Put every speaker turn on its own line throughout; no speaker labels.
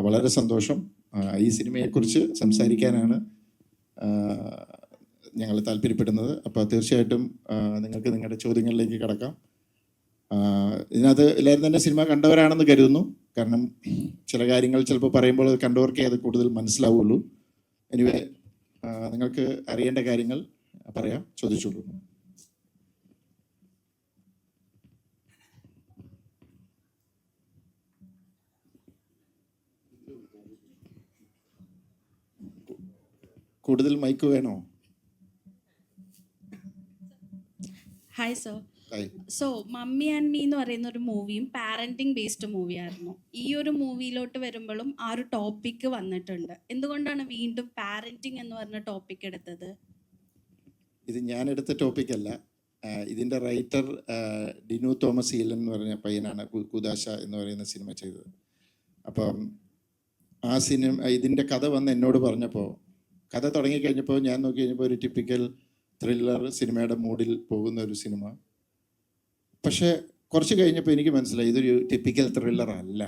വളരെ സന്തോഷം. ഈ സിനിമയെക്കുറിച്ച് സംസാരിക്കാനാണ് ഞങ്ങൾ താല്പര്യപ്പെടുന്നത്. അപ്പോൾ തീർച്ചയായിട്ടും നിങ്ങൾക്ക് നിങ്ങളുടെ ചോദ്യങ്ങളിലേക്ക് കടക്കാം. ഇതിനകത്ത് എല്ലാവരും തന്നെ സിനിമ കണ്ടവരാണെന്ന് കരുതുന്നു. കാരണം ചില കാര്യങ്ങൾ ചിലപ്പോൾ പറയുമ്പോൾ കണ്ടവർക്കേ അത് കൂടുതൽ മനസ്സിലാവുള്ളൂ. എനിവേ നിങ്ങൾക്ക് അറിയേണ്ട കാര്യങ്ങൾ പറയാം, ചോദിച്ചോളൂ. കൂടുതൽ മൈക്ക് വേണോ?
Hi sir.
Hi.
So mummy and me എന്ന് പറയുന്ന ഒരു മൂവിയും പാരന്റിങ് ബേസ്ഡ് മൂവിയായിരുന്നു. ഈ ഒരു മൂവിയിലോട്ട് വരുമ്പോഴും ആ ഒരു ടോപ്പിക്ക് വന്നിട്ടുണ്ട്. എന്തുകൊണ്ടാണ് വീണ്ടും പാരന്റിങ് എന്ന് പറഞ്ഞ ടോപ്പിക് എടുത്തത്?
ഇത് ഞാൻ എടുത്ത ടോപ്പിക്കല്ല. ഇതിൻ്റെ റൈറ്റർ ഡിനു തോമസ് ഈലൻ എന്ന് പറഞ്ഞ പയ്യനാണ് കുദാശ എന്ന് പറയുന്ന സിനിമ ചെയ്തത്. അപ്പം ആ സിനിമ ഇതിൻ്റെ കഥ വന്ന് എന്നോട് പറഞ്ഞപ്പോൾ, കഥ തുടങ്ങിക്കഴിഞ്ഞപ്പോൾ ഞാൻ നോക്കി കഴിഞ്ഞപ്പോൾ ഒരു ടിപ്പിക്കൽ ത്രില്ലർ സിനിമയുടെ മൂഡിൽ പോകുന്ന ഒരു സിനിമ. പക്ഷേ കുറച്ച് കഴിഞ്ഞപ്പോൾ എനിക്ക് മനസ്സിലായി ഇതൊരു ടിപ്പിക്കൽ ത്രില്ലർ അല്ല.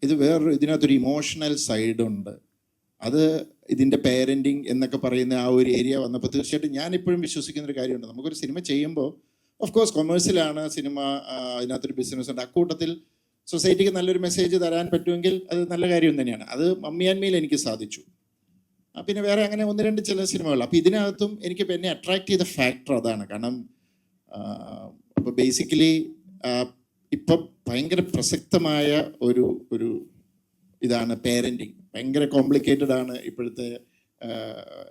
ഇത് വേറൊരു, ഇതിനകത്തൊരു ഇമോഷണൽ സൈഡുണ്ട്. അത് ഇതിൻ്റെ പേരൻറ്റിങ് എന്നൊക്കെ പറയുന്ന ആ ഒരു ഏരിയ വന്നപ്പോൾ തീർച്ചയായിട്ടും ഞാനിപ്പോഴും വിശ്വസിക്കുന്നൊരു കാര്യമുണ്ട്. നമുക്കൊരു സിനിമ ചെയ്യുമ്പോൾ ഓഫ് കോഴ്സ് കൊമേഴ്സ്യലാണ് സിനിമ, അതിനകത്തൊരു ബിസിനസ് ഉണ്ട്. അക്കൂട്ടത്തിൽ സൊസൈറ്റിക്ക് നല്ലൊരു മെസ്സേജ് തരാൻ പറ്റുമെങ്കിൽ അത് നല്ല കാര്യം തന്നെയാണ്. അത് മമ്മി ആൻഡ് മീയിൽ എനിക്ക് സാധിച്ചു. പിന്നെ വേറെ അങ്ങനെ ഒന്ന് രണ്ട് ചില സിനിമകൾ. അപ്പോൾ ഇതിനകത്തും എനിക്ക് എന്നെ അട്രാക്ട് ചെയ്ത ഫാക്ടർ അതാണ്. കാരണം അപ്പോൾ ബേസിക്കലി ഇപ്പം ഭയങ്കര പ്രസക്തമായ ഒരു ഇതാണ് പേരൻറ്റിങ്. ഭയങ്കര കോംപ്ലിക്കേറ്റഡ് ആണ് ഇപ്പോഴത്തെ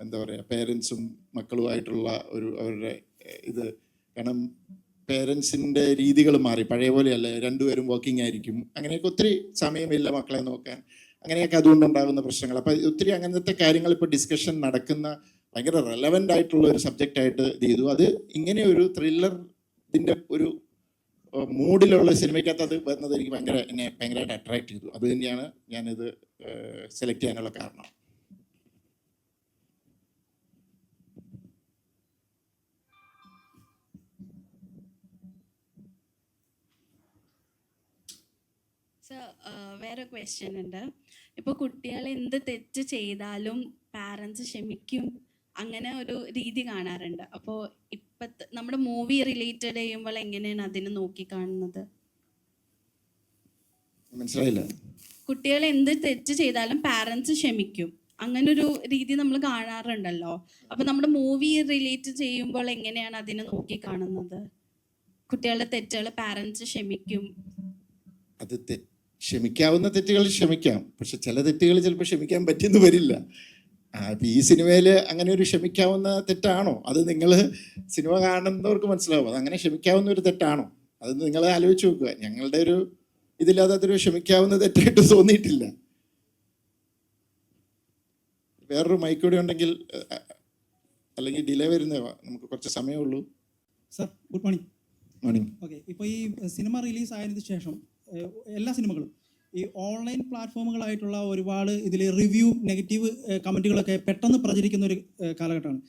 എന്താ പറയുക, പേരൻസും മക്കളുമായിട്ടുള്ള അവരുടെ ഇത്. കാരണം പേരൻസിൻ്റെ രീതികൾ മാറി, പഴയ പോലെയല്ല. രണ്ടുപേരും വർക്കിംഗ് ആയിരിക്കും, അങ്ങനെയൊക്കെ ഒത്തിരി സമയമില്ല മക്കളെ നോക്കാൻ, അങ്ങനെയൊക്കെ അതുകൊണ്ടുണ്ടാകുന്ന പ്രശ്നങ്ങൾ. അപ്പോൾ ഒത്തിരി അങ്ങനത്തെ കാര്യങ്ങൾ ഇപ്പോൾ ഡിസ്കഷൻ നടക്കുന്ന ഭയങ്കര റെലവൻ്റ് ആയിട്ടുള്ള ഒരു സബ്ജക്റ്റായിട്ട് ഇത് ചെയ്തു. അത് ഇങ്ങനെ ഒരു ത്രില്ലറിൻ്റെ ഒരു മൂഡിലുള്ള സിനിമയ്ക്കകത്ത് അത് വരുന്നത് എനിക്ക് എന്നെ ഭയങ്കരമായിട്ട് അട്രാക്ട് ചെയ്തു. അത് തന്നെയാണ് ഞാനിത് സെലക്ട് ചെയ്യാനുള്ള കാരണം.
സർ, വേറെ ക്വസ്റ്റ്യൻ ഉണ്ട്. ഇപ്പോൾ കുട്ടികൾ എന്ത് തെറ്റ് ചെയ്താലും പാരൻസ് ക്ഷമിക്കും, അങ്ങനെ ഒരു രീതി കാണാറുണ്ട്. അപ്പോൾ ഇപ്പോഴത്തെ നമ്മുടെ മൂവി റിലേറ്റഡ് ചെയ്യുമ്പോൾ എങ്ങനെയാണ് അതിനെ നോക്കിക്കാണുന്നത്?
മനസ്സിലായില്ല.
കുട്ടികൾ എന്ത് തെറ്റ് ചെയ്താലും പാരൻസ് ക്ഷമിക്കും, അങ്ങനൊരു രീതി നമ്മൾ കാണാറുണ്ടല്ലോ. അപ്പോൾ നമ്മുടെ മൂവി റിലേറ്റ് ചെയ്യുമ്പോൾ എങ്ങനെയാണ് അതിനെ നോക്കിക്കാണുന്നത്? കുട്ടികളുടെ തെറ്റുകൾ പാരൻസ് ക്ഷമിക്കും.
അത് ക്ഷമിക്കാവുന്ന തെറ്റുകൾ ക്ഷമിക്കാം, പക്ഷെ ചില തെറ്റുകൾ ചിലപ്പോൾ ക്ഷമിക്കാൻ പറ്റിയെന്ന് വരില്ല. ഇപ്പം ഈ സിനിമയിൽ അങ്ങനെ ഒരു ക്ഷമിക്കാവുന്ന തെറ്റാണോ? അത് നിങ്ങൾ സിനിമ കാണുന്നവർക്ക് മനസ്സിലാവും. അത് അങ്ങനെ ക്ഷമിക്കാവുന്ന ഒരു തെറ്റാണോ? അത് നിങ്ങൾ ആലോചിച്ച് നോക്കുക. ഞങ്ങളുടെ ഒരു ഇതില്ലാതെ അതൊരു ക്ഷമിക്കാവുന്ന തെറ്റായിട്ട് തോന്നിയിട്ടില്ല. വേറൊരു മൈക്കൂടെ ഉണ്ടെങ്കിൽ, അല്ലെങ്കിൽ ഡിലേ വരുന്നതാ, നമുക്ക് കുറച്ച് സമയമുള്ളൂ.
Sir, good morning.
Morning.
Okay, ഇപ്പോൾ ഈ സിനിമ റിലീസ് ആയതിനു ശേഷം എല്ലാ സിനിമകളും ഈ ഓൺലൈൻ പ്ലാറ്റ്ഫോമുകളായിട്ടുള്ള ഒരുപാട് ഇതിൽ റിവ്യൂ, നെഗറ്റീവ് കമൻറ്റുകളൊക്കെ പെട്ടെന്ന് പ്രചരിക്കുന്ന ഒരു കാലഘട്ടമാണ്.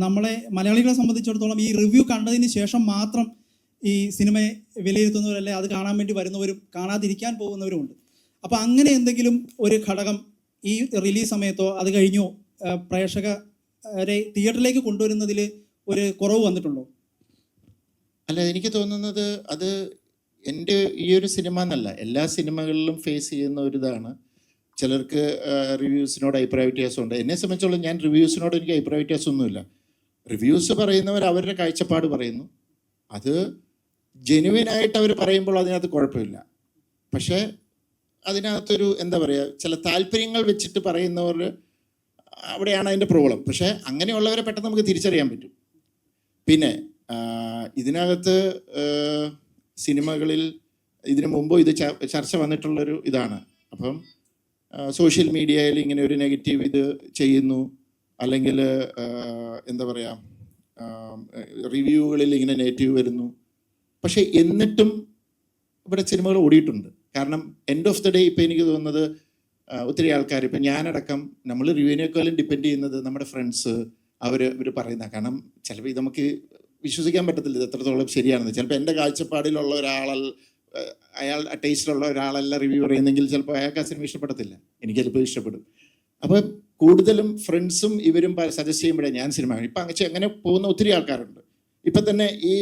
നമ്മളെ മലയാളികളെ സംബന്ധിച്ചിടത്തോളം ഈ റിവ്യൂ കണ്ടതിന് ശേഷം മാത്രം ഈ സിനിമയെ വിലയിരുത്തുന്നവരല്ലേ, അത് കാണാൻ വേണ്ടി വരുന്നവരും കാണാതിരിക്കാൻ പോകുന്നവരുമുണ്ട്. അപ്പോൾ അങ്ങനെ എന്തെങ്കിലും ഒരു ഘടകം ഈ റിലീസ് സമയത്തോ അത് കഴിഞ്ഞോ പ്രേക്ഷകരെ തിയേറ്ററിലേക്ക് കൊണ്ടുവരുന്നതിൽ ഒരു കുറവ് വന്നിട്ടുണ്ടോ?
അല്ല, എനിക്ക് തോന്നുന്നത് അത് എൻ്റെ ഈ ഒരു സിനിമ എന്നല്ല, എല്ലാ സിനിമകളിലും ഫേസ് ചെയ്യുന്ന ഒരു ഇതാണ്. ചിലർക്ക് റിവ്യൂസിനോട് അഭിപ്രായ വ്യത്യാസമുണ്ട്. എന്നെ സംബന്ധിച്ചോളം ഞാൻ റിവ്യൂസിനോട് എനിക്ക് അഭിപ്രായ വ്യത്യാസമൊന്നുമില്ല. റിവ്യൂസ് പറയുന്നവർ അവരുടെ കാഴ്ചപ്പാട് പറയുന്നു, അത് ജെനുവിനായിട്ട് അവർ പറയുമ്പോൾ അതിനകത്ത് കുഴപ്പമില്ല. പക്ഷേ അതിനകത്തൊരു എന്താ പറയുക, ചില താല്പര്യങ്ങൾ വെച്ചിട്ട് പറയുന്നവർ, അവിടെയാണ് അതിൻ്റെ പ്രോബ്ലം. പക്ഷേ അങ്ങനെയുള്ളവരെ പെട്ടെന്ന് നമുക്ക് തിരിച്ചറിയാൻ പറ്റും. പിന്നെ ഇതിനകത്ത് സിനിമകളിൽ ഇതിനു മുമ്പ് ഇത് ചർച്ച വന്നിട്ടുള്ളൊരു ഇതാണ്. അപ്പം സോഷ്യൽ മീഡിയയിൽ ഇങ്ങനെ ഒരു നെഗറ്റീവ് ഇത് ചെയ്യുന്നു, അല്ലെങ്കിൽ എന്താ പറയുക, റിവ്യൂകളിൽ ഇങ്ങനെ നെഗറ്റീവ് വരുന്നു. പക്ഷേ എന്നിട്ടും ഇവിടെ സിനിമകൾ ഓടിയിട്ടുണ്ട്. കാരണം എൻഡ് ഓഫ് ദ ഡേ ഇപ്പോൾ എനിക്ക് തോന്നുന്നത് ഒത്തിരി ആൾക്കാർ, ഇപ്പം ഞാനടക്കം, നമ്മൾ റിവ്യൂവിനേക്കാളും ഡിപ്പെൻഡ് ചെയ്യുന്നത് നമ്മുടെ ഫ്രണ്ട്സ്, അവർ പറയുന്ന. കാരണം ചിലപ്പോൾ ഇത് നമുക്ക് വിശ്വസിക്കാൻ പറ്റത്തില്ല ഇത് എത്രത്തോളം ശരിയാണെന്ന്. ചിലപ്പോൾ എൻ്റെ കാഴ്ചപ്പാടിലുള്ള അയാൾ ടേസ്റ്റിലുള്ള ഒരാളല്ല റിവ്യൂ പറയുന്നെങ്കിൽ ചിലപ്പോൾ അയാൾക്ക് ആ സിനിമ ഇഷ്ടപ്പെടത്തില്ല, എനിക്ക് ചിലപ്പോൾ ഇഷ്ടപ്പെടും. അപ്പോൾ കൂടുതലും ഫ്രണ്ട്സും ഇവരും സജസ്റ്റ് ചെയ്യുമ്പോഴേ ഞാൻ സിനിമ കാണും. ഇപ്പം അങ്ങനെ പോകുന്ന ഒത്തിരി ആൾക്കാരുണ്ട്. ഇപ്പം തന്നെ ഈ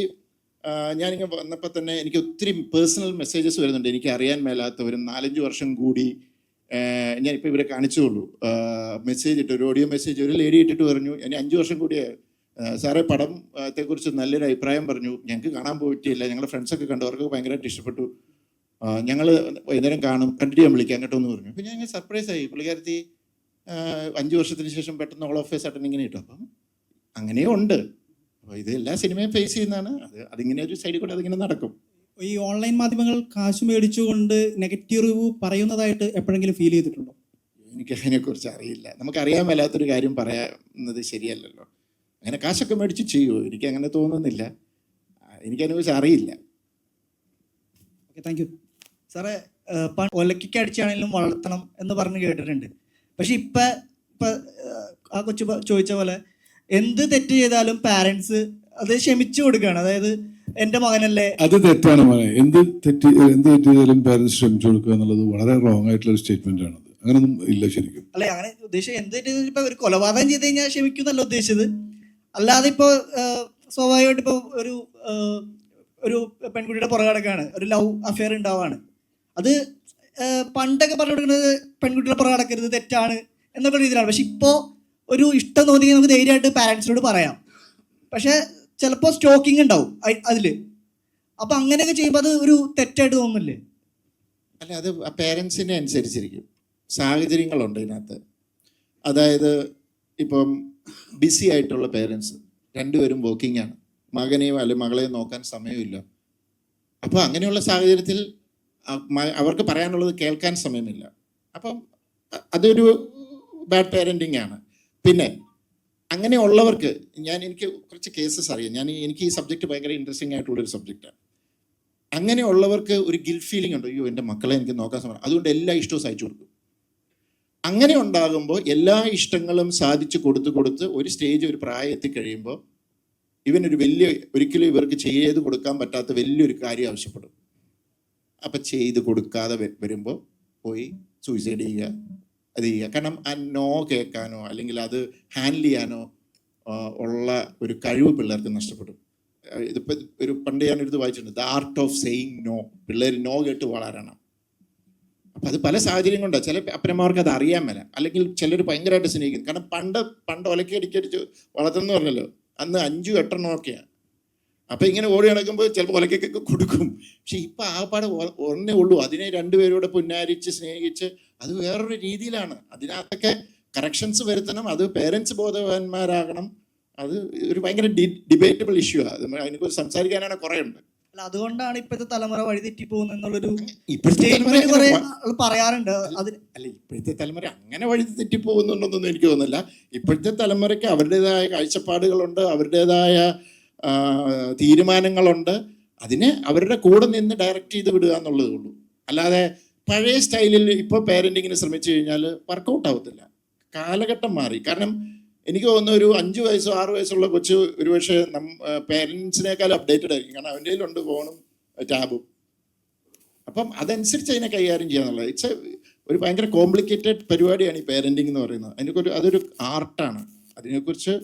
ഞാനിങ്ങനെ വന്നപ്പോൾ തന്നെ എനിക്ക് ഒത്തിരി പേഴ്സണൽ മെസ്സേജസ് വരുന്നുണ്ട്. എനിക്ക് അറിയാൻ മേലാത്തവരും 4-5 വർഷം കൂടി ഞാനിപ്പോൾ ഇവരെ കാണിച്ചുള്ളൂ. മെസ്സേജ് ഇട്ട്, ഒരു ഓഡിയോ മെസ്സേജ് ഒരു ലേഡി ഇട്ടിട്ട് പറഞ്ഞു, ഇനി 5 വർഷം കൂടിയായി സാറേ പടത്തെക്കുറിച്ച് നല്ലൊരു അഭിപ്രായം പറഞ്ഞു, ഞങ്ങൾക്ക് കാണാൻ പോയിട്ടില്ല, ഞങ്ങളുടെ ഫ്രണ്ട്സൊക്കെ കണ്ടു, അവർക്ക് ഭയങ്കരമായിട്ട് ഇഷ്ടപ്പെട്ടു, ഞങ്ങൾ വൈകുന്നേരം കാണും, കണ്ടിട്ട് ഞാൻ വിളിക്കാം കേട്ടോ എന്ന് പറഞ്ഞു. അപ്പോൾ ഞാൻ സർപ്രൈസായി. പുള്ളിക്കാരത്തി 5 വർഷത്തിന് ശേഷം പെട്ടെന്ന് ഓൾ ഓഫ് എ സഡൻ ഇങ്ങനെ ഇട്ടു. അപ്പം അങ്ങനെയും ഉണ്ട്. അപ്പോൾ ഇത് എല്ലാ സിനിമയും ഫേസ് ചെയ്യുന്നതാണ്. അതിങ്ങനെ ഒരു സൈഡിൽ കൂടെ അതിങ്ങനെ നടക്കും.
ഈ ഓൺലൈൻ മാധ്യമങ്ങൾ കാശ് മേടിച്ചുകൊണ്ട് നെഗറ്റീവ് റിവ്യൂ പറയുന്നതായിട്ട് എപ്പോഴെങ്കിലും ഫീൽ ചെയ്തിട്ടുണ്ടോ?
എനിക്ക് അതിനെക്കുറിച്ച് അറിയില്ല. നമുക്കറിയാൻ മേലാത്തൊരു കാര്യം പറയുന്നത് ശരിയല്ലല്ലോ. അങ്ങനെ കാശൊക്കെ മേടിച്ച് ചെയ്യുമോ? എനിക്ക് അങ്ങനെ തോന്നുന്നില്ല. എനിക്കതിനെക്കുറിച്ച് അറിയില്ല.
Okay, thank you.
സാറേ, ഒലക്കൊക്കെ അടിച്ചാണെങ്കിലും വളർത്തണം എന്ന് പറഞ്ഞ് കേട്ടിട്ടുണ്ട്. പക്ഷെ ഇപ്പം ആ കൊച്ചു ചോദിച്ച പോലെ എന്ത് തെറ്റ് ചെയ്താലും പാരൻസ് അത് ക്ഷമിച്ചു കൊടുക്കുകയാണ്. അതായത് എൻ്റെ മകനല്ലേ. അത്
തെറ്റാണ് മോനെ. എന്ത് തെറ്റ് ചെയ്താലും പാരൻസ് ക്ഷമിച്ചു കൊടുക്കുക എന്നുള്ളത് വളരെ റോങ് ആയിട്ടുള്ള ഒരു സ്റ്റേറ്റ്മെന്റ് ആണ്. അങ്ങനൊന്നും ഇല്ല ശരിക്കും.
അല്ലെ, അങ്ങനെ ഉദ്ദേശിച്ചത് എന്ത് തെറ്റ് ഇപ്പൊ ഒരു കൊലപാതകം ചെയ്ത് കഴിഞ്ഞാൽ ക്ഷമിക്കും എന്നല്ല ഉദ്ദേശിച്ചത്. അല്ലാതെ ഇപ്പോൾ സ്വാഭാവികമായിട്ട് ഇപ്പോൾ ഒരു പെൺകുട്ടിയുടെ പുറകടക്കാണ്, ഒരു ലവ് അഫെയർ ഉണ്ടാവാണ്. അത് പണ്ടൊക്കെ പറഞ്ഞു കൊടുക്കുന്നത് പെൺകുട്ടിയുടെ പുറകടക്കരുത്, തെറ്റാണ് എന്നൊക്കെ രീതിയിലാണ്. പക്ഷെ ഇപ്പോൾ ഒരു ഇഷ്ടം തോന്നിയെങ്കിൽ നമുക്ക് ധൈര്യമായിട്ട് പാരൻസിനോട് പറയാം. പക്ഷെ ചിലപ്പോൾ സ്റ്റോക്കിംഗ് ഉണ്ടാവും അതിൽ. അപ്പം അങ്ങനെയൊക്കെ ചെയ്യുമ്പോൾ അത് ഒരു തെറ്റായിട്ട് തോന്നുന്നില്ലേ?
അല്ല, അത് പേരൻസിനെ അനുസരിച്ചിരിക്കും. സാഹചര്യങ്ങളുണ്ട് ഇതിനകത്ത്. അതായത് ഇപ്പം ബിസി ആയിട്ടുള്ള പേരൻസ് രണ്ടുപേരും വർക്കിംഗ് ആണ്, മകനെയോ അല്ലെങ്കിൽ മകളെയോ നോക്കാൻ സമയമില്ല. അപ്പോൾ അങ്ങനെയുള്ള സാഹചര്യത്തിൽ അവർക്ക് പറയാനുള്ളത് കേൾക്കാൻ സമയമില്ല. അപ്പം അതൊരു ബാഡ് പേരൻറ്റിങ് ആണ്. പിന്നെ അങ്ങനെയുള്ളവർക്ക് എനിക്ക് കുറച്ച് കേസസ് അറിയാം. എനിക്ക് ഈ സബ്ജക്റ്റ് ഭയങ്കര ഇൻട്രസ്റ്റിംഗ് ആയിട്ടുള്ളൊരു സബ്ജക്റ്റാണ്. അങ്ങനെയുള്ളവർക്ക് ഒരു ഗിൽറ്റ് ഫീലിംഗ് ഉണ്ട്, അയ്യോ എൻ്റെ മക്കളെ എനിക്ക് നോക്കാൻ സമയം, അതുകൊണ്ട് എല്ലാ ഇഷ്ടവും സഹിച്ചു കൊടുക്കും. അങ്ങനെ ഉണ്ടാകുമ്പോൾ എല്ലാ ഇഷ്ടങ്ങളും സാധിച്ചു കൊടുത്ത് ഒരു സ്റ്റേജ്, ഒരു പ്രായം എത്തിക്കഴിയുമ്പോൾ ഇവനൊരു ഒരിക്കലും ഇവർക്ക് ചെയ്ത് കൊടുക്കാൻ പറ്റാത്ത വലിയൊരു കാര്യം ആവശ്യപ്പെടും. അപ്പം ചെയ്ത് കൊടുക്കാതെ വരുമ്പോൾ പോയി സൂയിസൈഡ് ചെയ്യുക, അത് ചെയ്യുക. കാരണം ആ നോ കേൾക്കാനോ അല്ലെങ്കിൽ അത് ഹാൻഡിൽ ചെയ്യാനോ ഉള്ള ഒരു കഴിവ് പിള്ളേർക്ക് നഷ്ടപ്പെടും. ഇതിപ്പോൾ പണ്ട് ഞാനൊരിത് വായിച്ചിട്ടുണ്ട്, the art of saying no. പിള്ളേർ നോ കേട്ട് വളരണം. അപ്പം അത് പല സാഹചര്യം കൊണ്ടാണ്. ചില അപ്പനമാർക്ക് അത് അറിയാൻ മേല, അല്ലെങ്കിൽ ചിലർ ഭയങ്കരമായിട്ട് സ്നേഹിക്കും. കാരണം പണ്ട് ഒലക്കടിക്കടിച്ച് വളർത്തുന്നു പറഞ്ഞല്ലോ, അന്ന് 5-8 ഒക്കെയാണ്. അപ്പം ഇങ്ങനെ ഓടി നടക്കുമ്പോൾ ചിലപ്പോൾ ഒലക്കൊക്കെ കൊടുക്കും. പക്ഷെ ഇപ്പം ആ പാടെ ഒന്നേ ഉള്ളൂ. അതിനെ രണ്ടുപേരോടെ പുന്നാരിച്ച് സ്നേഹിച്ച് അത് വേറൊരു രീതിയിലാണ്. അതിനകത്തൊക്കെ കറക്ഷൻസ് വരുത്തണം. അത് പേരൻസ് ബോധവാന്മാരാകണം. അത് ഒരു ഭയങ്കര ഡിബേറ്റബിൾ ഇഷ്യൂ ആണ്. അതിനെക്കുറിച്ച് സംസാരിക്കാനാണ് കുറേ ഉണ്ട്.
അല്ല, അതുകൊണ്ടാണ് ഇപ്പോഴത്തെ തലമുറ വഴിതെറ്റി പോകുന്നുള്ളൊരു
ഇപ്പോഴത്തെ
പറയാറുണ്ട്.
അല്ല, ഇപ്പോഴത്തെ തലമുറ അങ്ങനെ വഴി തെറ്റിപ്പോകുന്നുണ്ടെന്നൊന്നും എനിക്ക് തോന്നുന്നില്ല. ഇപ്പോഴത്തെ തലമുറയ്ക്ക് അവരുടേതായ കാഴ്ചപ്പാടുകളുണ്ട്, അവരുടേതായ തീരുമാനങ്ങളുണ്ട്. അതിനെ അവരുടെ കൂടെ നിന്ന് ഡയറക്റ്റ് ചെയ്ത് വിടുക എന്നുള്ളതേ ഉള്ളൂ. അല്ലാതെ പഴയ സ്റ്റൈലിൽ ഇപ്പോൾ പേരൻറ്റിങ്ങിന് ശ്രമിച്ചു കഴിഞ്ഞാൽ വർക്കൗട്ട് ആവത്തില്ല. കാലഘട്ടം മാറി. കാരണം എനിക്ക് തോന്നുന്നു ഒരു 5 വയസ്സോ 6 വയസ്സുള്ള കൊച്ച് ഒരുപക്ഷെ പേരൻസിനേക്കാൾ അപ്ഡേറ്റഡ് ആയിരിക്കും. കാരണം അവൻ്റെ കയ്യിലുണ്ട് ഫോണും ടാബും. അപ്പം അതനുസരിച്ച് അതിനെ കൈകാര്യം ചെയ്യാന്നുള്ളത് ഒരു ഭയങ്കര കോംപ്ലിക്കേറ്റഡ് പരിപാടിയാണ് ഈ പേരൻറ്റിങ് എന്ന് പറയുന്നത്. അതൊരു ആർട്ടാണ്. അതിനെക്കുറിച്ച്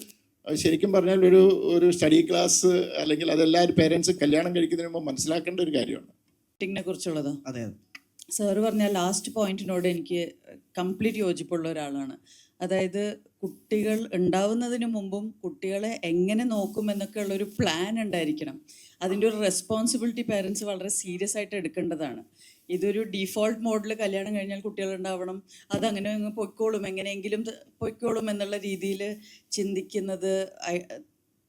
ശരിക്കും പറഞ്ഞാൽ ഒരു സ്റ്റഡി ക്ലാസ് അല്ലെങ്കിൽ അതെല്ലാവരും പേരൻസ് കല്യാണം കഴിക്കുന്നതിന് മുമ്പ് മനസ്സിലാക്കേണ്ട ഒരു കാര്യമാണ്.
കുറിച്ചുള്ളത്.
അതെ, സാറ് പറഞ്ഞ ലാസ്റ്റ് പോയിന്റിനോട് എനിക്ക് കംപ്ലീറ്റ് യോജിപ്പുള്ള ഒരാളാണ്. അതായത് കുട്ടികൾ ഉണ്ടാവുന്നതിന് മുമ്പും കുട്ടികളെ എങ്ങനെ നോക്കും എന്നൊക്കെ ഉള്ളൊരു പ്ലാൻ ഉണ്ടായിരിക്കണം. അതിൻ്റെ ഒരു റെസ്പോൺസിബിലിറ്റി പേരൻസ് വളരെ സീരിയസ് ആയിട്ട് എടുക്കേണ്ടതാണ്. ഇതൊരു ഡീഫോൾട്ട് മോഡിൽ കല്യാണം കഴിഞ്ഞാൽ കുട്ടികളുണ്ടാവണം, അതങ്ങനെ അങ്ങ് പൊയ്ക്കോളും, എങ്ങനെയെങ്കിലും പൊയ്ക്കോളും എന്നുള്ള രീതിയിൽ ചിന്തിക്കുന്നത്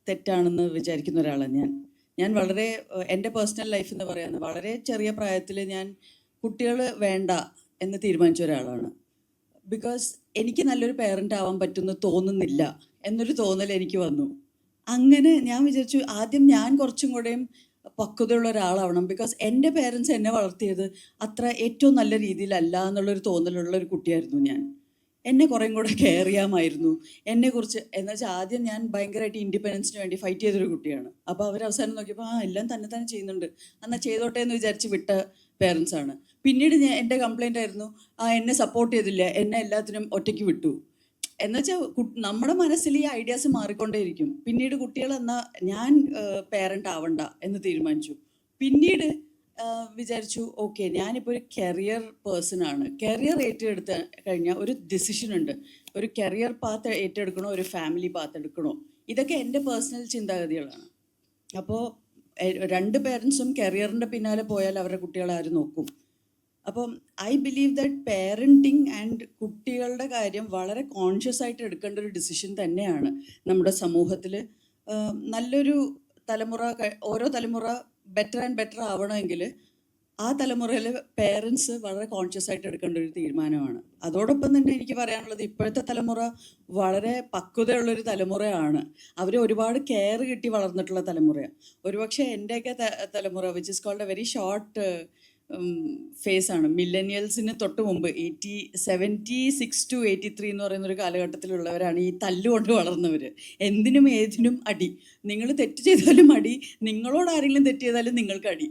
തെറ്റാണെന്ന് വിചാരിക്കുന്ന ഒരാളാണ് ഞാൻ വളരെ എൻ്റെ പേഴ്സണൽ ലൈഫ് എന്ന് പറയുന്നത് വളരെ ചെറിയ പ്രായത്തിൽ ഞാൻ കുട്ടികൾ വേണ്ട എന്ന് തീരുമാനിച്ച ഒരാളാണ്. ബിക്കോസ് എനിക്ക് നല്ലൊരു പേരൻ്റ് ആവാൻ പറ്റുമെന്ന് തോന്നുന്നില്ല എന്നൊരു തോന്നൽ എനിക്ക് വന്നു. അങ്ങനെ ഞാൻ വിചാരിച്ചു ആദ്യം ഞാൻ കുറച്ചും കൂടെയും പക്വതയുള്ള ഒരാളാവണം. ബിക്കോസ് എൻ്റെ പേരൻസ് എന്നെ വളർത്തിയത് അത്ര ഏറ്റവും നല്ല രീതിയിലല്ല എന്നുള്ളൊരു തോന്നലുള്ള ഒരു കുട്ടിയായിരുന്നു ഞാൻ. എന്നെ കുറേയും കൂടെ കെയർ ചെയ്യാമായിരുന്നു എന്നെക്കുറിച്ച്. എന്ന് വെച്ചാൽ ആദ്യം ഞാൻ ഭയങ്കരമായിട്ട് ഇൻഡിപെൻഡൻസിന് വേണ്ടി ഫൈറ്റ് ചെയ്തൊരു കുട്ടിയാണ്. അപ്പോൾ അവർ അവസാനം നോക്കിയപ്പോൾ എല്ലാം തന്നെ ചെയ്യുന്നുണ്ട്, എന്നാൽ ചെയ്തോട്ടെ എന്ന് വിചാരിച്ച് വിട്ട പേരൻസ് ആണ്. പിന്നീട് എൻ്റെ കംപ്ലൈൻ്റ് ആയിരുന്നു, എന്നെ സപ്പോർട്ട് ചെയ്തില്ല, എന്നെ എല്ലാത്തിനും ഒറ്റയ്ക്ക് വിട്ടു. എന്നുവെച്ചാൽ നമ്മുടെ മനസ്സിൽ ഈ ഐഡിയാസ് മാറിക്കൊണ്ടേയിരിക്കും. പിന്നീട് കുട്ടികൾ എന്നാൽ ഞാൻ പേരൻ്റ് ആവണ്ട എന്ന് തീരുമാനിച്ചു. പിന്നീട് വിചാരിച്ചു, ഓക്കെ, ഞാനിപ്പോൾ ഒരു കരിയർ പേഴ്സൺ ആണ്. കരിയർ ഏറ്റെടുത്ത് കഴിഞ്ഞാൽ ഒരു ഡിസിഷൻ ഉണ്ട്. ഒരു കരിയർ പാത്ത് ഏറ്റെടുക്കണോ, ഒരു ഫാമിലി പാത്ത് എടുക്കണോ, ഇതൊക്കെ എൻ്റെ പേഴ്സണൽ ചിന്താഗതികളാണ്. അപ്പോൾ രണ്ട് പേരൻസും കരിയറിൻ്റെ പിന്നാലെ പോയാൽ അവരുടെ കുട്ടികളെ ആര് നോക്കും? അപ്പം I believe that parenting and കുട്ടികളുടെ കാര്യം വളരെ കോൺഷ്യസ് ആയിട്ട് എടുക്കേണ്ട ഒരു ഡിസിഷൻ തന്നെയാണ് നമ്മുടെ സമൂഹത്തിൽ. നല്ലൊരു തലമുറ, ഓരോ തലമുറ ബെറ്റർ ആൻഡ് ബെറ്റർ ആവണമെങ്കിൽ ആ തലമുറയിൽ പേരൻസ് വളരെ കോൺഷ്യസ് ആയിട്ട് എടുക്കേണ്ട ഒരു തീരുമാനമാണ്. അതോടൊപ്പം തന്നെ എനിക്ക് പറയാനുള്ളത്, ഇപ്പോഴത്തെ തലമുറ വളരെ പക്വതയുള്ളൊരു തലമുറയാണ്. അവർ ഒരുപാട് കെയർ കിട്ടി വളർന്നിട്ടുള്ള തലമുറയാണ്. ഒരുപക്ഷെ എൻ്റെയൊക്കെ തലമുറ, which is called a very short ഫേസാണ്. മില്ലനിയൽസിന് തൊട്ട് മുമ്പ് 76 to 83 എന്ന് പറയുന്നൊരു കാലഘട്ടത്തിലുള്ളവരാണ് ഈ തല്ലുകൊണ്ട് വളർന്നവർ. എന്തിനും ഏതിനും അടി, നിങ്ങൾ തെറ്റ് ചെയ്താലും അടി, നിങ്ങളോട് ആരെങ്കിലും തെറ്റ് ചെയ്താലും നിങ്ങൾക്ക് അടി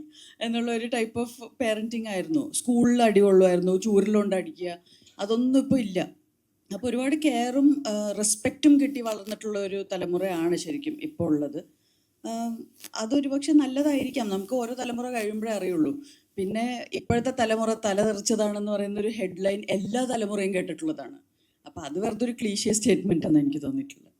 എന്നുള്ള ഒരു ടൈപ്പ് ഓഫ് പാരൻറ്റിങ് ആയിരുന്നു. സ്കൂളിൽ അടി കൊള്ളുമായിരുന്നു, ചൂരിലുകൊണ്ട് അടിക്കുക, അതൊന്നും ഇപ്പോൾ ഇല്ല. അപ്പോൾ ഒരുപാട് കെയറും റെസ്പെക്റ്റും കിട്ടി വളർന്നിട്ടുള്ള ഒരു തലമുറയാണ് ശരിക്കും ഇപ്പോൾ ഉള്ളത്. അതൊരു പക്ഷെ നല്ലതായിരിക്കാം, നമുക്ക് ഓരോ തലമുറ കഴിയുമ്പോഴേ അറിയുള്ളൂ. പിന്നെ ഇപ്പോഴത്തെ തലമുറ തലതെറിച്ചതാണെന്ന് പറയുന്ന ഒരു ഹെഡ്ലൈൻ എല്ലാ തലമുറയും കേട്ടിട്ടുള്ളതാണ്. അപ്പം അത് വെറുതെ ഒരു ക്ലീഷ്യ സ്റ്റേറ്റ്മെൻ്റ് എന്ന് എനിക്ക് തോന്നിയിട്ടുള്ളത്.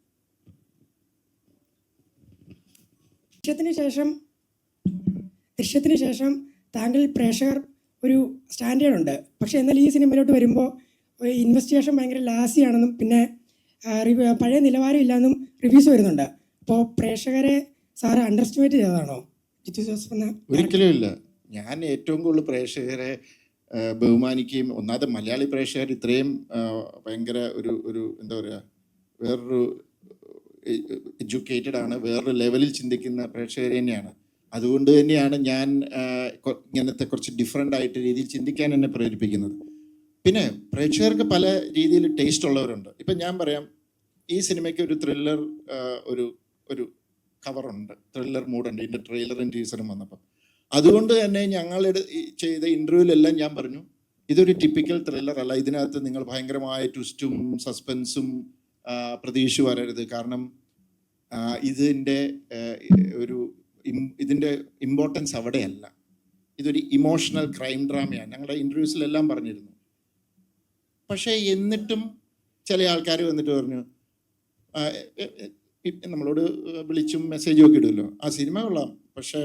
ദൃശ്യത്തിന് ശേഷം താങ്കൾ പ്രേക്ഷകർ ഒരു സ്റ്റാൻഡേർഡ് ഉണ്ട്. പക്ഷേ എന്നാൽ ഈ സിനിമയിലോട്ട് വരുമ്പോൾ ഇൻവെസ്റ്റിഗേഷൻ ഭയങ്കര ലാസിയാണെന്നും പിന്നെ പഴയ നിലവാരം ഇല്ലാന്നും റിവ്യൂസ് വരുന്നുണ്ട്. അപ്പോൾ പ്രേക്ഷകരെ സാറ് അണ്ടർ എസ്റ്റിമേറ്റ് ചെയ്തതാണോ ജിത്തു ജോസഫ് എന്ന?
ഒരിക്കലും ഇല്ല. ഞാൻ ഏറ്റവും കൂടുതൽ പ്രേക്ഷകരെ ബഹുമാനിക്കുകയും, ഒന്നാമത് മലയാളി പ്രേക്ഷകർ ഇത്രയും ഭയങ്കര ഒരു എന്താ പറയുക, വേറൊരു എഡ്യൂക്കേറ്റഡ് ആണ്, വേറൊരു ലെവലിൽ ചിന്തിക്കുന്ന പ്രേക്ഷകർ തന്നെയാണ്. അതുകൊണ്ട് തന്നെയാണ് ഞാൻ ഇങ്ങനത്തെ കുറച്ച് ഡിഫറെൻ്റ് ആയിട്ട് രീതിയിൽ ചിന്തിക്കാൻ എന്നെ പ്രേരിപ്പിക്കുന്നത്. പിന്നെ പ്രേക്ഷകർക്ക് പല രീതിയിൽ ടേസ്റ്റ് ഉള്ളവരുണ്ട്. ഇപ്പം ഞാൻ പറയാം, ഈ സിനിമയ്ക്ക് ഒരു ത്രില്ലർ ഒരു കവറുണ്ട്, ത്രില്ലർ മൂഡുണ്ട് ഇതിൻ്റെ ട്രെയിലറും ടീസറും വന്നപ്പോൾ. അതുകൊണ്ട് തന്നെ ഞങ്ങൾ ചെയ്ത ഇൻ്റർവ്യൂവിലെല്ലാം ഞാൻ പറഞ്ഞു, ഇതൊരു ടിപ്പിക്കൽ ത്രില്ലർ അല്ല, ഇതിനകത്ത് നിങ്ങൾ ഭയങ്കരമായ ട്വിസ്റ്റും സസ്പെൻസും പ്രതീക്ഷ വരരുത്. കാരണം ഇതിൻ്റെ ഇമ്പോർട്ടൻസ് അവിടെയല്ല, ഇതൊരു ഇമോഷണൽ ക്രൈം ഡ്രാമയാണ്. ഞങ്ങളുടെ ഇൻ്റർവ്യൂസിലെല്ലാം പറഞ്ഞിരുന്നു. പക്ഷേ എന്നിട്ടും ചില ആൾക്കാർ വന്നിട്ട് പറഞ്ഞു, നമ്മളോട് വിളിച്ചും മെസ്സേജും ഒക്കെ ഇടുമല്ലോ, ആ സിനിമ കൊള്ളാം, പക്ഷേ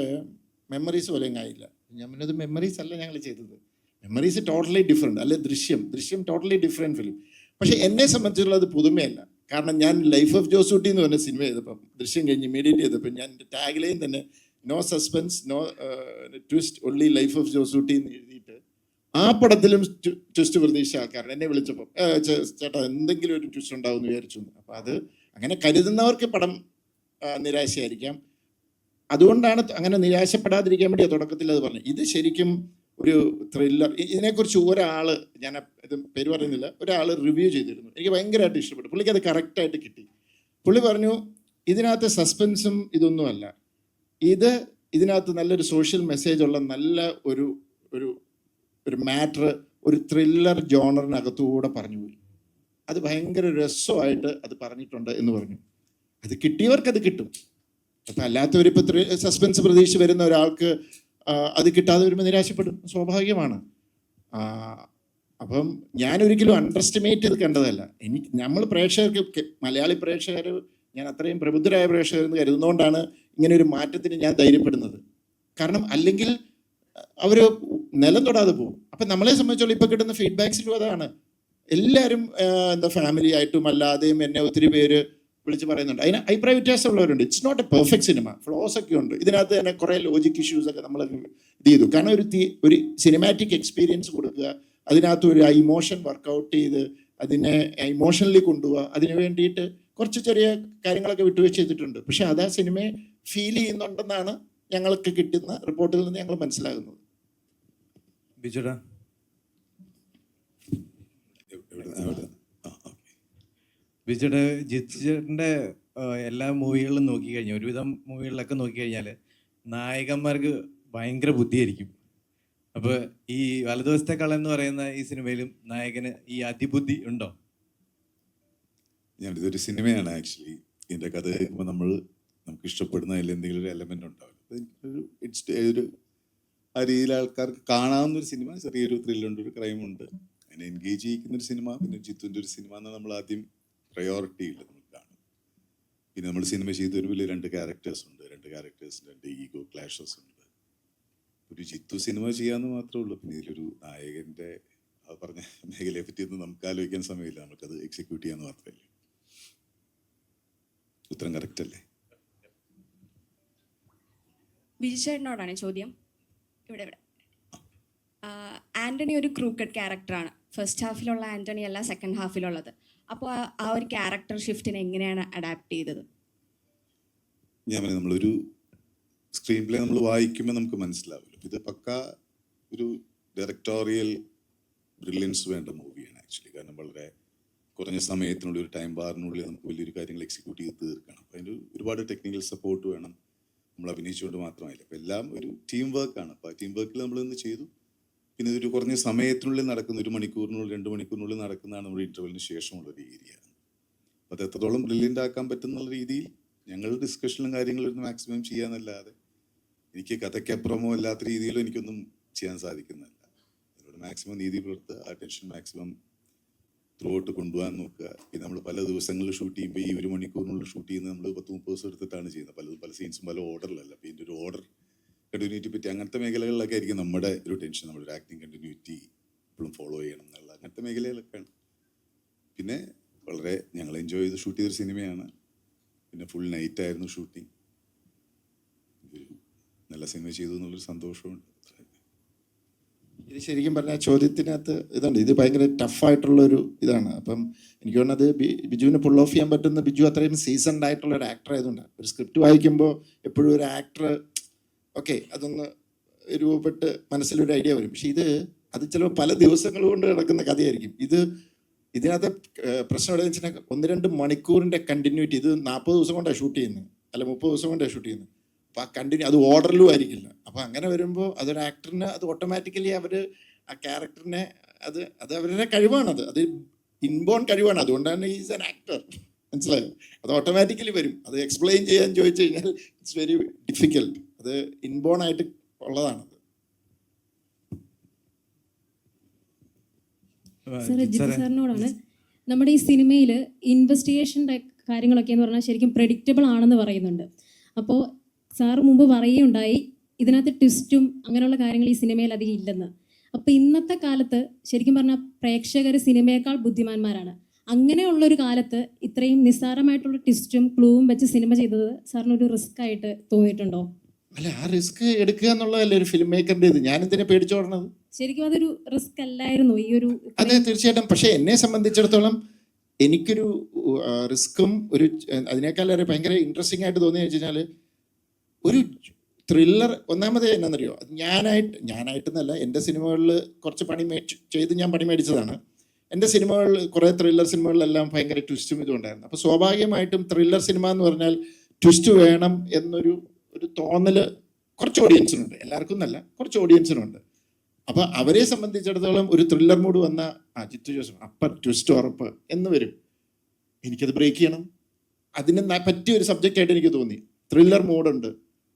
മെമ്മറീസ് പോലെയും ആയില്ല. ഞാൻ പറഞ്ഞത് മെമ്മറീസ് അല്ല ഞങ്ങൾ ചെയ്തത്, മെമ്മറീസ് ടോട്ടലി ഡിഫറെൻറ്റ്. അല്ലെ ദൃശ്യം ടോട്ടലി ഡിഫറെൻറ്റ് ഫിലിം. പക്ഷേ എന്നെ സംബന്ധിച്ചുള്ളത് പുതുമയല്ല. കാരണം ഞാൻ ലൈഫ് ഓഫ് ജോസൂട്ടി എന്ന് പറഞ്ഞ സിനിമ ചെയ്തപ്പം, ദൃശ്യം കഴിഞ്ഞ് ഇമീഡിയറ്റ് ചെയ്തപ്പോൾ ഞാൻ എൻ്റെ ടാഗ്ലൈൻ തന്നെ no suspense no twist, only life of Josutty എന്ന് എഴുതിയിട്ട് ആ പടത്തിലും ട്വിസ്റ്റ് പ്രതീക്ഷിച്ച ആൾക്കാരാണ് എന്നെ വിളിച്ചപ്പം, ചേട്ടാ എന്തെങ്കിലും ഒരു ട്വിസ്റ്റ് ഉണ്ടാവും എന്ന് വിചാരിച്ചു. അപ്പോൾ അത് അങ്ങനെ കരുതുന്നവർക്ക് പടം നിരാശയായിരിക്കാം. അതുകൊണ്ടാണ് അങ്ങനെ നിരാശപ്പെടാതിരിക്കാൻ വേണ്ടി തുടക്കത്തിൽ അത് പറഞ്ഞു. ഇത് ശരിക്കും ഒരു ത്രില്ലർ. ഇതിനെക്കുറിച്ച് ഒരാൾ, ഞാൻ ഇത് പേര് പറയുന്നില്ല, ഒരാൾ റിവ്യൂ ചെയ്തിരുന്നു, എനിക്ക് ഭയങ്കരമായിട്ട് ഇഷ്ടപ്പെട്ടു. പുള്ളിക്ക് അത് കറക്റ്റായിട്ട് കിട്ടി. പുള്ളി പറഞ്ഞു, ഇതിനകത്ത് സസ്പെൻസും ഇതൊന്നുമല്ല, ഇതിനകത്ത് നല്ലൊരു സോഷ്യൽ മെസ്സേജുള്ള നല്ല ഒരു മാറ്റർ ഒരു ത്രില്ലർ ജോണറിനകത്തുകൂടെ പറഞ്ഞുപോയി. അത് ഭയങ്കര രസമായിട്ട് അത് പറഞ്ഞിട്ടുണ്ട് എന്ന് പറഞ്ഞു. അത് കിട്ടിയവർക്ക് അത് കിട്ടും. അപ്പം അല്ലാത്തവരിപ്പോൾ സസ്പെൻസ് പ്രതീക്ഷിച്ച് വരുന്ന ഒരാൾക്ക് അത് കിട്ടാതെ വരുമ്പോൾ നിരാശപ്പെടും, സ്വാഭാവികമാണ്. അപ്പം ഞാനൊരിക്കലും അണ്ടർ എസ്റ്റിമേറ്റ് ചെയ്ത് കണ്ടതല്ല. നമ്മൾ പ്രേക്ഷകർക്ക്, മലയാളി പ്രേക്ഷകർ, ഞാൻ അത്രയും പ്രബുദ്ധരായ പ്രേക്ഷകരെന്ന് കരുതുന്നതുകൊണ്ടാണ് ഇങ്ങനെ ഒരു മാറ്റത്തിന് ഞാൻ ധൈര്യപ്പെടുന്നത്. കാരണം അല്ലെങ്കിൽ അവർ നിലം തൊടാതെ പോകും. അപ്പം നമ്മളെ സംബന്ധിച്ചോളം ഇപ്പോൾ കിട്ടുന്ന ഫീഡ്ബാക്സിലും അതാണ്. എല്ലാവരും ഫാമിലി ആയിട്ടും അല്ലാതെയും എന്നെ ഒത്തിരി പേര് വിളിച്ച് പറയുന്നുണ്ട്. അതിന് അഭിപ്രായ വ്യത്യാസമുള്ളവരുണ്ട്. It's not a perfect cinema, flaws ഒക്കെ ഉണ്ട് ഇതിനകത്ത്. തന്നെ കുറേ ലോജിക് ഇഷ്യൂസ് ഒക്കെ നമ്മൾ ഇത് ചെയ്തു. കാരണം ഒരു സിനിമാറ്റിക് എക്സ്പീരിയൻസ് കൊടുക്കുക, അതിനകത്ത് ഒരു ഇമോഷൻ വർക്കൗട്ട് ചെയ്ത് അതിനെ ഇമോഷണലി കൊണ്ടുപോവുക, അതിന് വേണ്ടിയിട്ട് കുറച്ച് ചെറിയ കാര്യങ്ങളൊക്കെ വിട്ടുവീഴ്ച ചെയ്തിട്ടുണ്ട്. പക്ഷെ അത് ആ സിനിമയെ ഫീൽ ചെയ്യുന്നുണ്ടെന്നാണ് ഞങ്ങൾക്ക് കിട്ടുന്ന റിപ്പോർട്ടിൽ നിന്ന് ഞങ്ങൾ മനസ്സിലാകുന്നത്.
ബിജുടാ, ബിജുടെ ജിത്തിൻ്റെ എല്ലാ മൂവികളിലും നോക്കിക്കഴിഞ്ഞാൽ, ഒരുവിധം മൂവികളിലൊക്കെ നോക്കിക്കഴിഞ്ഞാൽ നായകന്മാർക്ക് ഭയങ്കര ബുദ്ധിയായിരിക്കും. അപ്പോൾ ഈ വലതുവശത്തെ കള്ളൻ എന്ന് പറയുന്ന ഈ സിനിമയിലും നായകന് ഈ അതിബുദ്ധി ഉണ്ടോ?
ഇതൊരു സിനിമയാണ് ആക്ച്വലി. ഇതിൻ്റെ കഥ കേൾക്കുമ്പോൾ നമുക്ക് ഇഷ്ടപ്പെടുന്ന അതിൽ എന്തെങ്കിലും ഒരു എലമെൻ്റ് ഉണ്ടാവില്ല. അപ്പോൾ എനിക്കൊരു ഒരു ആ രീതിയിൽ ആൾക്കാർക്ക് കാണാവുന്ന ഒരു സിനിമ, ചെറിയൊരു ത്രില്ലുണ്ട്, ഒരു ക്രൈമുണ്ട്, അങ്ങനെ എൻഗേജ് ചെയ്യിക്കുന്നൊരു സിനിമ. പിന്നെ ജിത്തുവിൻ്റെ ഒരു സിനിമ എന്നാണ് നമ്മൾ ആദ്യം പ്രയോറിറ്റി ഇല്ല നമ്മൾ കാണും. പിന്നെ നമ്മൾ സിനിമ ചെയ്ത ഒരു വലിയ 2 ക്യാരക്ടേഴ്സ് ഉണ്ട്. 2 ക്യാരക്ടേഴ്സിന് 2 ഈഗോ ക്ലാഷസ് ഉണ്ട്. ഒരു ജിത്തു സിനിമ ചെയ്യാമെന്ന് മാത്രമേ ഉള്ളൂ. പിന്നെ ഇതിലൊരു നായകൻ്റെ അത് പറഞ്ഞ മേഖലയെ പറ്റിയൊന്നും നമുക്ക് ആലോചിക്കാൻ സമയമില്ല. നമുക്കത് എക്സിക്യൂട്ട് ചെയ്യാന്ന് മാത്രമേ. ഉത്തരം കറക്റ്റ് അല്ലേ?
ബിജു ചേട്ടനോടാണ് ചോദ്യം. ഇവിടെ ആൻ്റണി ഒരു ക്രൂക്കഡ് ക്യാരക്ടറാണ്. ഫസ്റ്റ് ഹാഫിലുള്ള ആൻ്റണി അല്ല സെക്കൻഡ് ഹാഫിലുള്ളത്. അപ്പോൾ ആ ഒരു ക്യാരക്ടർ ഷിഫ്റ്റിനെ എങ്ങനെയാണ് അഡാപ്റ്റ് ചെയ്തത്?
ഞാൻ പറയാം, നമ്മളൊരു സ്ക്രീൻ പ്ലേ നമ്മൾ വായിക്കുമ്പോൾ നമുക്ക് മനസ്സിലാവില്ല. ഇത് പക്ക ഒരു ഡയറക്ടോറിയൽ ബ്രില്യൻസ് വേണ്ട മൂവിയാണ് ആക്ച്വലി. കാരണം വളരെ കുറഞ്ഞ സമയത്തിനുള്ളിൽ, ഒരു ടൈം ബാറിനുള്ളിൽ നമുക്ക് വലിയൊരു കാര്യങ്ങൾ എക്സിക്യൂട്ട് ചെയ്ത് തീർക്കണം. അപ്പോൾ അതിന് ഒരുപാട് ടെക്നിക്കൽ സപ്പോർട്ട് വേണം. നമ്മൾ അഭിനയിച്ചുകൊണ്ട് മാത്രമായില്ല, അപ്പോൾ എല്ലാം ഒരു ടീം വർക്കാണ്. അപ്പോൾ ആ ടീം വർക്കിൽ നമ്മളിന്ന് ചെയ്തു. പിന്നെ ഇതൊരു കുറഞ്ഞ സമയത്തിനുള്ളിൽ നടക്കുന്ന, 1 മണിക്കൂറിനുള്ളിൽ 2 മണിക്കൂറിനുള്ളിൽ നടക്കുന്നതാണ് നമ്മുടെ ഇൻ്റർവെല്ലിന് ശേഷമുള്ളൊരു ഏരിയയാണ്. അപ്പോൾ അത് എത്രത്തോളം ബ്രില്യൻ്റ് ആക്കാൻ പറ്റുന്നുള്ള രീതിയിൽ ഞങ്ങൾ ഡിസ്കഷനും കാര്യങ്ങളും മാക്സിമം ചെയ്യാന്നല്ലാതെ എനിക്ക് കഥയ്ക്കപ്പുറമോ അല്ലാത്ത രീതിയിലും എനിക്കൊന്നും ചെയ്യാൻ സാധിക്കുന്നില്ല. അതിനോട് മാക്സിമം നീതി പുലർത്തുക, ആ ടെൻഷൻ മാക്സിമം ത്രൂ ഔട്ട് കൊണ്ടുപോകാൻ നോക്കുക. പിന്നെ നമ്മൾ പല ദിവസങ്ങളിൽ ഷൂട്ട് ചെയ്യുമ്പോൾ ഈ 1 മണിക്കൂറിനുള്ളിൽ ഷൂട്ട് ചെയ്യുന്നത് നമ്മൾ 10-30 ദിവസം എടുത്തിട്ടാണ് ചെയ്യുന്നത്. പല സീൻസും പല ഓർഡറിലല്ല. അപ്പോൾ ഇതിൻ്റെ ഒരു ഓർഡർ കണ്ടിന്യൂറ്റി പറ്റി അങ്ങനത്തെ മേഖലകളിലൊക്കെ ആയിരിക്കും നമ്മുടെ ഒരു ടെൻഷൻ. നമ്മുടെ ഒരു ആക്ടിങ് കണ്ടിന്യൂറ്റി എപ്പോഴും ഫോളോ ചെയ്യണം എന്നുള്ള അങ്ങനത്തെ മേഖലയിലൊക്കെയാണ്. പിന്നെ വളരെ ഞങ്ങൾ എൻജോയ് ചെയ്ത് ഷൂട്ട് ചെയ്തൊരു സിനിമയാണ്. പിന്നെ ഫുൾ നൈറ്റായിരുന്നു ഷൂട്ടിങ്. ഒരു നല്ല സിനിമ ചെയ്തു എന്നുള്ളൊരു സന്തോഷമുണ്ട്.
ഇത് ശരിക്കും പറഞ്ഞാൽ ചോദ്യത്തിനകത്ത് ഇതുണ്ട്. ഇത് ഭയങ്കര ടഫായിട്ടുള്ളൊരു ഇതാണ്. അപ്പം എനിക്ക് തോന്നുന്നത് ബിജുവിനെ പുൾ ഓഫ് ചെയ്യാൻ പറ്റുന്ന, ബിജു അത്രയും സീസൺഡ് ആയിട്ടുള്ള ഒരു ആക്ടർ ആയതുകൊണ്ടാണ്. ഒരു സ്ക്രിപ്റ്റ് വായിക്കുമ്പോൾ എപ്പോഴും ഒരു ആക്ടർ ഓക്കെ അതൊന്ന് രൂപപ്പെട്ട് മനസ്സിലൊരു ഐഡിയ വരും. പക്ഷെ അത് ചിലപ്പോൾ പല ദിവസങ്ങൾ കൊണ്ട് നടക്കുന്ന കഥയായിരിക്കും. ഇതിനകത്ത് പ്രശ്നം എവിടെയെന്ന് വെച്ചാൽ 1-2 മണിക്കൂറിൻ്റെ കണ്ടിന്യൂറ്റി. ഇത് 40 ദിവസം കൊണ്ടാണ് ഷൂട്ട് ചെയ്യുന്നത്, അല്ല 30 ദിവസം കൊണ്ടാണ് ഷൂട്ട് ചെയ്യുന്നത്. അപ്പോൾ ആ അത് ഓർഡറിലും ആയിരിക്കില്ല. അപ്പോൾ അങ്ങനെ വരുമ്പോൾ അതൊരു ആക്ടറിന് അത് ഓട്ടോമാറ്റിക്കലി ആ ക്യാരക്ടറിനെ അത് അവരുടെ കഴിവാണത്. അത് ഇൻബോൺ കഴിവാണ്. അതുകൊണ്ടാണ് ഈസ് ആൻ ആക്ടർ. മനസ്സിലായോ? അത് ഓട്ടോമാറ്റിക്കലി വരും. അത് എക്സ്പ്ലെയിൻ ചെയ്യാൻ ചോദിച്ചു കഴിഞ്ഞാൽ ഇറ്റ്സ് വെരി ഡിഫിക്കൽട്ട്. അത് ഇൻബോൺ ആയിട്ട് ഉള്ളതാണത്.
ജിത്തു സാറിനോടാണ്. നമ്മുടെ ഈ സിനിമയിൽ ഇൻവെസ്റ്റിഗേഷൻ്റെ കാര്യങ്ങളൊക്കെ എന്ന് പറഞ്ഞാൽ ശരിക്കും പ്രെഡിക്റ്റബിൾ ആണെന്ന് പറയുന്നുണ്ട്. അപ്പോൾ സാറ് മുമ്പ് പറയുകയുണ്ടായി ഇതിനകത്ത് ട്വിസ്റ്റും അങ്ങനെയുള്ള കാര്യങ്ങൾ ഈ സിനിമയിൽ അധികം ഇല്ലെന്ന്. അപ്പോൾ ഇന്നത്തെ കാലത്ത് ശരിക്കും പറഞ്ഞാൽ പ്രേക്ഷകർ സിനിമയേക്കാൾ ബുദ്ധിമാന്മാരാണ്. അങ്ങനെയുള്ളൊരു കാലത്ത് ഇത്രയും നിസ്സാരമായിട്ടുള്ള ട്വിസ്റ്റും ക്ലൂവും വെച്ച് സിനിമ ചെയ്തത് സാറിനൊരു റിസ്ക് ആയിട്ട് തോന്നിയിട്ടുണ്ടോ?
അല്ല, ആ റിസ്ക് എടുക്കുക എന്നുള്ളതല്ലേ ഒരു ഫിലിം മേക്കറിൻ്റെ ഇത്. ഞാനെന്തിനെ പേടിച്ചോടണത്?
ശരിക്കും അതൊരു റിസ്ക് അല്ലായിരുന്നു ഈ ഒരു?
അതെ, തീർച്ചയായിട്ടും. പക്ഷേ എന്നെ സംബന്ധിച്ചിടത്തോളം എനിക്കൊരു റിസ്ക്കും അതിനേക്കാളേറെ ഭയങ്കര ഇൻട്രസ്റ്റിംഗ് ആയിട്ട് തോന്നിയെന്ന് വെച്ച് കഴിഞ്ഞാൽ ഒരു ത്രില്ലർ. ഒന്നാമത് എന്നാണെന്നറിയോ, ഞാനായിട്ടെന്നല്ല, എൻ്റെ സിനിമകളിൽ കുറച്ച് ഞാൻ പണി മേടിച്ചതാണ്. എൻ്റെ സിനിമകളിൽ കുറേ ത്രില്ലർ സിനിമകളിലെല്ലാം ഭയങ്കര ട്വിസ്റ്റും ഇതും ഉണ്ടായിരുന്നു. അപ്പോൾ സ്വാഭാവികമായിട്ടും ത്രില്ലർ സിനിമ എന്ന് പറഞ്ഞാൽ ട്വിസ്റ്റ് വേണം എന്നൊരു തോന്നൽ കുറച്ച് ഓഡിയൻസിനുണ്ട്. എല്ലാവർക്കും എന്നല്ല, കുറച്ച് ഓഡിയൻസിനുണ്ട്. അപ്പോൾ അവരെ സംബന്ധിച്ചിടത്തോളം ഒരു ത്രില്ലർ മൂഡ് വന്ന ജിത്തു ജോസഫ് അപ്പം ട്വിസ്റ്റ് ഉറപ്പ് എന്ന് വരും. എനിക്കത് ബ്രേക്ക് ചെയ്യണം. അതിന് പറ്റിയൊരു സബ്ജക്റ്റായിട്ട് എനിക്ക് തോന്നി. ത്രില്ലർ മൂഡുണ്ട്,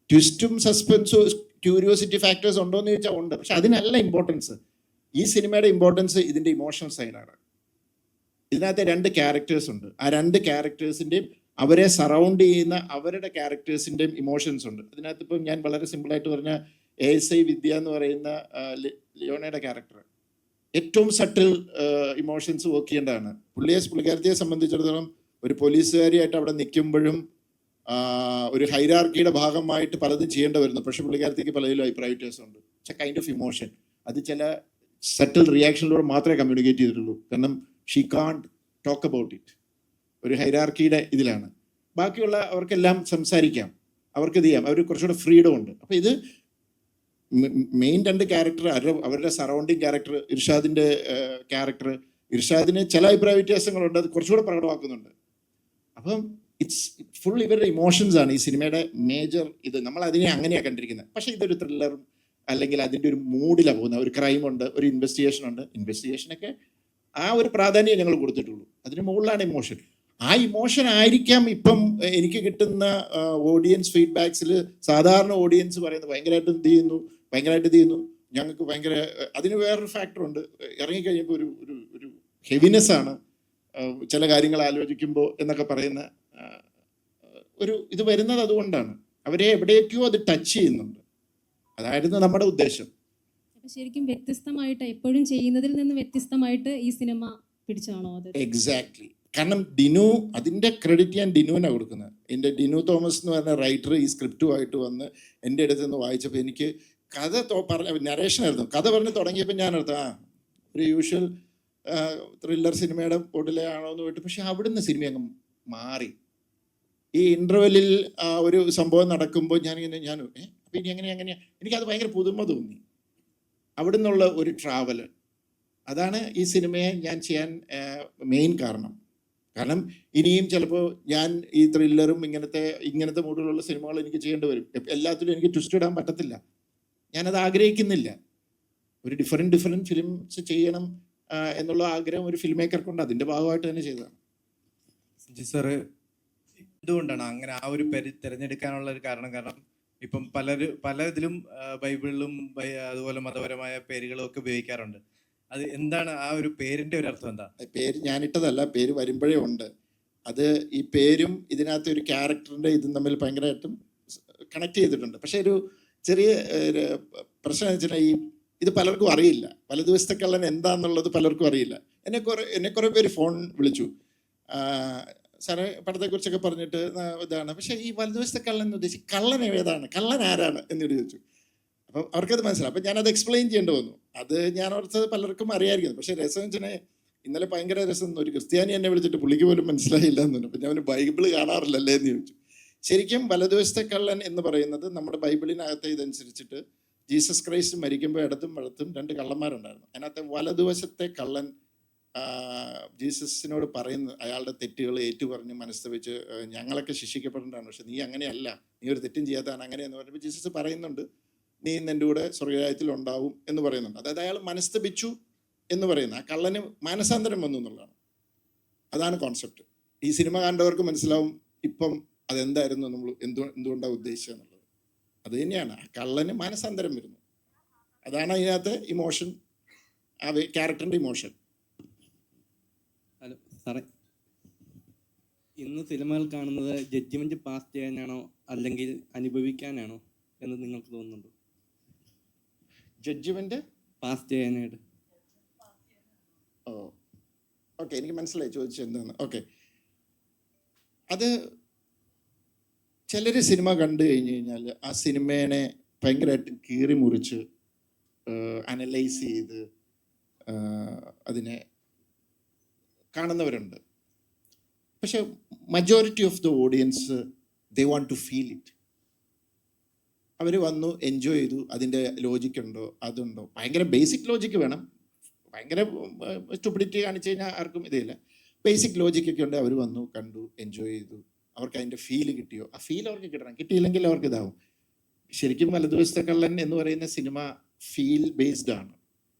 ട്വിസ്റ്റും സസ്പെൻസും ക്യൂരിയോസിറ്റി ഫാക്ടേഴ്സ് ഉണ്ടോ എന്ന് ചോദിച്ചാൽ ഉണ്ട്. പക്ഷെ അതിനല്ല ഇമ്പോർട്ടൻസ്. ഈ സിനിമയുടെ ഇമ്പോർട്ടൻസ് ഇതിൻ്റെ ഇമോഷണൽ സൈഡാണ്. ഇതിനകത്ത് 2 ക്യാരക്ടേഴ്സ് ഉണ്ട്. ആ 2 ക്യാരക്ടേഴ്സിൻ്റെയും അവരെ സറൗണ്ട് ചെയ്യുന്ന അവരുടെ ക്യാരക്ടേഴ്സിൻ്റെയും ഇമോഷൻസ് ഉണ്ട്. അതിനകത്ത് ഇപ്പം ഞാൻ വളരെ സിമ്പിളായിട്ട് പറഞ്ഞ ASI വിദ്യ എന്ന് പറയുന്ന ലിയോണയുടെ ക്യാരക്ടർ ഏറ്റവും സട്ടിൽ ഇമോഷൻസ് വർക്ക് ചെയ്യേണ്ടതാണ്. പുള്ളിക്കാരത്തിയെ സംബന്ധിച്ചിടത്തോളം ഒരു പോലീസുകാരിയായിട്ട് അവിടെ നിൽക്കുമ്പോഴും ഒരു ഹൈറാർക്കിയുടെ ഭാഗമായിട്ട് പലതും ചെയ്യേണ്ടി വരുന്നു. പക്ഷെ പുള്ളിക്കാരത്തേക്ക് പലതിലും അഭിപ്രായ വ്യത്യാസമുണ്ട്. It's A kind of emotion. അത് ചില സട്ടിൽ റിയാക്ഷനിലൂടെ മാത്രമേ കമ്മ്യൂണിക്കേറ്റ് ചെയ്തിട്ടുള്ളൂ. കാരണം she can't talk about it. ഒരു ഹൈറാർക്കിയുടെ ഇതിലാണ്. ബാക്കിയുള്ള അവർക്കെല്ലാം സംസാരിക്കാം, അവർക്ക് ഇത് ചെയ്യാം, അവർ കുറച്ചുകൂടെ ഫ്രീഡം ഉണ്ട്. അപ്പോൾ ഇത് മെയിൻ 2 ക്യാരക്ടർ, അവരുടെ സറൗണ്ടിങ് ക്യാരക്ടർ, ഇർഷാദിൻ്റെ ക്യാരക്ടർ, ഇർഷാദിന് ചില അഭിപ്രായ വ്യത്യാസങ്ങളുണ്ട്, അത് കുറച്ചുകൂടെ പ്രകടമാക്കുന്നുണ്ട്. അപ്പം ഇറ്റ്സ് ഫുൾ ഇവരുടെ ഇമോഷൻസ് ആണ് ഈ സിനിമയുടെ മേജർ ഇത്. നമ്മൾ അതിനെ അങ്ങനെയാണ് കണ്ടിരിക്കുന്നത്. പക്ഷേ ഇതൊരു ത്രില്ലറും അല്ലെങ്കിൽ അതിൻ്റെ ഒരു മൂഡിലാണ് പോകുന്നത്. ഒരു ക്രൈം ഉണ്ട്, ഒരു ഇൻവെസ്റ്റിഗേഷൻ ഉണ്ട്. ഇൻവെസ്റ്റിഗേഷനൊക്കെ ആ ഒരു പ്രാധാന്യം ഞങ്ങൾ കൊടുത്തിട്ടുള്ളൂ. അതിന് മുകളിലാണ് ഇമോഷൻ. ആ ഇമോഷൻ ആയിരിക്കാം ഇപ്പം എനിക്ക് കിട്ടുന്ന ഓഡിയൻസ് ഫീഡ്ബാക്സിൽ സാധാരണ ഓഡിയൻസ് പറയുന്നത് ഭയങ്കരമായിട്ട് ഇത് ചെയ്യുന്നു. ഞങ്ങൾക്ക് ഭയങ്കര അതിന് വേറൊരു ഫാക്ടറുണ്ട്. ഇറങ്ങിക്കഴിഞ്ഞപ്പോൾ ഒരു ഹെവിനെസ് ആണ് ചില കാര്യങ്ങൾ ആലോചിക്കുമ്പോൾ എന്നൊക്കെ പറയുന്ന ഒരു ഇത് വരുന്നത്. അതുകൊണ്ടാണ് അവരെ എവിടേക്കോ അത് ടച്ച് ചെയ്യുന്നുണ്ട്. അതായിരുന്നു നമ്മുടെ ഉദ്ദേശം.
അപ്പൊ ശരിക്കും വ്യത്യസ്തമായിട്ട് എപ്പോഴും ചെയ്യുന്നതിൽ നിന്ന് വ്യത്യസ്തമായിട്ട് ഈ സിനിമ പിടിച്ചതാണോ അത്?
എക്സാക്ട്ലി. കാരണം ഡിനു, അതിൻ്റെ ക്രെഡിറ്റ് ഞാൻ ഡിനുവിനാണ് കൊടുക്കുന്നത്. എൻ്റെ ഡിനു തോമസ് എന്ന് പറഞ്ഞ റൈറ്റർ ഈ സ്ക്രിപ്റ്റുമായിട്ട് വന്ന് എൻ്റെ അടുത്ത് നിന്ന് വായിച്ചപ്പോൾ എനിക്ക് കഥ പറഞ്ഞ നരേഷനായിരുന്നു. കഥ പറഞ്ഞ് തുടങ്ങിയപ്പോൾ ഞാൻ അടുത്ത ഒരു യൂഷ്വൽ ത്രില്ലർ സിനിമയുടെ പൊടിലെ ആണോ എന്ന് പോയിട്ട്, പക്ഷെ അവിടുന്ന് സിനിമ അങ്ങ് മാറി. ഈ ഇൻ്റർവെല്ലിൽ ഒരു സംഭവം നടക്കുമ്പോൾ അപ്പം ഇനി എങ്ങനെയാ എനിക്കത് ഭയങ്കര പുതുമ തോന്നി. അവിടെ നിന്നുള്ള ഒരു ട്രാവല്, അതാണ് ഈ സിനിമയെ ഞാൻ ചെയ്യാൻ മെയിൻ കാരണം. കാരണം ഇനിയും ചിലപ്പോൾ ഞാൻ ഈ ത്രില്ലറും ഇങ്ങനത്തെ മൂഡിലുള്ള സിനിമകൾ എനിക്ക് ചെയ്യേണ്ടി വരും. എല്ലാത്തിലും എനിക്ക് ട്വിസ്റ്റ് ഇടാൻ പറ്റത്തില്ല. ഞാനത് ആഗ്രഹിക്കുന്നില്ല. ഒരു ഡിഫറെൻറ്റ് ഫിലിംസ് ചെയ്യണം എന്നുള്ള ആഗ്രഹം ഒരു ഫിലിം മേക്കർക്കുണ്ട്. അതിൻ്റെ ഭാഗമായിട്ട് തന്നെ ചെയ്തതാണ്.
സാറ് എന്തുകൊണ്ടാണ് അങ്ങനെ ആ ഒരു പേര് തിരഞ്ഞെടുക്കാനുള്ള ഒരു കാരണം? കാരണം ഇപ്പം പല ഇതിലും ബൈബിളിലും അതുപോലെ മതപരമായ പേരുകളും ഒക്കെ ഉപയോഗിക്കാറുണ്ട്. അത് എന്താണ് ആ ഒരു പേരിൻ്റെ ഒരു അർത്ഥം? എന്താ
പേര് ഞാനിട്ടതല്ല, പേര് വരുമ്പോഴേ ഉണ്ട്. അത് ഈ പേരും ഇതിനകത്ത് ഒരു ക്യാരക്ടറിൻ്റെ ഇതും തമ്മിൽ ഭയങ്കരമായിട്ടും കണക്ട് ചെയ്തിട്ടുണ്ട്. പക്ഷേ ഒരു ചെറിയ പ്രശ്നം എന്ന് വെച്ചാൽ ഇത് പലർക്കും അറിയില്ല. വലതുവശത്തെ കള്ളൻ എന്താണെന്നുള്ളത് പലർക്കും അറിയില്ല. എന്നെ കുറേ പേര് ഫോൺ വിളിച്ചു, സാറേ പടത്തെക്കുറിച്ചൊക്കെ പറഞ്ഞിട്ട് ഇതാണ്, പക്ഷേ ഈ വലതുവശത്തെ കള്ളൻ എന്ന് ഉദ്ദേശിച്ച് കള്ളൻ ഏതാണ്, കള്ളൻ ആരാണ് എന്നോട് ചോദിച്ചു. അപ്പം അവർക്കത് മനസ്സിലാവും. അപ്പം ഞാനത് എക്സ്പ്ലെയിൻ ചെയ്യേണ്ടി വന്നു. അത് ഞാൻ ഓർത്തത് പലർക്കും അറിയാമായിരിക്കുന്നു. പക്ഷേ രസം വെച്ചാൽ ഇന്നലെ ഭയങ്കര രസം, ഒരു ക്രിസ്ത്യാനി എന്നെ വിളിച്ചിട്ട് പുള്ളിക്ക് പോലും മനസ്സിലായില്ല എന്ന് പറഞ്ഞു. അപ്പം ഞാൻ ബൈബിള് കാണാറില്ലല്ലേ എന്ന് ചോദിച്ചു. ശരിക്കും വലതുവശത്തെ കള്ളൻ എന്ന് പറയുന്നത് നമ്മുടെ ബൈബിളിനകത്തെ ഇതനുസരിച്ചിട്ട് ജീസസ് ക്രൈസ്റ്റ് മരിക്കുമ്പോൾ ഇടത്തും വലത്തും 2 കള്ളന്മാരുണ്ടായിരുന്നു. അതിനകത്തെ വലതുവശത്തെ കള്ളൻ ജീസസിനോട് പറയുന്നത് അയാളുടെ തെറ്റുകൾ ഏറ്റുപറഞ്ഞ് മനസ്തപിച്ച് ഞങ്ങളൊക്കെ ശിക്ഷിക്കപ്പെടേണ്ടതാണ്, പക്ഷെ നീ അങ്ങനെയല്ല, നീ ഒരു തെറ്റും ചെയ്യാത്തതാണ് അങ്ങനെയെന്ന് പറഞ്ഞപ്പോൾ ജീസസ് പറയുന്നുണ്ട്, നീ നിൻ്റെ കൂടെ സ്വർഗ്ഗരാജ്യത്തിൽ ഉണ്ടാവും എന്ന് പറയുന്നുണ്ട്. അതായത് അയാൾ മനസ്തപിച്ചു എന്ന് പറയുന്ന ആ കള്ളന് മാനസാന്തരം വന്നു എന്നുള്ളതാണ്. അതാണ് കോൺസെപ്റ്റ്. ഈ സിനിമ കണ്ടവർക്ക് മനസ്സിലാവും ഇപ്പം അതെന്തായിരുന്നു നമ്മൾ എന്തുകൊണ്ടാണ് ഉദ്ദേശിച്ചത് എന്നുള്ളത്. അത് തന്നെയാണ്, ആ കള്ളന് മാനസാന്തരം വരുന്നു. അതാണ് അതിനകത്ത് ഇമോഷൻ, ആ ക്യാരക്ടറിൻ്റെ ഇമോഷൻ.
ഹലോ സാറേ, ഇന്ന് സിനിമകൾ കാണുന്നത് ജഡ്ജ്മെന്റ് പാസ് ചെയ്യാനാണോ അല്ലെങ്കിൽ അനുഭവിക്കാനാണോ എന്ന് നിങ്ങൾക്ക് തോന്നുന്നുണ്ടോ?
ജഡ്ജ്മെന്റ്
പാസ് ചെയ്യാനായിട്ട്.
ഓക്കെ, എനിക്ക് മനസ്സിലായി ചോദിച്ചത് എന്താന്ന്. ഓക്കെ, അത് ചിലർ സിനിമ കണ്ടു കഴിഞ്ഞ് കഴിഞ്ഞാൽ ആ സിനിമേനെ ഭയങ്കരമായിട്ട് കീറി മുറിച്ച് അനലൈസ് ചെയ്ത് അതിനെ കാണുന്നവരുണ്ട്. പക്ഷെ majority of the audience they want to feel it. അവർ വന്നു എൻജോയ് ചെയ്തു. അതിൻ്റെ ലോജിക്കുണ്ടോ അതുണ്ടോ, ഭയങ്കര ബേസിക് ലോജിക്ക് വേണം. ഭയങ്കര സ്റ്റുപ്പിഡിറ്റി കാണിച്ചു കഴിഞ്ഞാൽ ആർക്കും ഇതില്ല. ബേസിക് ലോജിക്കൊക്കെ ഉണ്ട്. അവർ വന്നു കണ്ടു എൻജോയ് ചെയ്തു. അവർക്ക് അതിൻ്റെ ഫീല് കിട്ടിയോ, ആ ഫീൽ അവർക്ക് കിട്ടണം. കിട്ടിയില്ലെങ്കിൽ അവർക്ക് ഇതാവും. ശരിക്കും വലതുവശത്തെ കള്ളൻ എന്ന് പറയുന്ന സിനിമ ഫീൽ ബേസ്ഡ് ആണ്.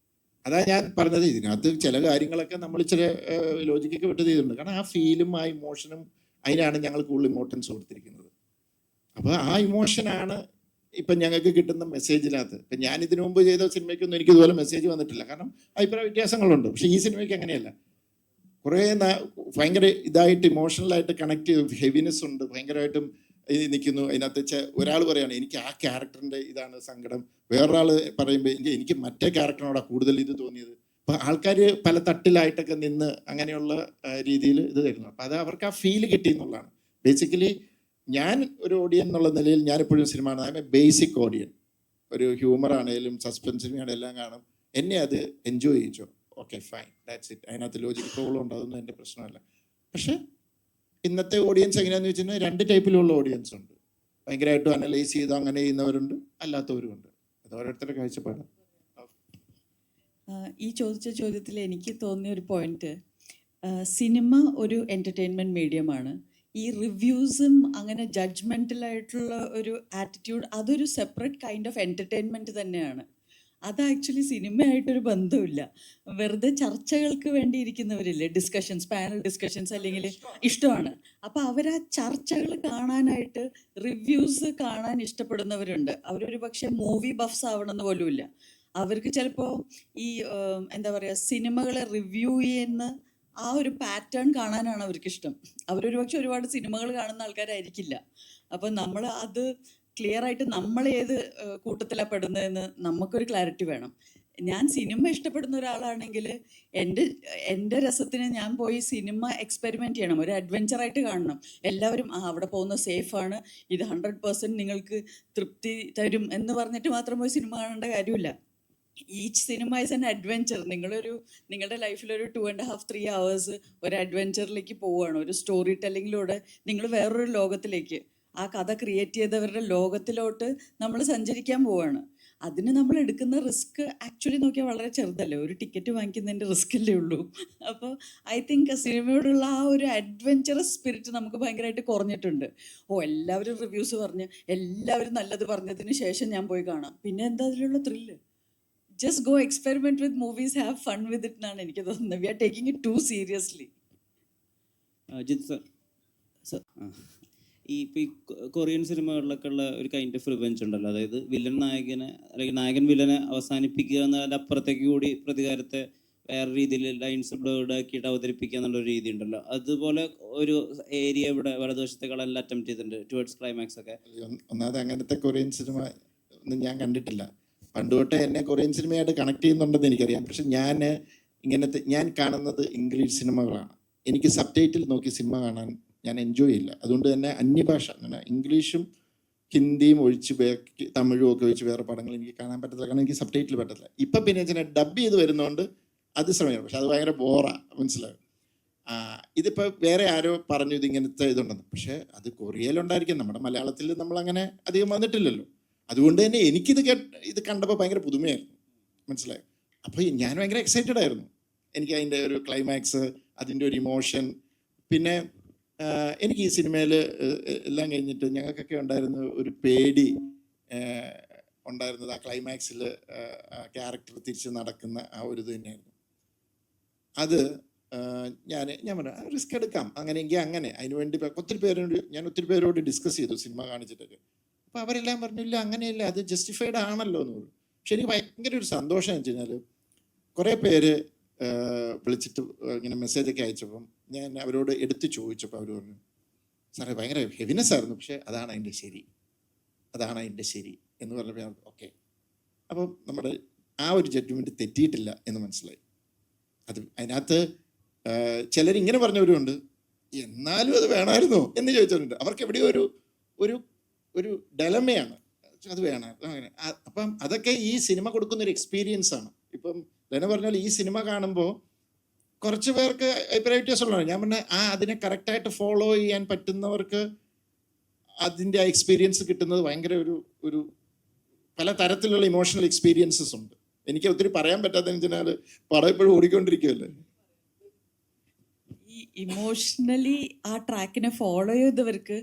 അതാ ഞാൻ പറഞ്ഞത്. ഇതിനകത്ത് ചില കാര്യങ്ങളൊക്കെ നമ്മൾ ചില ലോജിക്കൊക്കെ വിട്ട് ചെയ്തിട്ടുണ്ട്. കാരണം ആ ഫീലും ആ ഇമോഷനും അതിനാണ് ഞങ്ങൾ കൂടുതൽ ഇമ്പോർട്ടൻസ് കൊടുത്തിരിക്കുന്നത്. അപ്പോൾ ആ ഇമോഷനാണ് ഇപ്പം ഞങ്ങൾക്ക് കിട്ടുന്ന മെസ്സേജിനകത്ത്. ഇപ്പം ഞാൻ ഇതിനു മുമ്പ് ചെയ്ത സിനിമയ്ക്കൊന്നും എനിക്ക് ഇതുപോലെ മെസ്സേജ് വന്നിട്ടില്ല. കാരണം അഭിപ്രായ വ്യത്യാസങ്ങളുണ്ട്. പക്ഷേ ഈ സിനിമയ്ക്ക് അങ്ങനെയല്ല. കുറേ ഭയങ്കര ഇതായിട്ട് ഇമോഷണലായിട്ട് കണക്ട് ചെയ്ത് ഹെവിനെസ് ഉണ്ട്, ഭയങ്കരമായിട്ടും നിൽക്കുന്നു. അതിനകത്ത് ഒരാൾ പറയുകയാണ് എനിക്ക് ആ ക്യാരക്ടറിൻ്റെ ഇതാണ് സങ്കടം, വേറൊരാൾ പറയുമ്പോൾ എനിക്ക് മറ്റേ ക്യാരക്ടറിനോടാണ് കൂടുതൽ ഇത് തോന്നിയത്. അപ്പോൾ ആൾക്കാർ പല തട്ടിലായിട്ടൊക്കെ നിന്ന് അങ്ങനെയുള്ള രീതിയിൽ ഇത് തരുന്നു. അപ്പോൾ അത് അവർക്ക് ആ ഫീല് കിട്ടി എന്നുള്ളതാണ്. ബേസിക്കലി ഞാൻ ഒരു ഓഡിയൻ എന്നുള്ള നിലയിൽ ഞാനെപ്പോഴും സിനിമ ആണ് ബേസിക് ഓഡിയൻ. ഒരു ഹ്യൂമർ ആണെങ്കിലും സസ്പെൻസിനെയാണ് എല്ലാം കാണും. എന്നെ അത് എൻജോയ് ചെയ്യിച്ചോ, ഓക്കെ ഫൈൻ, ദാറ്റ്സ് ഇറ്റ്. അതിനകത്ത് ലോജിക് പ്രോബ്ലം ഉണ്ടാകുന്നത് എൻ്റെ പ്രശ്നമല്ല. പക്ഷേ ഇന്നത്തെ ഓഡിയൻസ് എങ്ങനെയാണെന്ന് വെച്ച് കഴിഞ്ഞാൽ 2 ടൈപ്പിലുള്ള ഓഡിയൻസ് ഉണ്ട്. ഭയങ്കരമായിട്ടും അനലൈസ് ചെയ്ത് അങ്ങനെ ചെയ്യുന്നവരുണ്ട്, അല്ലാത്തവരുമുണ്ട്. അത് ഓരോരുത്തരുടെ കാഴ്ചപ്പാട്.
ഈ ചോദിച്ച ചോദ്യത്തിൽ എനിക്ക് തോന്നിയ ഒരു പോയിന്റ്, സിനിമ ഒരു എൻ്റർടൈൻമെൻറ്റ് മീഡിയമാണ്. ഈ റിവ്യൂസും അങ്ങനെ ജഡ്ജ്മെൻ്റലായിട്ടുള്ള ഒരു ആറ്റിറ്റ്യൂഡ് അതൊരു സെപ്പറേറ്റ് കൈൻഡ് ഓഫ് എൻ്റർടൈൻമെൻറ്റ് തന്നെയാണ്. അത് ആക്ച്വലി സിനിമയായിട്ടൊരു ബന്ധമില്ല. വെറുതെ ചർച്ചകൾക്ക് വേണ്ടി ഇരിക്കുന്നവരില്ലേ, ഡിസ്കഷൻസ്, പാനൽ ഡിസ്കഷൻസ് അല്ലെങ്കിൽ ഇഷ്ടമാണ്. അപ്പോൾ അവർ ആ ചർച്ചകൾ കാണാനായിട്ട് റിവ്യൂസ് കാണാൻ ഇഷ്ടപ്പെടുന്നവരുണ്ട്. അവരൊരു പക്ഷേ മൂവി ബഫ്സ് ആവണമെന്ന് പോലുമില്ല. അവർക്ക് ചിലപ്പോൾ ഈ എന്താ പറയുക, സിനിമകളെ റിവ്യൂ ചെയ്യുന്ന ആ ഒരു പാറ്റേൺ കാണാനാണ് അവർക്കിഷ്ടം. അവരൊരു പക്ഷെ ഒരുപാട് സിനിമകൾ കാണുന്ന ആൾക്കാരായിരിക്കില്ല. അപ്പം നമ്മൾ അത് ക്ലിയർ ആയിട്ട് നമ്മൾ ഏത് കൂട്ടത്തിലാണ് പെടുന്നതെന്ന് നമുക്കൊരു ക്ലാരിറ്റി വേണം. ഞാൻ സിനിമ ഇഷ്ടപ്പെടുന്ന ഒരാളാണെങ്കിൽ എൻ്റെ രസത്തിന് ഞാൻ പോയി സിനിമ എക്സ്പെരിമെൻറ്റ് ചെയ്യണം, ഒരു അഡ്വഞ്ചറായിട്ട് കാണണം. എല്ലാവരും അവിടെ പോകുന്നത് സേഫാണ്, ഇത് 100% നിങ്ങൾക്ക് തൃപ്തി തരും എന്ന് പറഞ്ഞിട്ട് മാത്രം പോയി സിനിമ കാണേണ്ട കാര്യമില്ല. Each cinema is an adventure. നിങ്ങളുടെ ലൈഫിലൊരു 2.5-3 hours ഒരു അഡ്വെഞ്ചറിലേക്ക് പോവുകയാണ്. ഒരു സ്റ്റോറി ടെല്ലിങ്ങിലൂടെ നിങ്ങൾ വേറൊരു ലോകത്തിലേക്ക്, ആ കഥ ക്രിയേറ്റ് ചെയ്തവരുടെ ലോകത്തിലോട്ട് നമ്മൾ സഞ്ചരിക്കാൻ പോവുകയാണ്. അതിന് നമ്മൾ എടുക്കുന്ന റിസ്ക് ആക്ച്വലി നോക്കിയാൽ വളരെ ചെറുതല്ലേ, ഒരു ടിക്കറ്റ് വാങ്ങിക്കുന്നതിൻ്റെ റിസ്ക് അല്ലേ ഉള്ളൂ. അപ്പോൾ ഐ തിങ്ക് സിനിമയോടുള്ള ആ ഒരു അഡ്വെഞ്ചറസ് സ്പിരിറ്റ് നമുക്ക് ഭയങ്കരമായിട്ട് കുറഞ്ഞിട്ടുണ്ട്. എല്ലാവരും റിവ്യൂസ് പറഞ്ഞ് എല്ലാവരും നല്ലത് പറഞ്ഞതിന് ശേഷം ഞാൻ പോയി കാണാം, പിന്നെ എന്താ അതിലുള്ള thrill? Just go experiment with movies, have fun with it എന്നാണ് എനിക്ക് തോന്നുന്നത്. We are taking it too seriously.
Ajith sir, ഈ ഇപ്പോൾ ഈ കൊറിയൻ സിനിമകളിലൊക്കെ ഉള്ള ഒരു കൈൻഡ് ഓഫ് റിവെഞ്ച് ഉണ്ടല്ലോ, അതായത് വില്ലൻ നായകനെ അല്ലെങ്കിൽ നായകൻ വില്ലനെ അവസാനിപ്പിക്കുക എന്നതിൻ്റെ അപ്പുറത്തേക്ക് കൂടി പ്രതികാരത്തെ വേറെ രീതിയിൽ ലൈൻസ് ബ്ലേഡ് ആക്കിയിട്ട് അവതരിപ്പിക്കുക എന്നുള്ളൊരു രീതി ഉണ്ടല്ലോ, അതുപോലെ ഒരു ഏരിയ ഇവിടെ വലതുവശത്തെ കളെല്ലാം അറ്റംപ്റ്റ് ചെയ്തിട്ടുണ്ട് ടുവേർഡ്സ് ക്ലൈമാക്സ് ഒക്കെ.
ഒന്നാമത് അങ്ങനത്തെ കൊറിയൻ സിനിമ ഒന്നും ഞാൻ കണ്ടിട്ടില്ല. പണ്ട് തൊട്ടേ എന്നെ കൊറിയൻ സിനിമയായിട്ട് കണക്ട് ചെയ്യുന്നുണ്ടെന്ന് എനിക്കറിയാം. പക്ഷെ ഞാൻ കാണുന്നത് ഇംഗ്ലീഷ് സിനിമകളാണ്. എനിക്ക് സബ് ടൈറ്റിൽ നോക്കി സിനിമ കാണാൻ ഞാൻ എൻജോയ് ചെയ്യില്ല. അതുകൊണ്ട് തന്നെ അന്യഭാഷ, അങ്ങനെ ഇംഗ്ലീഷും ഹിന്ദിയും ഒഴിച്ച് തമിഴും ഒക്കെ ഒഴിച്ച് വേറെ പടങ്ങൾ എനിക്ക് കാണാൻ പറ്റത്തില്ല. കാരണം എനിക്ക് സബ് ടൈറ്റിൽ പറ്റത്തില്ല. ഇപ്പം പിന്നെ വെച്ചാൽ ഡബ് ചെയ്ത് വരുന്നതുകൊണ്ട് അത് ശ്രമിക്കണം. പക്ഷെ അത് ഭയങ്കര ബോറാണ്, മനസ്സിലാവും. ഇതിപ്പോൾ വേറെ ആരോ പറഞ്ഞു ഇതിങ്ങനത്തെ ഇതുണ്ടെന്ന്. പക്ഷേ അത് കൊറിയയിലുണ്ടായിരിക്കും, നമ്മുടെ മലയാളത്തിൽ നമ്മളങ്ങനെ അധികം വന്നിട്ടില്ലല്ലോ. അതുകൊണ്ട് തന്നെ എനിക്കിത് ഇത് കണ്ടപ്പോൾ ഭയങ്കര പുതുമയായിരുന്നു, മനസ്സിലായോ. അപ്പോൾ ഞാൻ ഭയങ്കര എക്സൈറ്റഡ് ആയിരുന്നു. എനിക്ക് അതിൻ്റെ ഒരു ക്ലൈമാക്സ്, അതിൻ്റെ ഒരു ഇമോഷൻ, പിന്നെ എനിക്ക് ഈ സിനിമയിൽ എല്ലാം കഴിഞ്ഞിട്ട് ഞങ്ങൾക്കൊക്കെ ഉണ്ടായിരുന്ന ഒരു പേടി ഉണ്ടായിരുന്നത് ആ ക്ലൈമാക്സിൽ ക്യാരക്ടർ തിരിച്ച് നടക്കുന്ന ആ ഒരു ഇത് തന്നെയായിരുന്നു. അത് ഞാൻ പറഞ്ഞു റിസ്ക് എടുക്കാം, അങ്ങനെയെങ്കിൽ അങ്ങനെ. അതിനുവേണ്ടി ഒത്തിരി പേരോട് ഡിസ്കസ് ചെയ്തു സിനിമ കാണിച്ചിട്ടൊക്കെ. അപ്പോൾ അവരെല്ലാം പറഞ്ഞില്ല അങ്ങനെയല്ല, അത് ജസ്റ്റിഫൈഡ് ആണല്ലോ എന്ന് പറഞ്ഞു. പക്ഷെ എനിക്ക് ഭയങ്കര ഒരു സന്തോഷം എന്ന് വെച്ച് കഴിഞ്ഞാൽ കുറേ പേര് വിളിച്ചിട്ട് ഇങ്ങനെ മെസ്സേജൊക്കെ അയച്ചപ്പം ഞാൻ അവരോട് എടുത്ത് ചോദിച്ചപ്പോൾ അവർ പറഞ്ഞു, സാറേ ഭയങ്കര ഹെവിനെസ് ആയിരുന്നു, പക്ഷേ അതാണ് അതിൻ്റെ ശരി എന്ന് പറഞ്ഞപ്പോൾ ഞാൻ ഓക്കെ. അപ്പം നമ്മുടെ ആ ഒരു ജഡ്ജ്മെൻറ്റ് തെറ്റിയിട്ടില്ല എന്ന് മനസ്സിലായി. അതിനകത്ത് ചിലരിങ്ങനെ പറഞ്ഞവരുമുണ്ട്, എന്നാലും അത് വേണമായിരുന്നോ എന്ന് ചോദിച്ചവരുണ്ട്. അവർക്ക് എവിടെയോ ഒരു ഡെലമയാണ്, അത് വേണം അങ്ങനെ. അപ്പം അതൊക്കെ ഈ സിനിമ കൊടുക്കുന്നൊരു എക്സ്പീരിയൻസ് ആണ്. ഇപ്പം ലെന പറഞ്ഞാൽ ഈ സിനിമ കാണുമ്പോൾ കുറച്ച് പേർക്ക് അഭിപ്രായ വ്യത്യാസമുള്ളതാണ്. ഞാൻ പറഞ്ഞ അതിനെ കറക്റ്റായിട്ട് ഫോളോ ചെയ്യാൻ പറ്റുന്നവർക്ക് അതിൻ്റെ ആ എക്സ്പീരിയൻസ് കിട്ടുന്നത് ഭയങ്കര ഒരു പല തരത്തിലുള്ള ഇമോഷണൽ എക്സ്പീരിയൻസസ് ഉണ്ട്. എനിക്ക് ഒത്തിരി പറയാൻ പറ്റാത്തതെന്ന് വെച്ചാൽ പടം ഇപ്പോഴും ഓടിക്കൊണ്ടിരിക്കുകയല്ലേ.
ഈ ഇമോഷണലി ആ ട്രാക്കിനെ ഫോളോ ചെയ്തവർക്ക്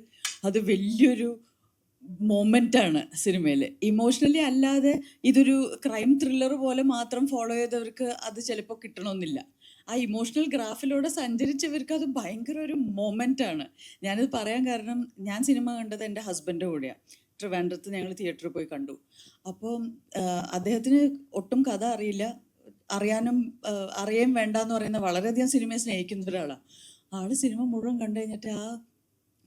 അത് വലിയൊരു മൊമെൻ്റാണ് സിനിമയിൽ. ഇമോഷണലി അല്ലാതെ ഇതൊരു ക്രൈം ത്രില്ലർ പോലെ മാത്രം ഫോളോ ചെയ്തവർക്ക് അത് ചിലപ്പോൾ കിട്ടണമെന്നില്ല. ആ ഇമോഷണൽ ഗ്രാഫിലൂടെ സഞ്ചരിച്ചവർക്ക് അത് ഭയങ്കര ഒരു മൊമെൻ്റാണ്. ഞാനിത് പറയാൻ കാരണം, ഞാൻ സിനിമ കണ്ടത് എൻ്റെ ഹസ്ബൻഡിൻ്റെ കൂടെയാണ്. ട്രിവാൻഡ്രത്ത് ഞങ്ങൾ തിയേറ്ററിൽ പോയി കണ്ടു. അപ്പോൾ അദ്ദേഹത്തിന് ഒട്ടും കഥ അറിയാൻ വേണ്ട എന്ന് പറയുന്ന വളരെയധികം സിനിമയെ സ്നേഹിക്കുന്ന ഒരാളാണ്. ആള് സിനിമ മുഴുവൻ കണ്ടു കഴിഞ്ഞിട്ട് ആ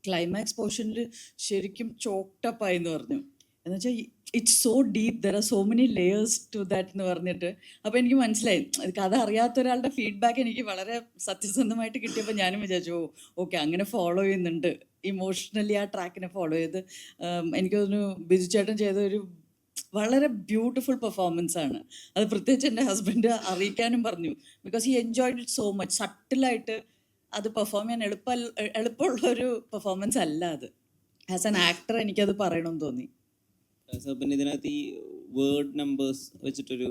ക്ലൈമാക്സ് പോർഷനിൽ ശരിക്കും ചോക്ടപ്പായി എന്ന് പറഞ്ഞു. എന്ന് വെച്ചാൽ it's so deep, there are so many layers to that എന്ന് പറഞ്ഞിട്ട്. അപ്പോൾ എനിക്ക് മനസ്സിലായി, കഥ അറിയാത്ത ഒരാളുടെ ഫീഡ്ബാക്ക് എനിക്ക് വളരെ സത്യസന്ധമായിട്ട് കിട്ടിയപ്പോൾ ഞാനും വിചാരിച്ചു ഓക്കെ അങ്ങനെ ഫോളോ ചെയ്യുന്നുണ്ട്, ഇമോഷണലി ആ ട്രാക്കിനെ ഫോളോ ചെയ്ത്. എനിക്ക് തോന്നുന്നു ബിജു ചേട്ടൻ ചെയ്ത ഒരു വളരെ ബ്യൂട്ടിഫുൾ പെർഫോമൻസ് ആണ്. അത് പ്രത്യേകിച്ച് എൻ്റെ ഹസ്ബൻഡ് അറിയിക്കാനും പറഞ്ഞു, because he enjoyed it so much. സട്ടിലായിട്ട് അത് പെർഫോം ചെയ്യാൻ എളുപ്പമുള്ളൊരു പെർഫോമൻസ് അല്ല അത്. ആസ് ആൻ ആക്ടർ എനിക്കത് പറയണമെന്ന് തോന്നി.
സോ പിന്നെ ഇതിനകത്ത് ഈ വേർഡ് നമ്പേഴ്സ് വെച്ചിട്ടൊരു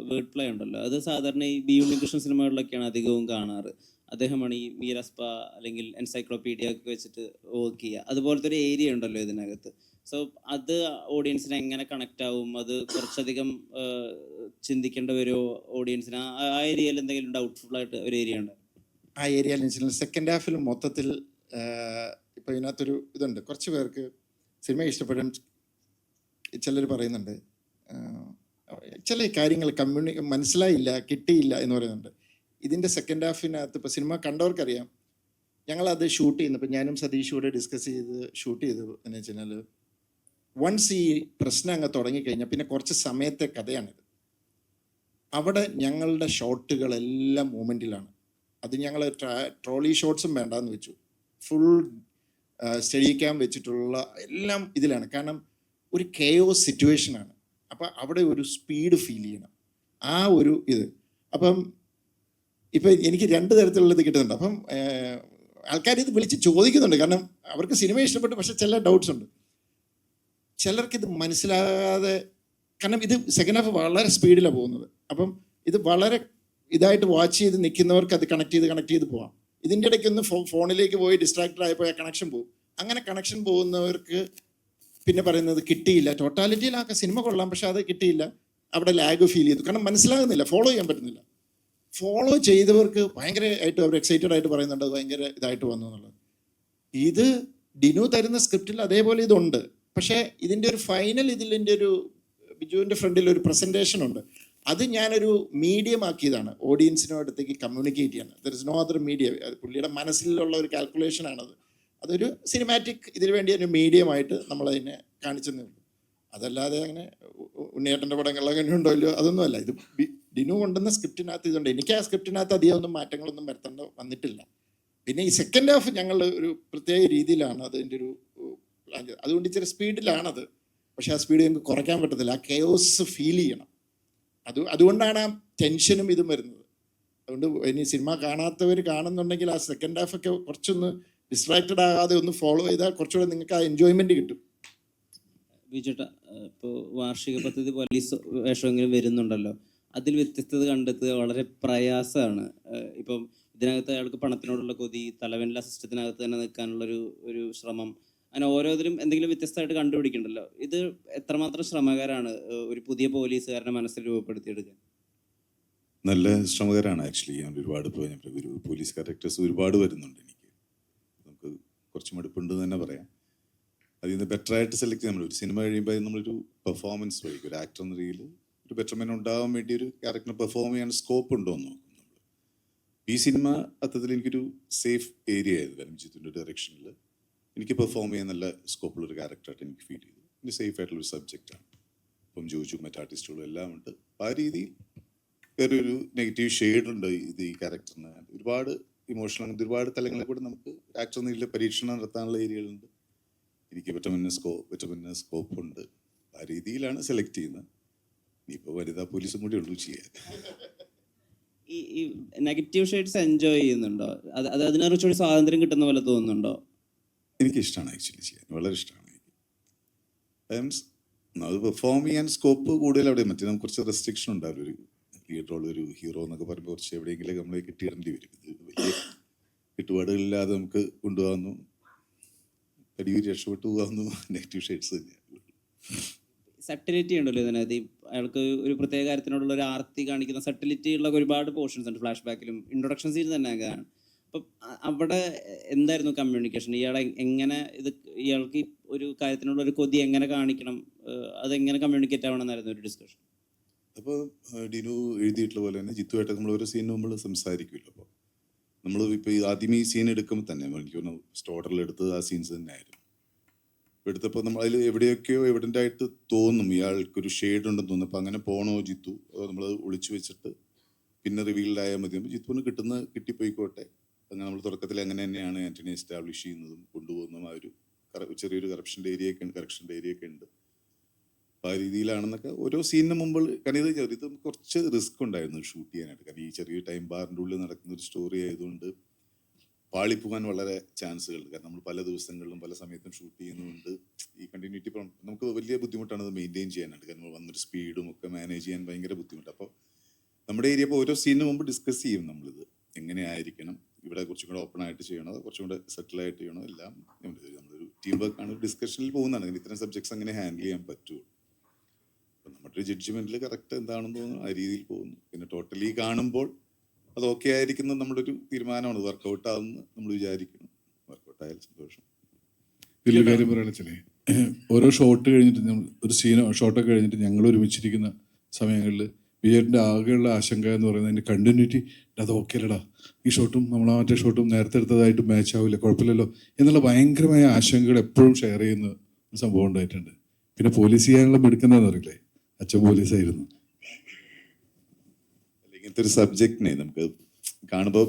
വേർഡ് പ്ലേ ഉണ്ടല്ലോ, അത് സാധാരണ ഈ ബി ഉണ്ണികൃഷ്ണൻ സിനിമകളിലൊക്കെയാണ് അധികവും കാണാറ്. അദ്ദേഹമാണ് ഈ മീരസ്പ അല്ലെങ്കിൽ എൻസൈക്ലോപീഡിയ ഒക്കെ വെച്ചിട്ട് വർക്ക് ചെയ്യുക. അതുപോലത്തെ ഒരു ഏരിയ ഉണ്ടല്ലോ ഇതിനകത്ത്. സോ അത് ഓഡിയൻസിന് എങ്ങനെ കണക്റ്റ് ആവും? അത് കുറച്ചധികം ചിന്തിക്കേണ്ട വരുമോ ഓഡിയൻസിന്? ആ ഏരിയയിൽ എന്തെങ്കിലും ഡൗട്ട്ഫുൾ ആയിട്ട് ഒരു ഏരിയ ഉണ്ട്?
ആ ഏരിയയിൽ സെക്കൻഡ് ഹാഫിൽ മൊത്തത്തിൽ ഇപ്പോൾ ഇതിനകത്തൊരു ഇതുണ്ട്. കുറച്ച് പേർക്ക് സിനിമ ഇഷ്ടപ്പെടും, ചിലർ പറയുന്നുണ്ട് ചില കാര്യങ്ങൾ മനസ്സിലായില്ല, കിട്ടിയില്ല എന്ന് പറയുന്നുണ്ട്. ഇതിൻ്റെ സെക്കൻഡ് ഹാഫിനകത്ത് ഇപ്പോൾ സിനിമ കണ്ടവർക്കറിയാം, ഞങ്ങളത് ഷൂട്ട് ചെയ്യുന്നു. ഇപ്പോൾ ഞാനും സതീഷും കൂടെ ഡിസ്കസ് ചെയ്ത് ഷൂട്ട് ചെയ്തു എന്ന് വെച്ച് കഴിഞ്ഞാൽ, വൺസ് ഈ പ്രശ്നം അങ്ങ് തുടങ്ങിക്കഴിഞ്ഞാൽ പിന്നെ കുറച്ച് സമയത്തെ കഥയാണിത്. അവിടെ ഞങ്ങളുടെ ഷോട്ടുകളെല്ലാം മൂമെൻറ്റിലാണ്. അത് ഞങ്ങൾ ട്രോളി ഷോട്ട്സും വേണ്ടാന്ന് വെച്ചു, ഫുൾ സ്റ്റഡി ക്യാം വെച്ചിട്ടുള്ള എല്ലാം ഇതിലാണ്. കാരണം ഒരു കെയോസ് സിറ്റുവേഷനാണ്. അപ്പം അവിടെ ഒരു സ്പീഡ് ഫീൽ ചെയ്യണം, ആ ഒരു ഇത്. അപ്പം ഇപ്പം എനിക്ക് 2 തരത്തിലുള്ളത് കിട്ടുന്നുണ്ട്. അപ്പം ആൾക്കാർ ഇത് വിളിച്ച് ചോദിക്കുന്നുണ്ട്, കാരണം അവർക്ക് സിനിമ ഇഷ്ടപ്പെട്ടു, പക്ഷെ ചില ഡൗട്ട്സ് ഉണ്ട്. ചിലർക്കിത് മനസ്സിലാകാതെ, കാരണം ഇത് സെക്കൻഡ് ഹാഫ് വളരെ സ്പീഡിലാണ് പോകുന്നത്. അപ്പം ഇത് വളരെ ഇതായിട്ട് വാച്ച് ചെയ്ത് നിൽക്കുന്നവർക്ക് അത് കണക്ട് ചെയ്ത് പോവാം. ഇതിൻ്റെ ഇടയ്ക്കൊന്ന് ഫോണിലേക്ക് പോയി ഡിസ്ട്രാക്റ്റഡ് ആയപ്പോൾ ആ കണക്ഷൻ പോകും. അങ്ങനെ കണക്ഷൻ പോകുന്നവർക്ക് പിന്നെ പറയുന്നത് കിട്ടിയില്ല. ടോട്ടാലിറ്റിയിലാക്കെ സിനിമ കൊള്ളാം, പക്ഷെ അത് കിട്ടിയില്ല, അവിടെ ലാഗ് ഫീൽ ചെയ്തു. കാരണം മനസ്സിലാകുന്നില്ല, ഫോളോ ചെയ്യാൻ പറ്റുന്നില്ല. ഫോളോ ചെയ്തവർക്ക് ഭയങ്കരമായിട്ട് അവർ എക്സൈറ്റഡ് ആയിട്ട് പറയുന്നുണ്ട്, അത് ഭയങ്കര ഇതായിട്ട് വന്നു എന്നുള്ളത്. ഇത് ഡിനു തരുന്ന സ്ക്രിപ്റ്റിൽ അതേപോലെ ഇതുണ്ട്, പക്ഷേ ഇതിൻ്റെ ഒരു ഫൈനൽ, ഇതിൻ്റെ ഒരു ബിജുവിൻ്റെ ഫ്രണ്ടിൽ ഒരു പ്രസൻറ്റേഷൻ ഉണ്ട്. അത് ഞാനൊരു മീഡിയം ആക്കിയതാണ്, ഓഡിയൻസിനോടത്തേക്ക് കമ്മ്യൂണിക്കേറ്റ് ചെയ്യാൻ. There is no other medium. പുള്ളിയുടെ മനസ്സിലുള്ള ഒരു കാൽക്കുലേഷനാണത്. അതൊരു സിനിമാറ്റിക് ഇതിനു വേണ്ടി ഒരു മീഡിയമായിട്ട് നമ്മളതിനെ കാണിച്ചെന്നേ ഉള്ളൂ. അതല്ലാതെ അങ്ങനെ ഉണ്ണിയേട്ടൻ്റെ പടങ്ങളൊക്കെ ഉണ്ടോ ഇല്ലയോ അതൊന്നുമല്ല. ഇത് ഡിനു കൊണ്ടുവന്ന സ്ക്രിപ്റ്റിനകത്ത് ഇതുണ്ട്. എനിക്ക് ആ സ്ക്രിപ്റ്റിനകത്ത് അധികം ഒന്നും മാറ്റങ്ങളൊന്നും വരുത്തേണ്ട വന്നിട്ടില്ല. പിന്നെ ഈ സെക്കൻഡ് ഹാഫ് ഞങ്ങൾ ഒരു പ്രത്യേക രീതിയിലാണ് അതിൻ്റെ ഒരു പ്ലാൻ ചെയ്തത്. അതുകൊണ്ട് ഇച്ചിരി സ്പീഡിലാണത്, പക്ഷെ ആ സ്പീഡ് ഞങ്ങൾക്ക് കുറയ്ക്കാൻ പറ്റത്തില്ല. ആ കെയോസ് ഫീൽ ചെയ്യണം. അതുകൊണ്ടാണ് ആ ടെൻഷനും ഇതും വരുന്നത്. അതുകൊണ്ട് ഇനി സിനിമ കാണാത്തവർ കാണുന്നുണ്ടെങ്കിൽ ആ സെക്കൻഡ് ഹാഫൊക്കെ കുറച്ചൊന്ന് ഡിസ്ട്രാക്റ്റഡ് ആകാതെ ഒന്ന് ഫോളോ ചെയ്താൽ കുറച്ചുകൂടെ നിങ്ങൾക്ക് ആ എൻജോയ്മെൻറ്റ് കിട്ടും.
ബിജുട്ട, ഇപ്പോൾ വാർഷിക പദ്ധതി പോലീസ് വേഷമെങ്കിലും വരുന്നുണ്ടല്ലോ, അതിൽ വ്യത്യസ്തത കണ്ടെത്തുക വളരെ പ്രയാസമാണ്. ഇപ്പം ഇതിനകത്ത് അയാൾക്ക് പണത്തിനോടുള്ള കൊതി, തലവനിലെ സിസ്റ്റത്തിനകത്ത് തന്നെ നിൽക്കാനുള്ളൊരു ശ്രമം, അങ്ങനെ ഓരോരുത്തരും എന്തെങ്കിലും വ്യത്യസ്തമായിട്ട് കണ്ടുപിടിക്കണ്ടല്ലോ. ഇത് എത്രമാത്രം ശ്രമകരമാണ് ഒരു പുതിയ പോലീസുകാരനെ മനസ്സിൽ രൂപപ്പെടുത്തിയെടുക്കാൻ?
നല്ല ശ്രമകരമാണ് ആക്ച്വലി. ഞാൻ ഒരുപാട് ഒരു പോലീസ് ക്യാരക്ടേഴ്സ് ഒരുപാട് വരുന്നുണ്ട്. എനിക്ക് നമുക്ക് കുറച്ച് മടുപ്പുണ്ടെന്ന് തന്നെ പറയാം. അതിൽ നിന്ന് ബെറ്ററായിട്ട് സെലക്ട് ചെയ്യാൻ ഒരു സിനിമ കഴിയുമ്പോൾ നമ്മളൊരു പെർഫോമൻസ് വഴി ഒരു ആക്ടർ എന്ന രീതിയിൽ ഒരു ബെറ്റർമെന്റ് ഉണ്ടാകാൻ വേണ്ടി ഒരു ക്യാരക്ടറിനെ പെർഫോം ചെയ്യാൻ സ്കോപ്പ് ഉണ്ടോ എന്ന് നോക്കും നമ്മൾ. ഈ സിനിമ അത്തരത്തിൽ എനിക്കൊരു സേഫ് ഏരിയ ആയിരുന്നു. കാരണം ജിത്തുവിൻ്റെ ഡയറക്ഷനിൽ എനിക്ക് പെർഫോം ചെയ്യാൻ നല്ല സ്കോപ്പുള്ളൊരു ക്യാരക്ടറായിട്ട് എനിക്ക് ഫീൽ ചെയ്തു. എനിക്ക് സേഫ് ആയിട്ടുള്ളൊരു സബ്ജക്റ്റാണ്. ഇപ്പം ജോജു മറ്റ് ആർട്ടിസ്റ്റുകളും എല്ലാം ഉണ്ട്. ആ രീതിയിൽ വേറൊരു നെഗറ്റീവ് ഷെയ്ഡുണ്ട് ഇത് ഈ ക്യാരക്ടറിന്. ഒരുപാട് ഇമോഷണൽ, അങ്ങനത്തെ ഒരുപാട് തലങ്ങളെ കൂടെ നമുക്ക് ആക്ടർ എന്ന രീതിയിൽ പരീക്ഷണം നടത്താനുള്ള ഏരിയകളുണ്ട്. എനിക്ക് വിറ്റമിന് സ്കോപ്പ് ഉണ്ട്. ആ രീതിയിലാണ് സെലക്ട് ചെയ്യുന്നത്. ഇനിയിപ്പോൾ വനിതാ പോലീസും കൂടി ഉള്ളൂ ചെയ്യാൻ.
ഈ നെഗറ്റീവ് ഷെയ്ഡ്സ് എൻജോയ് ചെയ്യുന്നുണ്ടോ? അത് അതിനെക്കുറിച്ചൊരു സ്വാതന്ത്ര്യം കിട്ടുന്ന പോലെ തോന്നുന്നുണ്ടോ?
എനിക്കിഷ്ടമാണ് ആക്ച്വലി ചെയ്യാൻ, വളരെ ഇഷ്ടമാണ് എനിക്ക്. അത് പെർഫോം ചെയ്യാൻ സ്കോപ്പ് കൂടുതൽ അവിടെ. മറ്റേ നമുക്ക് കുറച്ച് റെസ്ട്രിക്ഷൻ ഉണ്ടാവും. ഒരു ലീഡർ റോൾ, ഒരു ഹീറോ എന്നൊക്കെ പറയുമ്പോൾ കുറച്ച് എവിടെയെങ്കിലും നമ്മളെ കിട്ടിയിടേണ്ടി വരും. ഇത് വലിയ കിട്ടുപാടുകളില്ലാതെ നമുക്ക് കൊണ്ടുപോകാമെന്നു, അടിയൂരി രക്ഷപ്പെട്ടു പോകാമെന്നു നെഗറ്റീവ് ഷെയ്ഡ്സ് തന്നെയാണ്.
സട്ടിലിറ്റി ഉണ്ടല്ലോ ഇതിനകത്ത്. അയാൾക്ക് ഒരു പ്രത്യേക കാര്യത്തിനോടുള്ള ഒരു ആർത്തി കാണിക്കുന്ന സട്ടിലിറ്റി ഉള്ള ഒരുപാട് പോർഷൻസ് ഉണ്ട്. ഫ്ലാഷ് ബാക്കിലും ഇൻട്രൊഡക്ഷൻ സീൻ തന്നെ അങ്ങനെയാണ്. അപ്പം അവിടെ എന്തായിരുന്നു കമ്മ്യൂണിക്കേഷൻ? എങ്ങനെ ഇയാൾക്ക് ഒരു കാര്യത്തിനുള്ള ഒരു കൊതി എങ്ങനെ കാണിക്കണം, അതെങ്ങനെ കമ്മ്യൂണിക്കേറ്റ് ആവണമെന്നായിരുന്നു ഒരു ഡിസ്കഷൻ.
അപ്പോൾ ഡിനു എഴുതിയിട്ടുള്ള പോലെ തന്നെ ജിത്തുമായിട്ട് നമ്മൾ ഓരോ സീനും നമ്മൾ സംസാരിക്കുമല്ലോ. അപ്പോൾ നമ്മൾ ഇപ്പോൾ ആദ്യം ഈ സീൻ എടുക്കുമ്പോൾ തന്നെ എനിക്ക് തോന്നുന്നു സ്റ്റോർഡറിൽ എടുത്തത് ആ സീൻസ് തന്നെ ആയിരുന്നു. എടുത്തപ്പോൾ നമ്മൾ അതിൽ എവിടെയൊക്കെയോ എവിഡൻ്റ് ആയിട്ട് തോന്നും ഇയാൾക്കൊരു ഷെയ്ഡ് ഉണ്ടെന്ന് തോന്നുന്നു. അപ്പോൾ അങ്ങനെ പോകണോ ജിത്തു, നമ്മൾ ഒളിച്ചു വെച്ചിട്ട് പിന്നെ റിവീൽഡ് ആയാൽ മതി. ജിത്തുവിന് കിട്ടിപ്പോയിക്കോട്ടെ. അങ്ങനെ നമ്മൾ തുടക്കത്തിൽ അങ്ങനെ തന്നെയാണ് ആൻ്റണി എസ്റ്റാബ്ലിഷ് ചെയ്യുന്നതും കൊണ്ടുപോകുന്നതും. ആ ഒരു ചെറിയൊരു കറക്ഷൻ്റെ ഏരിയ ഒക്കെ ഉണ്ട്. അപ്പോൾ ആ രീതിയിലാണെന്നൊക്കെ ഓരോ സീനിന് മുമ്പ്. കാരണം ഇത് കുറച്ച് റിസ്ക് ഉണ്ടായിരുന്നു ഷൂട്ട് ചെയ്യാനായിട്ട്. കാരണം ഈ ചെറിയ ടൈം ബാറിൻ്റെ ഉള്ളിൽ നടക്കുന്ന ഒരു സ്റ്റോറി ആയതുകൊണ്ട് പാളിപ്പോകാൻ വളരെ ചാൻസുകളുണ്ട്. കാരണം നമ്മൾ പല ദിവസങ്ങളിലും പല സമയത്തും ഷൂട്ട് ചെയ്യുന്നതുകൊണ്ട് ഈ കണ്ടിന്യൂറ്റി നമുക്ക് വലിയ ബുദ്ധിമുട്ടാണ് അത് മെയിൻറ്റെയിൻ ചെയ്യാനായിട്ട്. കാരണം വന്നൊരു സ്പീഡും ഒക്കെ മാനേജ് ചെയ്യാൻ ഭയങ്കര ബുദ്ധിമുട്ട്. അപ്പോൾ നമ്മുടെ ഏരിയ ഇപ്പോൾ ഓരോ സീനിന് മുമ്പ് ഡിസ്കസ് ചെയ്യും നമ്മളിത് എങ്ങനെ ആയിരിക്കണം, ഇവിടെ കുറച്ചും കൂടെ ഓപ്പൺ ആയിട്ട് ചെയ്യണോ, കുറച്ചും കൂടെ സെറ്റിൽ ആയിട്ട് ചെയ്യണോ, എല്ലാം നമ്മളൊരു ടീം വർക്കാണ്, ഡിസ്കഷനിൽ പോകുന്നതാണ് ഇത്തരം സബ്ജക്ട്സ് അങ്ങനെ ഹാൻഡിൽ ചെയ്യാൻ പറ്റുമോ. അപ്പം നമ്മുടെ ഒരു ജഡ്ജ്മെൻറ്റിൽ കറക്റ്റ് എന്താണെന്ന് തോന്നുന്നു, ആ രീതിയിൽ പോകുന്നു. പിന്നെ ടോട്ടലി കാണുമ്പോൾ അത് ഓക്കെ ആയിരിക്കുന്നത് നമ്മുടെ ഒരു തീരുമാനമാണ്. വർക്കൗട്ട് ആവുമെന്ന് നമ്മൾ വിചാരിക്കണം. വർക്കൗട്ട് ആയാലും സന്തോഷം.
വലിയ കാര്യം പറയുകയാണെന്ന് വെച്ചാൽ ഓരോ ഷോട്ട് കഴിഞ്ഞിട്ട് ഒരു ഷോട്ടൊക്കെ കഴിഞ്ഞിട്ട് ഞങ്ങൾ ഒരുമിച്ചിരിക്കുന്ന സമയങ്ങളിൽ വിജയൻ്റെ ആകെയുള്ള ആശങ്ക എന്ന് പറയുന്നത് അതിൻ്റെ കണ്ടിന്യൂറ്റി, അത് ഓക്കെ അല്ലടാ, ഈ ഷോട്ടും നമ്മൾ മറ്റേ ഷോട്ടും നേരത്തെ എടുത്തതായിട്ട് മാച്ച് ആവില്ല, കുഴപ്പമില്ലല്ലോ എന്നുള്ള ഭയങ്കരമായ ആശങ്കകൾ എപ്പോഴും ഷെയർ ചെയ്യുന്ന ഒരു സംഭവം ഉണ്ടായിട്ടുണ്ട്. പിന്നെ പോലീസ് ചെയ്യാനുള്ള മിടുക്കുന്നതെന്ന് അറിയില്ലേ, അച്ഛൻ പോലീസായിരുന്നു.
ഇങ്ങനത്തെ ഒരു സബ്ജക്റ്റിനെ നമുക്ക് കാണുമ്പോൾ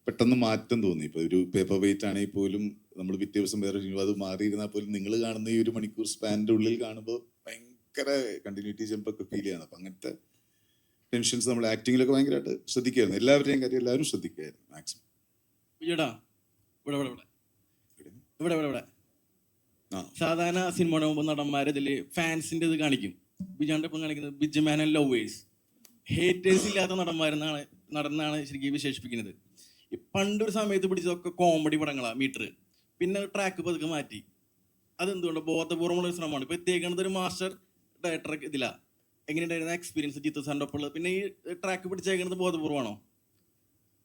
പെട്ടെന്ന് മാറ്റം തോന്നി. ഇപ്പോൾ ഒരു പേപ്പർ വെയിറ്റ് ആണെങ്കിൽ പോലും നമ്മൾ പിറ്റേ ദിവസം വേറെ അത് മാറിയിരുന്നാൽ പോലും നിങ്ങൾ കാണുന്ന ഈ 1 മണിക്കൂർ സ്പാനിൻ്റെ ഉള്ളിൽ കാണുമ്പോൾ ഭയങ്കര കണ്ടിന്യൂറ്റി ജമ്പൊക്കെ ഫീൽ ചെയ്യണം. അപ്പം അങ്ങനത്തെ ടെൻഷൻസ് നമ്മൾ ആക്ടിങ്ങിലൊക്കെ ഭയങ്കരമായിട്ട് ശ്രദ്ധിക്കുകയായിരുന്നു. എല്ലാവരുടെയും കാര്യം എല്ലാവരും ശ്രദ്ധിക്കുകയായിരുന്നു മാക്സിമം.
സാധാരണ സിനിമയുടെ മുമ്പ് നടന്മാർ ഇതിൽ ഫാൻസിൻ്റെ ഇത് കാണിക്കും. ബിജാന്റെ ഒപ്പം കാണിക്കുന്നത് ബിജ് മാൻ ആൻഡ് ലവേഴ്സ്, ഹേറ്റേഴ്സ് ഇല്ലാത്ത നടന്നാണ് ശരിക്കും വിശേഷിപ്പിക്കുന്നത്. പണ്ടൊരു സമയത്ത് പിടിച്ചതൊക്കെ കോമഡി പടങ്ങളാണ് മീറ്റർ, പിന്നെ ട്രാക്ക് പതുക്കെ മാറ്റി. അതെന്തുകൊണ്ട് ബോധപൂർവമുള്ള ഒരു ശ്രമമാണ്. ഇപ്പോൾ എത്തിയേക്കുന്നത് ഒരു മാസ്റ്റർ ഡയറക്ടർ ഇതിലാണ്. എങ്ങനെയുണ്ടായിരുന്ന എക്സ്പീരിയൻസ് ജിത്തു സാറിൻ്റെ ഒപ്പം ഉള്ളത്? പിന്നെ ഈ ട്രാക്ക് പിടിച്ചേക്കുന്നത് ബോധപൂർവമാണോ?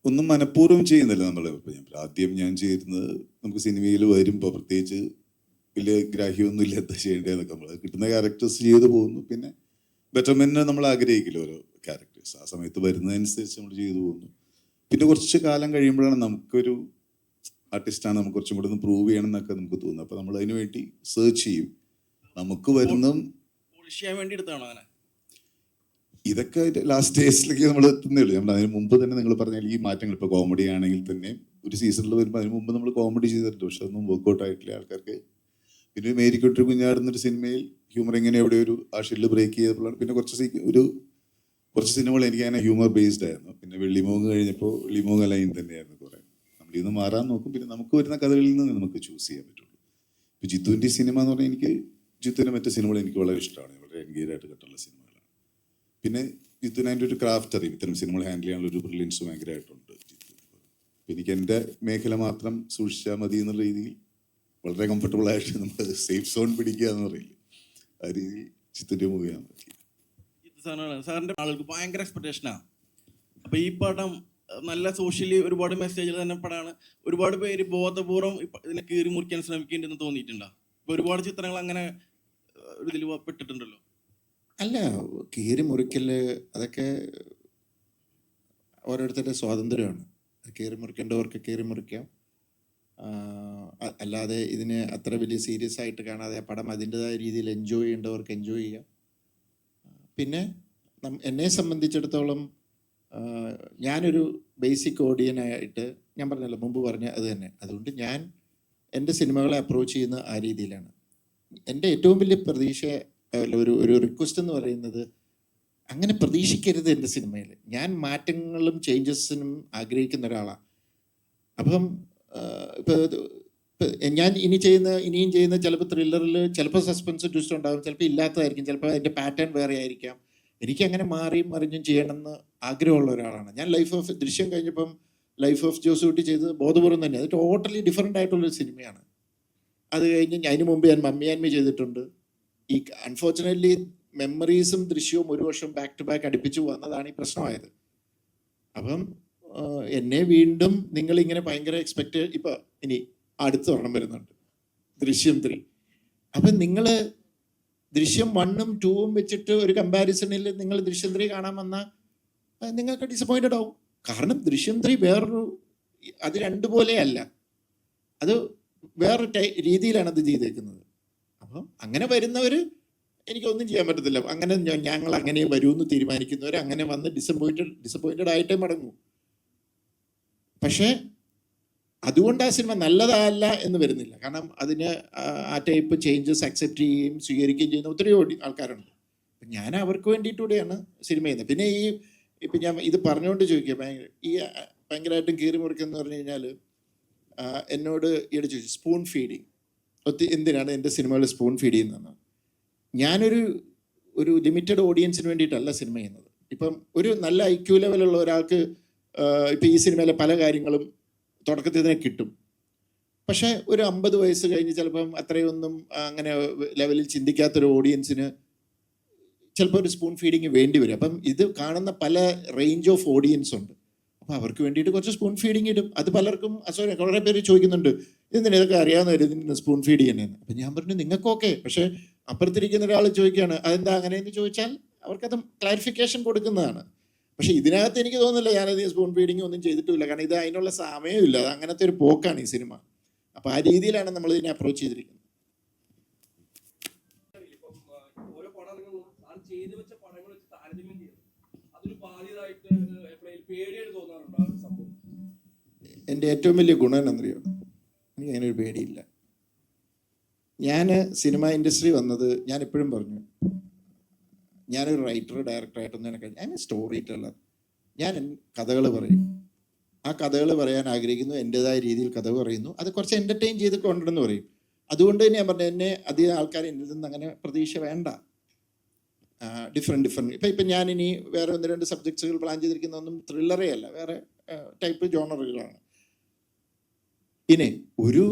ഒന്നും മനഃപൂർവ്വം ചെയ്യുന്നില്ല നമ്മൾ. ആദ്യം ഞാൻ ചെയ്യുന്നത് നമുക്ക് സിനിമയിൽ വരുമ്പോൾ പ്രത്യേകിച്ച് വലിയ ഗ്രാഹ്യമൊന്നും ഇല്ല എന്താ ചെയ്യേണ്ടതെന്നൊക്കെ നമ്മൾ കിട്ടുന്ന ക്യാരക്ടേഴ്സ് ചെയ്തു പോകുന്നു. പിന്നെ ബെറ്റർമെന്റിനെ നമ്മൾ ആഗ്രഹിക്കില്ല ഓരോ ക്യാരക്ടേഴ്സ്, ആ സമയത്ത് വരുന്നതനുസരിച്ച് നമ്മൾ ചെയ്തു പോകുന്നു. പിന്നെ കുറച്ച് കാലം കഴിയുമ്പോഴാണ് നമുക്കൊരു ആർട്ടിസ്റ്റാണ്, നമുക്ക് കുറച്ചും കൂടെ ഒന്ന് പ്രൂവ് ചെയ്യണം എന്നൊക്കെ നമുക്ക് തോന്നുന്നു. അപ്പോൾ നമ്മൾ അതിനു വേണ്ടി സെർച്ച് ചെയ്യും. നമുക്ക് വരുന്നതും
വേണ്ടി എടുത്താണോ അങ്ങനെ?
ഇതൊക്കെ ലാസ്റ്റ് സ്റ്റേജിലേക്ക് നമ്മൾ എത്തുന്നേ ഉള്ളൂ. നമ്മൾ അതിന് മുമ്പ് തന്നെ നിങ്ങൾ പറഞ്ഞാൽ ഈ മാറ്റങ്ങൾ ഇപ്പോൾ കോമഡി ആണെങ്കിൽ തന്നെ ഒരു സീസണിൽ വരുമ്പോൾ അതിന് മുമ്പ് നമ്മൾ കോമഡി ചെയ്തിട്ടുണ്ട്, പക്ഷെ അതൊന്നും വർക്ക്ഔട്ട് ആയിട്ടില്ല ആൾക്കാർക്ക്. പിന്നെ മേരിക്കൊട്ടൊരു കുഞ്ഞാടുന്നൊരു സിനിമയിൽ ഹ്യൂമർ എങ്ങനെ എവിടെ ഒരു ആ ഷെല്ല് ബ്രേക്ക് ചെയ്തപ്പോഴാണ്. പിന്നെ കുറച്ച് സിനിമകൾ എനിക്ക് അങ്ങനെ ഹ്യൂമർ ബേസ്ഡ് ആയിരുന്നു. പിന്നെ വെള്ളിമോങ്ങ് കഴിഞ്ഞപ്പോൾ വെള്ളിമോങ്ങ് ലൈൻ തന്നെയായിരുന്നു കുറേ. നമ്മൾ ഇന്ന് മാറാൻ നോക്കും. പിന്നെ നമുക്ക് വരുന്ന കഥകളിൽ നിന്ന് നമുക്ക് ചൂസ് ചെയ്യാൻ പറ്റുള്ളൂ. ഇപ്പോൾ ജിത്തുവിൻ്റെ സിനിമ എന്ന് പറഞ്ഞാൽ എനിക്ക് ജിത്തുവിൻ്റെ മറ്റു സിനിമകൾ എനിക്ക് വളരെ ഇഷ്ടമാണ്, വളരെ എൻഗേജ് ആയിട്ട് കണ്ടുള്ള സിനിമകളാണ്. പിന്നെ ജിത്തുവിന് അതിൻ്റെ ഒരു ക്രാഫ്റ്റ് അറിയും, ഇത്തരം സിനിമകൾ ഹാൻഡിൽ ചെയ്യാനുള്ള ഒരു ബ്രില്യൻസ് ഭയങ്കരമായിട്ടുണ്ട് ജിത്തുവിന്. എനിക്ക് എൻ്റെ മേഖല മാത്രം സൂക്ഷിച്ചാൽ മതി എന്നുള്ള രീതിയിൽ വളരെ കംഫർട്ടബിൾ ആയിട്ട് നമ്മൾ സേഫ് സോൺ പിടിക്കുക എന്ന് പറയില്ല, ആ രീതിയിൽ ജിത്തുവിൻ്റെ മൂവിയാണ്.
സാറിൻ്റെ ആളുകൾക്ക് ഭയങ്കര എക്സ്പെക്ടേഷനാണ്. അപ്പോൾ ഈ പടം നല്ല സോഷ്യലി ഒരുപാട് മെസ്സേജുകൾ തന്നെ പടമാണ്. ഒരുപാട് പേര് ബോധപൂർവം ഇതിനെ കീറി മുറിക്കാൻ ശ്രമിക്കേണ്ടെന്ന് തോന്നിയിട്ടുണ്ടോ? ഇപ്പോൾ ഒരുപാട് ചിത്രങ്ങൾ അങ്ങനെ ഇതിൽ പെട്ടിട്ടുണ്ടല്ലോ.
അല്ല, കീറി മുറിക്കല് അതൊക്കെ ഓരോരുത്തരുടെ സ്വാതന്ത്ര്യമാണ്. കീറി മുറിക്കേണ്ടവർക്ക് കീറി മുറിക്കാം. അല്ലാതെ ഇതിനെ അത്ര വലിയ സീരിയസ് ആയിട്ട് കാണാതെ പടം അതിൻ്റെതായ രീതിയിൽ എൻജോയ് ചെയ്യേണ്ടവർക്ക് എൻജോയ് ചെയ്യാം. പിന്നെ എന്നെ സംബന്ധിച്ചിടത്തോളം ഞാനൊരു ബേസിക് ഓഡിയനായിട്ട് ഞാൻ പറഞ്ഞല്ലോ, മുമ്പ് പറഞ്ഞ അത് തന്നെ. അതുകൊണ്ട് ഞാൻ എൻ്റെ സിനിമകളെ അപ്രോച്ച് ചെയ്യുന്ന ആ രീതിയിലാണ്. എൻ്റെ ഏറ്റവും വലിയ പ്രതീക്ഷ ഒരു റിക്വസ്റ്റ് എന്ന് പറയുന്നത്, അങ്ങനെ പ്രതീക്ഷിക്കരുത് എൻ്റെ സിനിമയിൽ. ഞാൻ മാറ്റങ്ങളും ചേഞ്ചസിനും ആഗ്രഹിക്കുന്ന ഒരാളാണ്. അപ്പം ഞാൻ ഇനിയും ചെയ്യുന്ന ചിലപ്പോൾ ത്രില്ലറിൽ ചിലപ്പോൾ സസ്പെൻസ് ട്വിസ്റ്റ് ഉണ്ടാകും, ചിലപ്പോൾ ഇല്ലാത്തതായിരിക്കും, ചിലപ്പോൾ അതിൻ്റെ പാറ്റേൺ വേറെ ആയിരിക്കാം. എനിക്കങ്ങനെ മാറിയും മറിഞ്ഞും ചെയ്യണമെന്ന് ആഗ്രഹമുള്ള ഒരാളാണ് ഞാൻ. ദൃശ്യം കഴിഞ്ഞപ്പം ലൈഫ് ഓഫ് ജോസൂട്ടി ചെയ്തത് ബോധപൂർവം തന്നെ. അത് ടോട്ടലി ഡിഫറെൻ്റ് ആയിട്ടുള്ളൊരു സിനിമയാണ്. അത് കഴിഞ്ഞ് അതിന് മുമ്പ് ഞാൻ മമ്മി ആൻമി ചെയ്തിട്ടുണ്ട്. ഈ അൺഫോർച്ചുനേറ്റ്ലി മെമ്മറീസും ദൃശ്യവും ഒരു വർഷം ബാക്ക് ടു ബാക്ക് അടുപ്പിച്ച് വന്നതാണ് ഈ പ്രശ്നമായത്. അപ്പം എന്നെ വീണ്ടും നിങ്ങളിങ്ങനെ ഭയങ്കര ഇപ്പം ഇനി അടുത്ത ഒരെണ്ണം വരുന്നുണ്ട്, ദൃശ്യം 3. അപ്പം നിങ്ങൾ ദൃശ്യം 1ഉം 2ഉം വെച്ചിട്ട് ഒരു കമ്പാരിസണിൽ നിങ്ങൾ ദൃശ്യം 3 കാണാൻ വന്നാൽ നിങ്ങൾക്ക് ഡിസപ്പോയിൻറ്റഡ് ആവും. കാരണം ദൃശ്യം 3 വേറൊരു, അത് രണ്ടുപോലെയല്ല, അത് വേറൊരു രീതിയിലാണ് അത് ചെയ്തേക്കുന്നത്. അപ്പം അങ്ങനെ വരുന്നവർ എനിക്കൊന്നും ചെയ്യാൻ പറ്റത്തില്ല. അങ്ങനെ ഞങ്ങൾ അങ്ങനെ വരുമെന്ന് തീരുമാനിക്കുന്നവർ അങ്ങനെ വന്ന് ഡിസപ്പോയിൻറ്റഡ് ആയിട്ടേ മടങ്ങൂ. പക്ഷേ അതുകൊണ്ട് ആ സിനിമ നല്ലതല്ല എന്ന് വരുന്നില്ല. കാരണം അതിന് ആ ടൈപ്പ് ചേഞ്ചസ് അക്സെപ്റ്റ് ചെയ്യുകയും സ്വീകരിക്കുകയും ചെയ്യുന്ന ഒത്തിരി ആൾക്കാരുണ്ട്. ഞാൻ അവർക്ക് വേണ്ടിയിട്ടൂടെയാണ് സിനിമ ചെയ്യുന്നത്. പിന്നെ ഇപ്പം ഞാൻ ഇത് പറഞ്ഞുകൊണ്ട് ചോദിക്കുക, ഭയങ്കരമായിട്ടും കീറി മുറിക്കെന്ന് പറഞ്ഞു കഴിഞ്ഞാൽ എന്നോട് ഈയിടെ ചോദിച്ചു സ്പൂൺ ഫീഡിങ് എന്തിനാണ് എൻ്റെ സിനിമകൾ സ്പൂൺ ഫീഡ് ചെയ്യുന്നതെന്ന്. ഒരു ലിമിറ്റഡ് ഓഡിയൻസിന് വേണ്ടിയിട്ടല്ല സിനിമ ചെയ്യുന്നത്. ഇപ്പം ഒരു നല്ല IQ ലെവലുള്ള ഒരാൾക്ക് ഇപ്പം ഈ സിനിമയിലെ പല കാര്യങ്ങളും തുടക്കത്തിൽ തന്നെ കിട്ടും. പക്ഷേ ഒരു 50 വയസ്സ് കഴിഞ്ഞ് ചിലപ്പം അത്രയൊന്നും അങ്ങനെ ലെവലിൽ ചിന്തിക്കാത്തൊരു ഓഡിയൻസിന് ചിലപ്പോൾ ഒരു സ്പൂൺ ഫീഡിങ് വേണ്ടി വരും. അപ്പം ഇത് കാണുന്ന പല റേഞ്ച് ഓഫ് ഓഡിയൻസ് ഉണ്ട്. അപ്പോൾ അവർക്ക് വേണ്ടിയിട്ട് കുറച്ച് സ്പൂൺ ഫീഡിങ് ഇടും. അത് പലർക്കും കുറേ പേര് ചോദിക്കുന്നുണ്ട് ഇതിന് ഇതൊക്കെ അറിയാവുന്നവർ ഇതിന് സ്പൂൺ ഫീഡ് ചെയ്യുന്നതെന്ന്. അപ്പം ഞാൻ പറഞ്ഞു നിങ്ങൾക്കൊക്കെ, പക്ഷേ അപ്പുറത്തിരിക്കുന്ന ഒരാൾ ചോദിക്കുകയാണ് അതെന്താ അങ്ങനെയെന്ന് ചോദിച്ചാൽ അവർക്കത് ക്ലാരിഫിക്കേഷൻ കൊടുക്കുന്നതാണ്. പക്ഷേ ഇതിനകത്ത് എനിക്ക് തോന്നുന്നില്ല ഞാനത് സ്പൂൺ ഫീഡിങ് ഒന്നും ചെയ്തിട്ടില്ല. കാരണം ഇത് അതിനുള്ള സമയമില്ല. അത് അങ്ങനത്തെ ഒരു പോക്കാണ് ഈ സിനിമ. അപ്പോൾ ആ രീതിയിലാണ് നമ്മൾ ഇതിനെ അപ്രോച്ച് ചെയ്തിരിക്കുന്നത്. എൻ്റെ ഏറ്റവും വലിയ ഗുണം എന്നറിയോ, എനിക്ക് അങ്ങനെ ഒരു പേടിയില്ല. ഞാൻ സിനിമ ഇൻഡസ്ട്രി വന്നത് ഞാൻ എപ്പോഴും പറഞ്ഞു ഞാനൊരു റൈറ്റർ ഡയറക്ടറായിട്ടൊന്നും എനിക്ക് ഞാൻ സ്റ്റോറി ടെല്ലർ. ഞാൻ കഥകൾ പറയും. ആ കഥകൾ പറയാൻ ആഗ്രഹിക്കുന്നു, എൻ്റെതായ രീതിയിൽ കഥ പറയുന്നു, അത് കുറച്ച് എൻ്റർടൈൻ ചെയ്ത് കൊണ്ടുവന്ന് പറയും. അതുകൊണ്ട് തന്നെ ഞാൻ പറഞ്ഞു എന്നെ അധികം ആൾക്കാർ എന്നിൽ നിന്ന് അങ്ങനെ പ്രതീക്ഷ വേണ്ട. ഡിഫറെൻറ്റ് ഇപ്പം ഞാനിനി വേറെ 1-2 സബ്ജക്ട്സുകൾ പ്ലാൻ ചെയ്തിരിക്കുന്നതൊന്നും ത്രില്ലറേ അല്ല, വേറെ ടൈപ്പ് ജോണറുകളാണ്. ഇനി ഒരു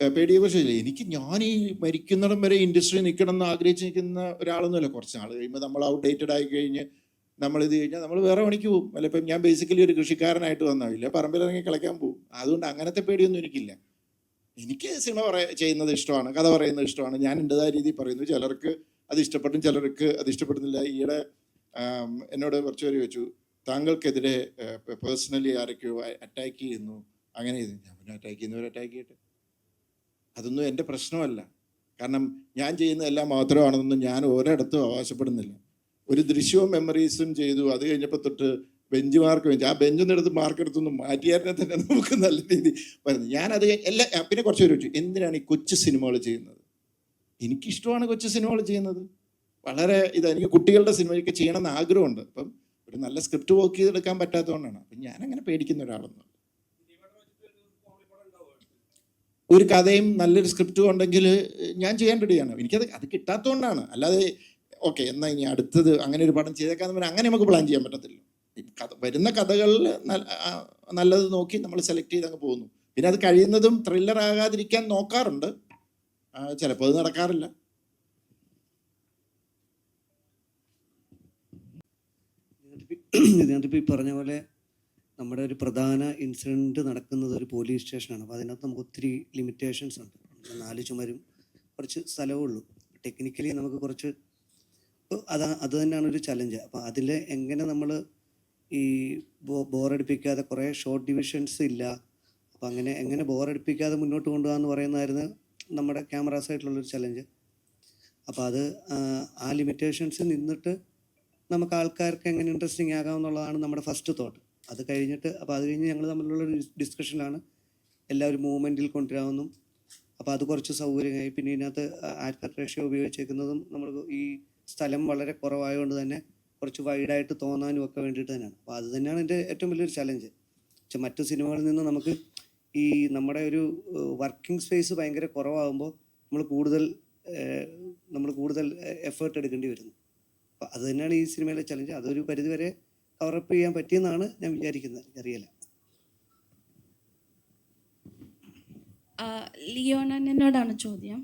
പേടിയെ കുറിച്ചില്ല. ഞാൻ ഈ മരിക്കുന്നിടം വരെ ഇൻഡസ്ട്രി നിൽക്കണം എന്ന് ആഗ്രഹിച്ച് നിൽക്കുന്ന ഒരാളൊന്നുമല്ല. കുറച്ച് നാൾ കഴിയുമ്പോൾ നമ്മൾ ഔട്ട്ഡേറ്റഡ് ആയി കഴിഞ്ഞ് നമ്മളിത് കഴിഞ്ഞാൽ നമ്മൾ വേറെ പണിക്ക് പോകും. അല്ല ഇപ്പം ഞാൻ ബേസിക്കലി ഒരു കൃഷിക്കാരനായിട്ട് വന്നാവില്ല, പറമ്പിലിറങ്ങി കളിക്കാൻ പോകും. അതുകൊണ്ട് അങ്ങനത്തെ പേടിയൊന്നും എനിക്കില്ല. എനിക്ക് സിനിമ ചെയ്യുന്നത് ഇഷ്ടമാണ്, കഥ പറയുന്നത് ഇഷ്ടമാണ്. ഞാൻ എൻ്റെതായ രീതിയിൽ പറയുന്നു. ചിലർക്ക് അത് ഇഷ്ടപ്പെടും, ചിലർക്ക് അത് ഇഷ്ടപ്പെടുന്നില്ല. ഈയിടെ എന്നോട് കുറച്ച് പേര് ചോദിച്ചു താങ്കൾക്കെതിരെ പേഴ്സണലി ആരൊക്കെയോ അറ്റാക്ക് ചെയ്യുന്നു, അങ്ങനെ ചെയ്തു. ഞാൻ പിന്നെ അറ്റാക്ക് ചെയ്യുന്നവർ അറ്റാക്ക് ചെയ്യട്ടെ, അതൊന്നും എൻ്റെ പ്രശ്നമല്ല. കാരണം ഞാൻ ചെയ്യുന്നതെല്ലാം മാത്രമാണെന്നൊന്നും ഞാൻ ഒരിടത്തും അവകാശപ്പെടുന്നില്ല. ഒരു ദൃശ്യവും മെമ്മറീസും ചെയ്തു, അത് കഴിഞ്ഞപ്പോൾ തൊട്ട് ബെഞ്ച് മാർക്ക് വെച്ച് ആ ബെഞ്ചൊന്നും എടുത്ത് മാർക്ക് എടുത്തൊന്നും മാറ്റിയാരെ തന്നെ നമുക്ക് നല്ല രീതി വരുന്നത്. ഞാനത് പിന്നെ കുറച്ച് പേര് ചോദിച്ചു എന്തിനാണ് ഈ കൊച്ചു സിനിമകൾ ചെയ്യുന്നത്. എനിക്കിഷ്ടമാണ് കൊച്ചു സിനിമകൾ ചെയ്യുന്നത്. വളരെ എനിക്ക് കുട്ടികളുടെ സിനിമയൊക്കെ ചെയ്യണമെന്ന് ആഗ്രഹമുണ്ട്. അപ്പം ഒരു നല്ല സ്ക്രിപ്റ്റ് വർക്ക് ചെയ്തെടുക്കാൻ പറ്റാത്തതുകൊണ്ടാണ്. അപ്പം ഞാനങ്ങനെ പേടിക്കുന്ന ഒരാളൊന്നും. ഒരു കഥയും നല്ലൊരു സ്ക്രിപ്റ്റും ഉണ്ടെങ്കിൽ ഞാൻ ചെയ്യാൻ റെഡിയാണ്. അത് കിട്ടാത്തതുകൊണ്ടാണ്. അല്ലാതെ ഓക്കെ എന്നാൽ ഇനി അടുത്തത് അങ്ങനെ ഒരു പടം ചെയ്തേക്കാന്ന് പറഞ്ഞാൽ അങ്ങനെ നമുക്ക് പ്ലാൻ ചെയ്യാൻ പറ്റത്തില്ല. വരുന്ന കഥകളിൽ നല്ലത് നോക്കി നമ്മൾ സെലക്ട് ചെയ്ത് അങ്ങ് പോകുന്നു. പിന്നെ അത് കഴിയുന്നതും ത്രില്ലർ ആകാതിരിക്കാൻ നോക്കാറുണ്ട്. ചിലപ്പോൾ അത് നടക്കാറില്ല.
ഇതിനകത്തിപ്പോൾ ഈ പറഞ്ഞ പോലെ നമ്മുടെ ഒരു പ്രധാന ഇൻസിഡൻറ്റ് നടക്കുന്നത് ഒരു പോലീസ് സ്റ്റേഷനാണ്. അപ്പോൾ അതിനകത്ത് നമുക്ക് ഒത്തിരി ലിമിറ്റേഷൻസ് ഉണ്ട്. 4 ചുമരും കുറച്ച് സ്ഥലമേ ഉള്ളൂ. ടെക്നിക്കലി നമുക്ക് കുറച്ച് അത് തന്നെയാണ് ഒരു ചലഞ്ച്. അപ്പോൾ അതിൽ എങ്ങനെ നമ്മൾ ഈ ബോറടിപ്പിക്കാതെ കുറേ ഷോർട്ട് ഡിവിഷൻസ് ഇല്ല. അപ്പോൾ എങ്ങനെ ബോറടിപ്പിക്കാതെ മുന്നോട്ട് കൊണ്ടുപോകാമെന്ന് പറയുന്നതായിരുന്നു നമ്മുടെ ക്യാമറ സൈഡിലുള്ളൊരു ചലഞ്ച്. അപ്പോൾ അത് ആ ലിമിറ്റേഷൻസ് നിന്നിട്ട് നമുക്ക് ആൾക്കാർക്ക് എങ്ങനെ ഇൻട്രസ്റ്റിംഗ് ആകാമെന്നുള്ളതാണ് നമ്മുടെ ഫസ്റ്റ് തോട്ട്. അത് കഴിഞ്ഞിട്ട് അത് കഴിഞ്ഞ് ഞങ്ങൾ തമ്മിലുള്ളൊരു ഡിസ്കഷനിലാണ് എല്ലാവരും മൂവ്മെൻറ്റിൽ കൊണ്ടുവരാമെന്നും. അപ്പോൾ അത് കുറച്ച് സൗകര്യമായി. പിന്നെ ഇതിനകത്ത് ആസ്പെക്ട് റേഷ്യോ ഉപയോഗിച്ചേക്കുന്നതും നമ്മൾ ഈ സ്ഥലം വളരെ കുറവായതുകൊണ്ട് തന്നെ കുറച്ച് വൈഡായിട്ട് തോന്നാനും ഒക്കെ വേണ്ടിയിട്ട് തന്നെയാണ്. അപ്പോൾ അത് തന്നെയാണ് എൻ്റെ ഏറ്റവും വലിയൊരു ചലഞ്ച്. പക്ഷെ മറ്റു സിനിമകളിൽ നിന്ന് നമുക്ക് ഈ നമ്മുടെ ഒരു വർക്കിംഗ് സ്പേസ് ഭയങ്കര കുറവാകുമ്പോൾ നമ്മൾ കൂടുതൽ എഫേർട്ട് എടുക്കേണ്ടി വരുന്നു. അപ്പോൾ അത് തന്നെയാണ് ഈ സിനിമയിലെ ചലഞ്ച്. അതൊരു പരിധിവരെ കവറപ്പ് ചെയ്യാൻ പറ്റിയെന്നാണ് ഞാൻ വിചാരിക്കുന്നത്. അറിയില്ല.
ലിയോണനോടാണ് ചോദ്യം.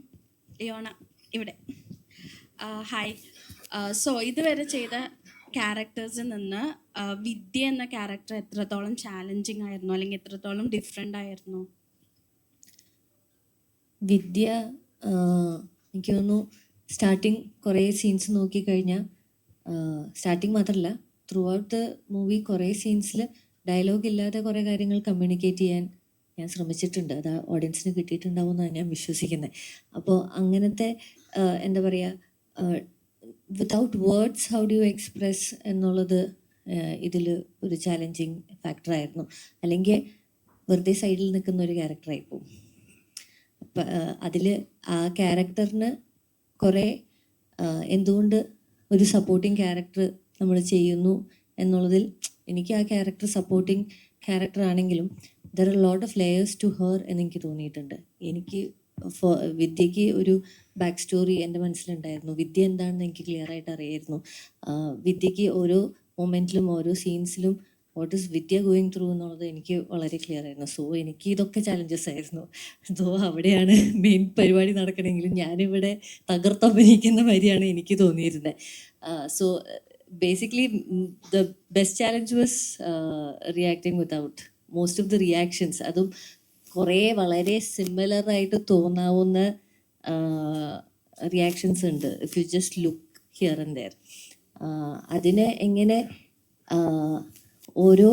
ലിയോണ ഇവിടെ. ഹായ്. സോ ഇതുവരെ ചെയ്ത ക്യാരക്ടേഴ്സിൽ നിന്ന് വിദ്യ എന്ന ക്യാരക്ടർ എത്രത്തോളം ചാലഞ്ചിങ് ആയിരുന്നു, അല്ലെങ്കിൽ എത്രത്തോളം ഡിഫറെൻ്റ് ആയിരുന്നു?
വിദ്യ എനിക്ക് തോന്നുന്നു സ്റ്റാർട്ടിങ് കുറേ സീൻസ് നോക്കിക്കഴിഞ്ഞാൽ സ്റ്റാർട്ടിങ് മാത്രമല്ല ത്രൂ ഔട്ട് ദ മൂവി കുറേ സീൻസിൽ ഡയലോഗ് ഇല്ലാതെ കുറേ കാര്യങ്ങൾ കമ്മ്യൂണിക്കേറ്റ് ചെയ്യാൻ ഞാൻ ശ്രമിച്ചിട്ടുണ്ട്. അത് ഓഡിയൻസിന് കിട്ടിയിട്ടുണ്ടാവുമെന്നാണ് ഞാൻ വിശ്വസിക്കുന്നത്. അപ്പോൾ അങ്ങനത്തെ എന്താ പറയുക without words how do you express എന്നുള്ളത് ഇതിൽ ഒരു ചാലഞ്ചിങ് ഫാക്ടറായിരുന്നു. അല്ലെങ്കിൽ വെറുതെ സൈഡിൽ നിൽക്കുന്ന ഒരു ക്യാരക്ടറായി പോകും. അപ്പം അതിൽ ആ ക്യാരക്ടറിന് കുറേ എന്തുകൊണ്ട് ഒരു സപ്പോർട്ടിങ് ക്യാരക്ടർ നമ്മൾ ചെയ്യുന്നു എന്നുള്ളതിൽ എനിക്ക് ആ ക്യാരക്ടർ സപ്പോർട്ടിങ് ക്യാരക്ടർ ആണെങ്കിലും there are lot of layers to her എന്നെനിക്ക് തോന്നിയിട്ടുണ്ട്. എനിക്ക് വിദ്യയ്ക്ക് ഒരു ബാക്ക് സ്റ്റോറി എൻ്റെ മനസ്സിലുണ്ടായിരുന്നു. വിദ്യ എന്താണെന്ന് എനിക്ക് ക്ലിയർ ആയിട്ട് അറിയായിരുന്നു. വിദ്യയ്ക്ക് ഓരോ മൊമെൻറ്റിലും ഓരോ സീൻസിലും what is Vidya going through എന്നുള്ളത് എനിക്ക് വളരെ ക്ലിയർ ആയിരുന്നു. സോ എനിക്ക് ഇതൊക്കെ ചാലഞ്ചസ് ആയിരുന്നു. സോ അവിടെയാണ് മെയിൻ പരിപാടി നടക്കണമെങ്കിലും ഞാനിവിടെ തകർത്തഭിനയിക്കുന്ന മാതിരിയാണ് എനിക്ക് തോന്നിയിരുന്നത്. So basically the best challenge was reacting without most of the reactions. അതും കുറേ വളരെ സിമിലറായിട്ട് തോന്നാവുന്ന റിയാക്ഷൻസ് ഉണ്ട്. If you just look here and there. അതിനെ എങ്ങനെ ഓരോ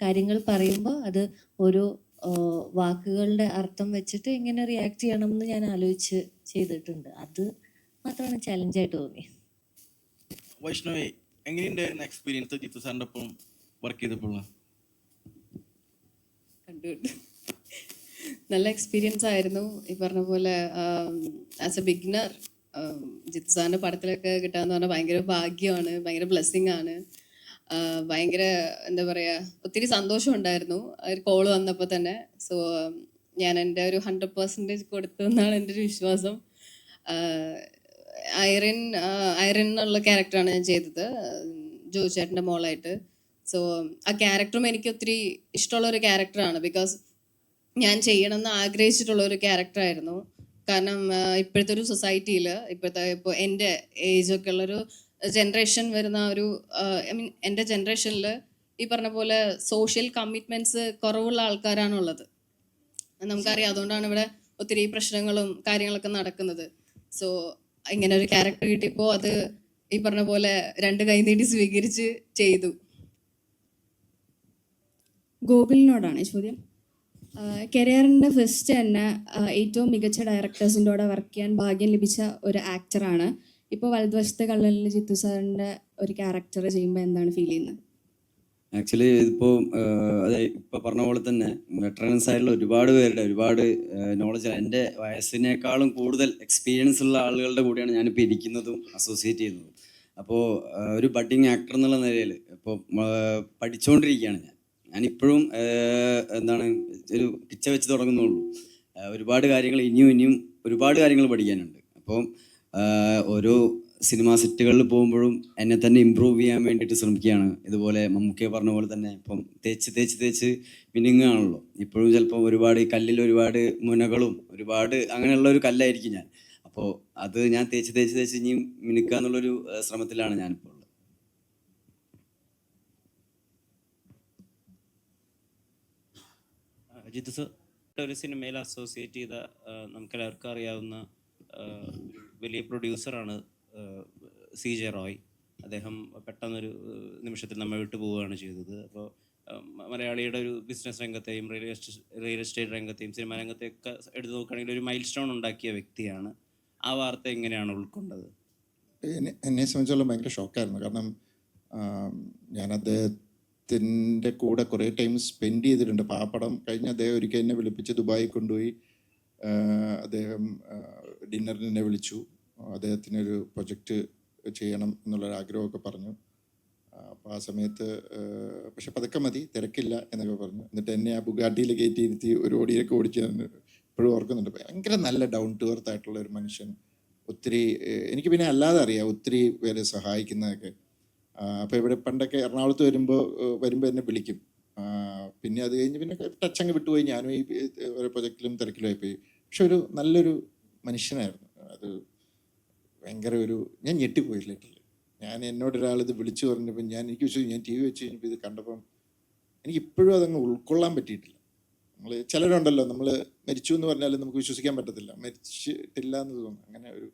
കാര്യങ്ങൾ പറയുമ്പോൾ അത് ഓരോ വാക്കുകളുടെ അർത്ഥം വെച്ചിട്ട് എങ്ങനെ റിയാക്ട് ചെയ്യണമെന്ന് ഞാൻ ആലോചിച്ച് ചെയ്തിട്ടുണ്ട്. അത് മാത്രമാണ് ചലഞ്ചായിട്ട് തോന്നി.
വൈഷ്ണവി, എങ്ങനെയുണ്ടായിരുന്നു എക്സ്പീരിയൻസ് ജിത്തു സാറിൻ്റെ ഒപ്പം വർക്ക് ചെയ്തപ്പോൾ?
നല്ല എക്സ്പീരിയൻസ് ആയിരുന്നു. ഈ പറഞ്ഞ പോലെ ആസ് എ ബിഗിനർ ജിത്തു സാറിൻ്റെ പടത്തിലൊക്കെ കിട്ടാന്ന് പറഞ്ഞാൽ ഭയങ്കര ഭാഗ്യമാണ്, ഭയങ്കര ബ്ലെസ്സിങ് ആണ്. ഭയങ്കര എന്താ പറയുക, ഒത്തിരി സന്തോഷം ഉണ്ടായിരുന്നു ഒരു കോള് വന്നപ്പോൾ തന്നെ. സോ ഞാൻ എൻ്റെ ഒരു 100% കൊടുത്തു എന്നാണ് എൻ്റെ ഒരു വിശ്വാസം. ഐറിൻ എന്നുള്ള ക്യാരക്ടറാണ് ഞാൻ ചെയ്തത്, ജോ ചേട്ടൻ്റെ മോളായിട്ട്. സോ ആ ക്യാരക്ടറും എനിക്ക് ഒത്തിരി ഇഷ്ടമുള്ള ഒരു ക്യാരക്ടറാണ്. ബിക്കോസ് ഞാൻ ചെയ്യണമെന്ന് ആഗ്രഹിച്ചിട്ടുള്ള ഒരു ക്യാരക്ടറായിരുന്നു. കാരണം ഇപ്പോഴത്തെ ഒരു സൊസൈറ്റിയിൽ ഇപ്പോൾ എൻ്റെ ഏജൊക്കെ ഉള്ളൊരു ജനറേഷൻ വരുന്ന ഒരു ഐ മീൻ എൻ്റെ ജനറേഷനിൽ ഈ പറഞ്ഞ പോലെ സോഷ്യൽ കമ്മിറ്റ്മെൻറ്റ്സ് കുറവുള്ള ആൾക്കാരാണുള്ളത്, നമുക്കറിയാം. അതുകൊണ്ടാണ് ഇവിടെ ഒത്തിരി പ്രശ്നങ്ങളും കാര്യങ്ങളൊക്കെ നടക്കുന്നത്. സോ ഇങ്ങനെ ഒരു ക്യാരക്ടർ കിട്ടിയപ്പോൾ അത് ഈ പറഞ്ഞ പോലെ 2 കൈ നീട്ടി സ്വീകരിച്ച് ചെയ്തു.
ഗോകുലിനോടാണ് ചോദ്യം. കരിയറിൻ്റെ ഫസ്റ്റ് തന്നെ ഏറ്റവും മികച്ച ഡയറക്ടേഴ്സിൻ്റെ കൂടെ വർക്ക് ചെയ്യാൻ ഭാഗ്യം ലഭിച്ച ഒരു ആക്ടറാണ്. ഇപ്പോൾ വലതുവശത്തെ കള്ളലിൽ ജിത്തു സാറിൻ്റെ ഒരു ക്യാരക്ടർ ചെയ്യുമ്പോൾ എന്താണ് ഫീൽ ചെയ്യുന്നത്?
ആക്ച്വലി ഇതിപ്പോൾ അതെ ഇപ്പോൾ പറഞ്ഞ പോലെ തന്നെ വെറ്ററൻസ് ആയിട്ടുള്ള ഒരുപാട് പേരുടെ ഒരുപാട് നോളജ്, എൻ്റെ വയസ്സിനേക്കാളും കൂടുതൽ എക്സ്പീരിയൻസ് ഉള്ള ആളുകളുടെ കൂടെയാണ് ഞാനിപ്പോൾ ഇരിക്കുന്നതും അസോസിയേറ്റ് ചെയ്യുന്നതും. അപ്പോൾ ഒരു ബഡ്ഡിങ് ആക്ടർ എന്നുള്ള നിലയിൽ ഇപ്പോൾ പഠിച്ചുകൊണ്ടിരിക്കുകയാണ് ഞാനിപ്പോഴും എന്താണ് ഒരു പിച്ച വെച്ച് തുടങ്ങുന്നുള്ളൂ. ഒരുപാട് കാര്യങ്ങൾ ഇനിയും ഒരുപാട് കാര്യങ്ങൾ പഠിക്കാനുണ്ട്. അപ്പം ഓരോ സിനിമാ സെറ്റുകളിൽ പോകുമ്പോഴും എന്നെ തന്നെ ഇമ്പ്രൂവ് ചെയ്യാൻ വേണ്ടിയിട്ട് ശ്രമിക്കുകയാണ്. ഇതുപോലെ മമ്മൂക്കയെ പറഞ്ഞ പോലെ തന്നെ ഇപ്പം തേച്ച് മിനുങ്ങുകയാണല്ലോ. ഇപ്പോഴും ചിലപ്പോൾ ഒരുപാട് ഈ കല്ലിൽ ഒരുപാട് മുനകളും ഒരുപാട് അങ്ങനെയുള്ള ഒരു കല്ലായിരിക്കും ഞാൻ. അപ്പോൾ അത് ഞാൻ തേച്ച് ഇനിയും മിനുക്കുക എന്നുള്ളൊരു ശ്രമത്തിലാണ് ഞാനിപ്പോൾ ഉള്ളത്.
ജിത്തു സർ ഒരു സിനിമയിൽ അസോസിയേറ്റ് ചെയ്ത നമുക്കെല്ലാവർക്കും അറിയാവുന്ന വലിയ പ്രൊഡ്യൂസറാണ് CJ റോയ്. അദ്ദേഹം പെട്ടെന്നൊരു നിമിഷത്തിൽ നമ്മെ വിട്ടു പോവുകയാണ് ചെയ്തത്. അപ്പോൾ മലയാളിയുടെ ഒരു ബിസിനസ് രംഗത്തെയും റിയൽ എസ്റ്റേറ്റ് രംഗത്തെയും സിനിമാ രംഗത്തെയൊക്കെ എടുത്തു നോക്കുകയാണെങ്കിൽ ഒരു മൈൽ സ്റ്റോൺ ഉണ്ടാക്കിയ വ്യക്തിയാണ്. ആ വാർത്ത എങ്ങനെയാണ് ഉൾക്കൊണ്ടത്?
എന്നെ സംബന്ധിച്ചോളം ഭയങ്കര ഷോക്കായിരുന്നു. കാരണം ഞാൻ അദ്ദേഹത്തിൻ്റെ കൂടെ കുറേ ടൈം സ്പെൻഡ് ചെയ്തിട്ടുണ്ട്. അപ്പോൾ ആ പടം കഴിഞ്ഞ് അദ്ദേഹം ഒരിക്കൽ എന്നെ വിളിപ്പിച്ച് ദുബായി കൊണ്ടുപോയി. അദ്ദേഹം ഡിന്നറിന് എന്നെ വിളിച്ചു. അദ്ദേഹത്തിനൊരു പ്രൊജക്റ്റ് ചെയ്യണം എന്നുള്ളൊരു ആഗ്രഹമൊക്കെ പറഞ്ഞു. അപ്പോൾ ആ സമയത്ത് പക്ഷെ പതുക്കെ മതി, തിരക്കില്ല എന്നൊക്കെ പറഞ്ഞു. എന്നിട്ട് എന്നെ ആ ബുഗാട്ടിയിൽ കയറ്റിയിരുത്തി ഒരു ഓടിയൊക്കെ ഓടിച്ച് ഇപ്പോഴും ഓർക്കുന്നുണ്ട്. ഭയങ്കര നല്ല ഡൗൺ ടു എർത്ത് ആയിട്ടുള്ള ഒരു മനുഷ്യൻ. ഒത്തിരി എനിക്ക് പിന്നെ അല്ലാതെ അറിയാം ഒത്തിരി പേരെ സഹായിക്കുന്നതൊക്കെ. അപ്പോൾ ഇവിടെ പണ്ടൊക്കെ എറണാകുളത്ത് വരുമ്പോൾ എന്നെ വിളിക്കും. പിന്നെ അത് കഴിഞ്ഞ് പിന്നെ ടച്ചങ്ങ് വിട്ടുപോയി. ഞാനും ഈ ഓരോ പ്രൊജക്റ്റിലും തിരക്കിലുമായി പോയി. പക്ഷെ ഒരു നല്ലൊരു മനുഷ്യനായിരുന്നു. അത് ഭയങ്കര ഞാൻ ഞെട്ടിപ്പോയി ലേറ്ററിൽ. എന്നോടൊരാളിത് വിളിച്ചു പറഞ്ഞപ്പോൾ എനിക്ക് വിശ്വസിച്ചു. ഞാൻ TV വെച്ച് കഴിഞ്ഞപ്പോൾ ഇത് കണ്ടപ്പം എനിക്കിപ്പോഴും അതങ്ങ് ഉൾക്കൊള്ളാൻ പറ്റിയിട്ടില്ല. നമ്മൾ ചിലരുണ്ടല്ലോ, നമ്മൾ മരിച്ചു എന്ന് പറഞ്ഞാലും നമുക്ക് വിശ്വസിക്കാൻ പറ്റത്തില്ല, മരിച്ചിട്ടില്ല എന്ന് തോന്നുന്നു. അങ്ങനെ ഒരു